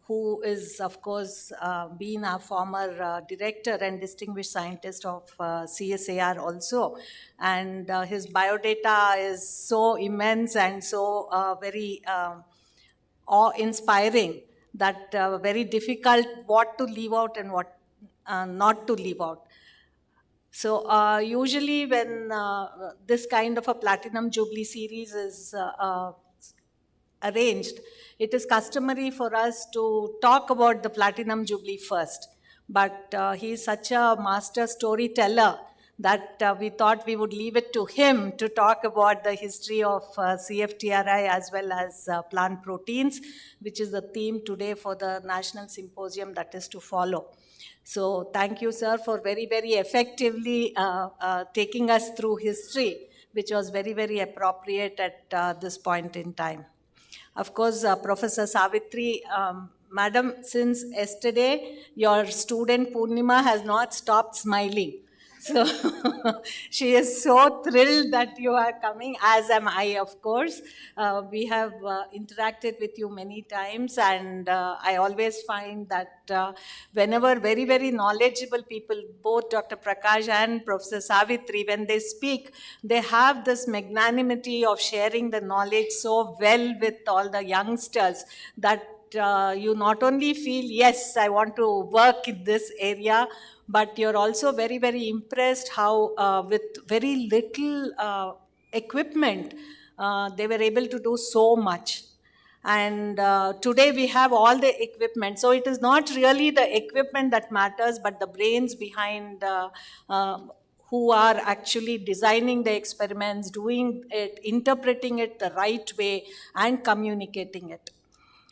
who is, of course, been a former director and distinguished scientist of CSIR also. And his biodata is so immense and so very awe-inspiring that very difficult what to leave out and what not to leave out. So usually when this kind of a Platinum Jubilee series is arranged, it is customary for us to talk about the Platinum Jubilee first. But he is such a master storyteller that we thought we would leave it to him to talk about the history of CFTRI as well as plant proteins, which is the theme today for the national symposium that is to follow. So thank you, sir, for very, very effectively taking us through history, which was very, very appropriate at this point in time. Of course, Professor Savitri, Madam, since yesterday, your student Purnima has not stopped smiling. So she is so thrilled that you are coming, as am I, of course. We have interacted with you many times, and I always find that whenever very, very knowledgeable people, both Dr. Prakash and Professor Savitri, when they speak, they have this magnanimity of sharing the knowledge so well with all the youngsters that you not only feel, yes, I want to work in this area, but you're also very, very impressed how with very little equipment, they were able to do so much. And today we have all the equipment. So it is not really the equipment that matters, but the brains behind who are actually designing the experiments, doing it, interpreting it the right way, and communicating it.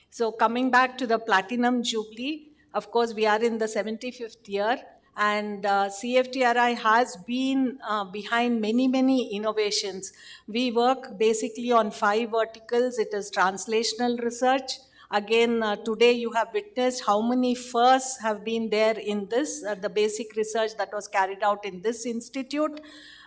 So coming back to the Platinum Jubilee, of course, we are in the 75th year, and CFTRI has been behind many, many innovations. We work basically on 5 verticals. It is translational research. Again, today you have witnessed how many firsts have been there in this, the basic research that was carried out in this institute.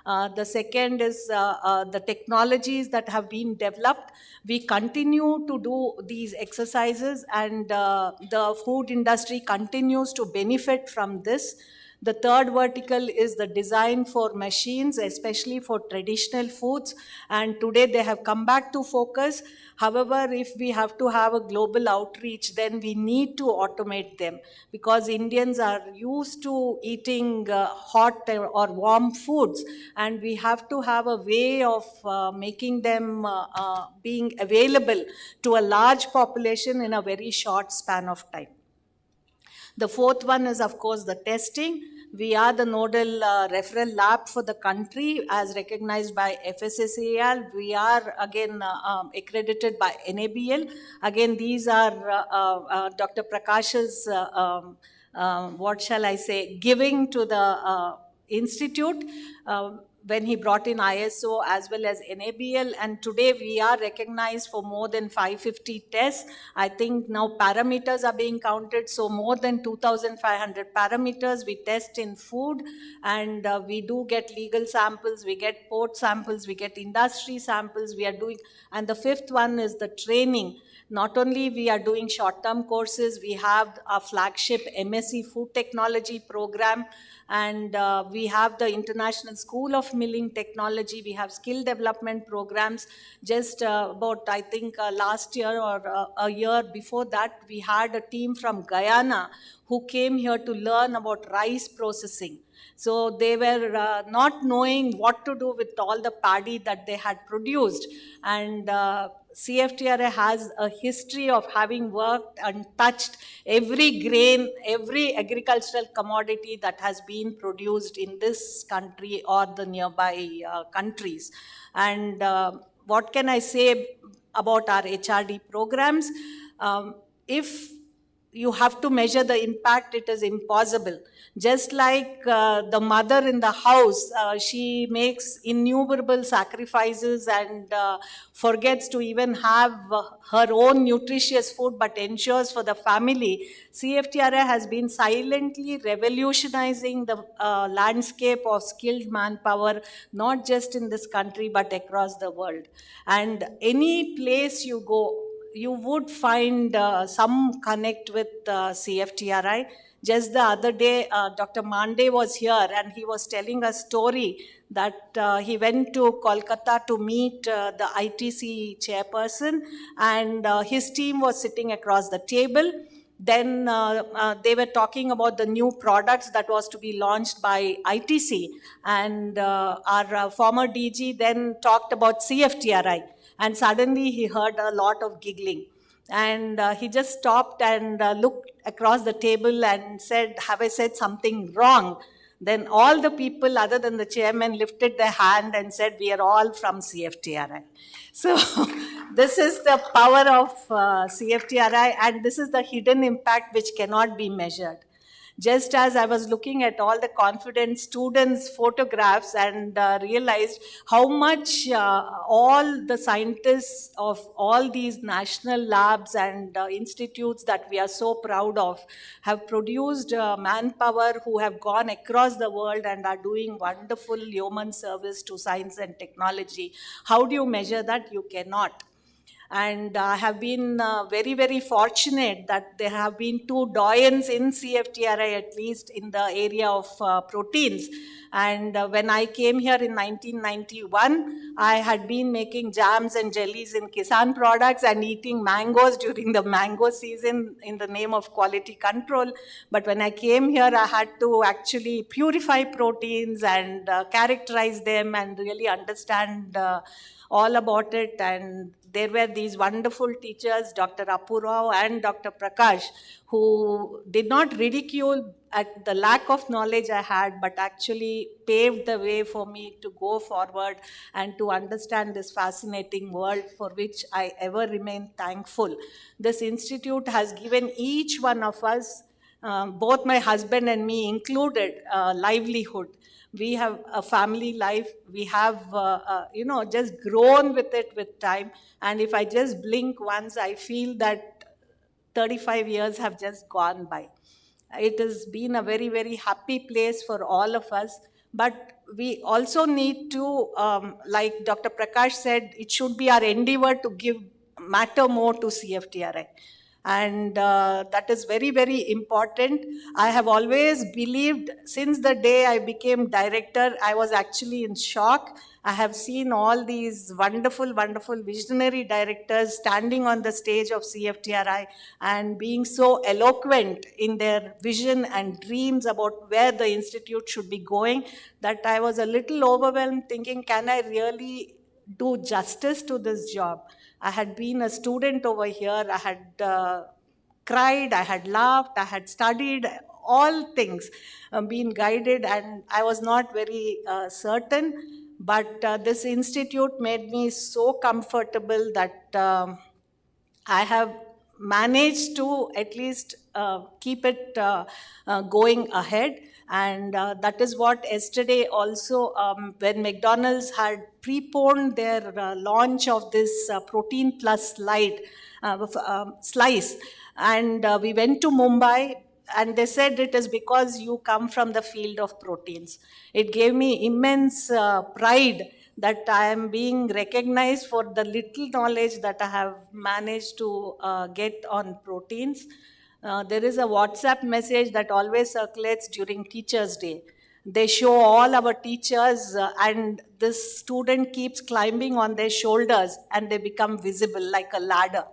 The second is the technologies that have been developed. We continue to do these exercises, and the food industry continues to benefit from this. The third vertical is the design for machines, especially for traditional foods. And today they have come back to focus. However, if we have to have a global outreach, then we need to automate them, because Indians are used to eating hot or warm foods, and we have to have a way of making them being available to a large population in a very short span of time. The fourth one is, of course, the testing. We are the nodal referral lab for the country as recognized by FSSAI. We are again accredited by NABL. Again, these are Dr. Prakash's, what shall I say, giving to the institute. When he brought in ISO as well as NABL, and today we are recognized for more than 550 tests. I think now parameters are being counted, so more than 2,500 parameters we test in food, and we do get legal samples, we get port samples, we get industry samples, we are doing, and the fifth one is the training. Not only we are doing short-term courses, we have a flagship MSc Food Technology program, and we have the International School of Milling Technology. We have skill development programs. Just about, I think, last year or a year before that, we had a team from Guyana who came here to learn about rice processing. So they were not knowing what to do with all the paddy that they had produced. And CFTRI has a history of having worked and touched every grain, every agricultural commodity that has been produced in this country or the nearby countries. And what can I say about our HRD programs? If you have to measure the impact, it is impossible. Just like the mother in the house, she makes innumerable sacrifices and forgets to even have her own nutritious food, but ensures for the family. CFTRI has been silently revolutionizing the landscape of skilled manpower, not just in this country, but across the world. And any place you go, you would find some connect with CFTRI. Just the other day, Dr. Mande was here and he was telling a story that he went to Kolkata to meet the ITC chairperson, and his team was sitting across the table. Then they were talking about the new products that was to be launched by ITC, and our former DG then talked about CFTRI. And suddenly he heard a lot of giggling. And he just stopped and looked across the table and said, "Have I said something wrong?" Then all the people other than the chairman lifted their hand and said, "We are all from CFTRI." So this is the power of CFTRI, and this is the hidden impact which cannot be measured. Just as I was looking at all the confident students' photographs and realized how much all the scientists of all these national labs and institutes that we are so proud of have produced manpower who have gone across the world and are doing wonderful human service to science and technology. How do you measure that? You cannot. And I have been very, very fortunate that there have been two doyens in CFTRI, at least in the area of proteins. And when I came here in 1991, I had been making jams and jellies in Kisan products and eating mangoes during the mango season in the name of quality control. But when I came here, I had to actually purify proteins and characterize them and really understand all about it. And there were these wonderful teachers, Dr. Apurao and Dr. Prakash, who did not ridicule at the lack of knowledge I had, but actually paved the way for me to go forward and to understand this fascinating world, for which I ever remain thankful. This institute has given each one of us, both my husband and me included, livelihood. We have a family life. We have, just grown with it with time. And if I just blink once, I feel that 35 years have just gone by. It has been a very, very happy place for all of us. But we also need to, like Dr. Prakash said, it should be our endeavor to give matter more to CFTRI. And that is very, very important. I have always believed, since the day I became director, I was actually in shock. I have seen all these wonderful, wonderful visionary directors standing on the stage of CFTRI and being so eloquent in their vision and dreams about where the institute should be going, that I was a little overwhelmed thinking, can I really do justice to this job? I had been a student over here. I had cried, I had laughed, I had studied, all things, been guided, and I was not very certain. But this institute made me so comfortable that I have managed to at least keep it going ahead. And that is what yesterday also, when McDonald's had preponed their launch of this Protein Plus slice, and we went to Mumbai, and they said it is because you come from the field of proteins. It gave me immense pride that I am being recognized for the little knowledge that I have managed to get on proteins. There is a WhatsApp message that always circulates during Teachers' Day. They show all our teachers and this student keeps climbing on their shoulders and they become visible like a ladder.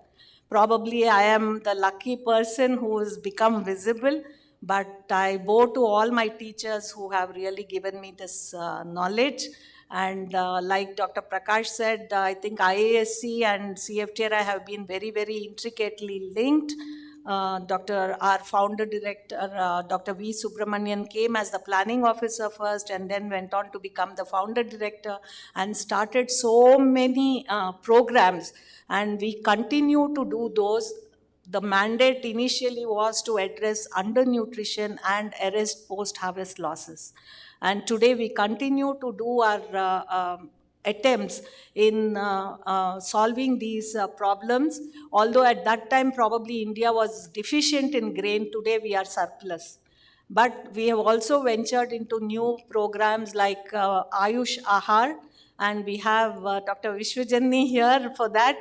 Probably I am the lucky person who has become visible, but I bow to all my teachers who have really given me this knowledge. And like Dr. Prakash said, I think IASC and CFTRI have been very, very intricately linked. Our founder director, Dr. V. Subramanian, came as the planning officer first and then went on to become the founder director and started so many programs. And we continue to do those. The mandate initially was to address undernutrition and arrest post-harvest losses. And today we continue to do our attempts in solving these problems. Although at that time probably India was deficient in grain, today we are surplus. But we have also ventured into new programs like Ayush Ahar, and we have Dr. Vishwajanni here for that.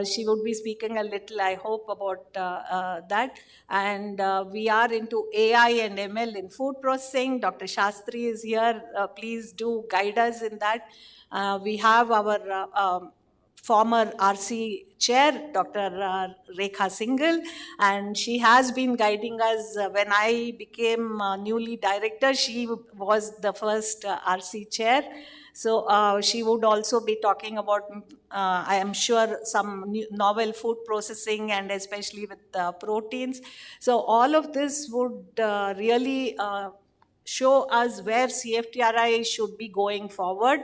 She would be speaking a little, I hope, about that. And we are into AI and ML in food processing. Dr. Shastri is here. Please do guide us in that. We have our former RC chair, Dr. Rekha Singhal, and she has been guiding us. When I became newly director, she was the first RC chair. So she would also be talking about, I am sure, some novel food processing and especially with proteins. So all of this would really show us where CFTRI should be going forward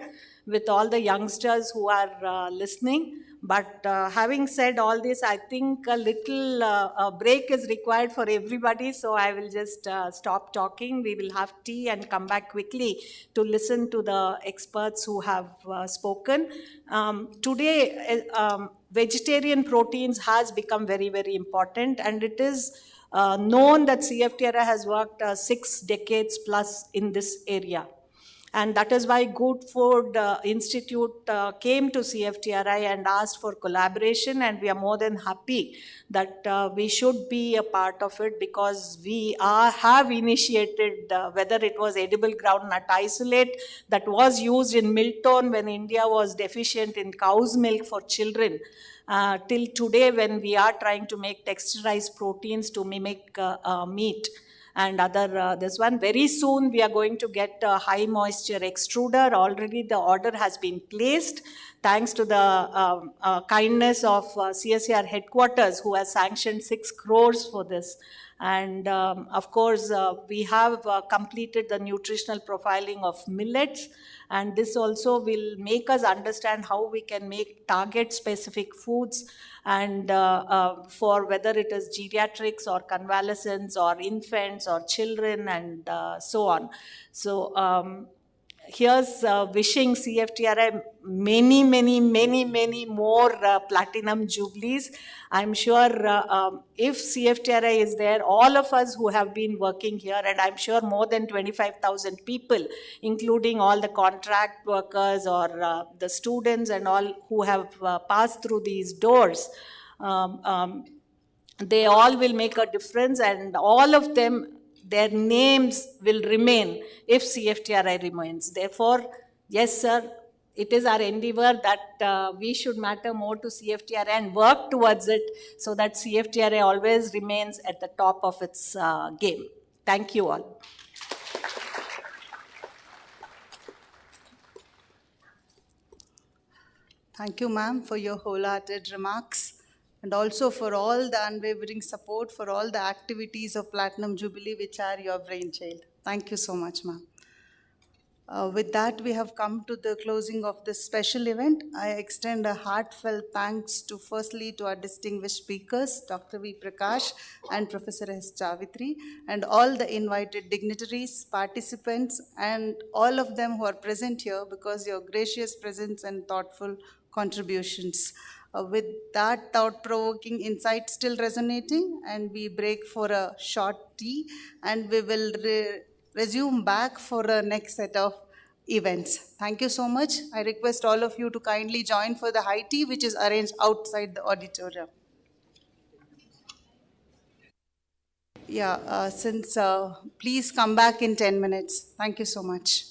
with all the youngsters who are listening. But having said all this, I think a little break is required for everybody. So I will just stop talking. We will have tea and come back quickly to listen to the experts who have spoken. Today, vegetarian proteins has become very, very important, and it is known that CFTRI has worked 6 decades plus in this area. And that is why Good Food Institute came to CFTRI and asked for collaboration, and we are more than happy that we should be a part of it, because we have initiated, whether it was edible groundnut isolate that was used in Milton when India was deficient in cow's milk for children, till today when we are trying to make texturized proteins to mimic meat. And other, this one, very soon we are going to get a high moisture extruder. Already the order has been placed, thanks to the kindness of CSIR headquarters, who has sanctioned 6 crores for this. And of course, we have completed the nutritional profiling of millets, and this also will make us understand how we can make target-specific foods, and for whether it is geriatrics or convalescents or infants or children and so on. So here's wishing CFTRI many, many, many, many more platinum jubilees. I'm sure if CFTRI is there, all of us who have been working here, and I'm sure more than 25,000 people, including all the contract workers or the students and all who have passed through these doors, they all will make a difference, and all of them, their names will remain if CFTRI remains. Therefore, yes, sir, it is our endeavor that we should matter more to CFTRI and work towards it, so that CFTRI always remains at the top of its game. Thank you all. Thank you, ma'am, for your wholehearted remarks, and also for all the unwavering support for all the activities of Platinum Jubilee, which are your brainchild. Thank you so much, ma'am. With that, we have come to the closing of this special event. I extend a heartfelt thanks to firstly to our distinguished speakers, Dr. V. Prakash and Professor S.CFTRI, and all the invited dignitaries, participants, and all of them who are present here, because your gracious presence and thoughtful contributions. With that thought-provoking insight still resonating, and we break for a short tea, and we will resume back for a next set of events. Thank you so much. I request all of you to kindly join for the high tea, which is arranged outside the auditorium. Yeah, please come back in 10 minutes. Thank you so much.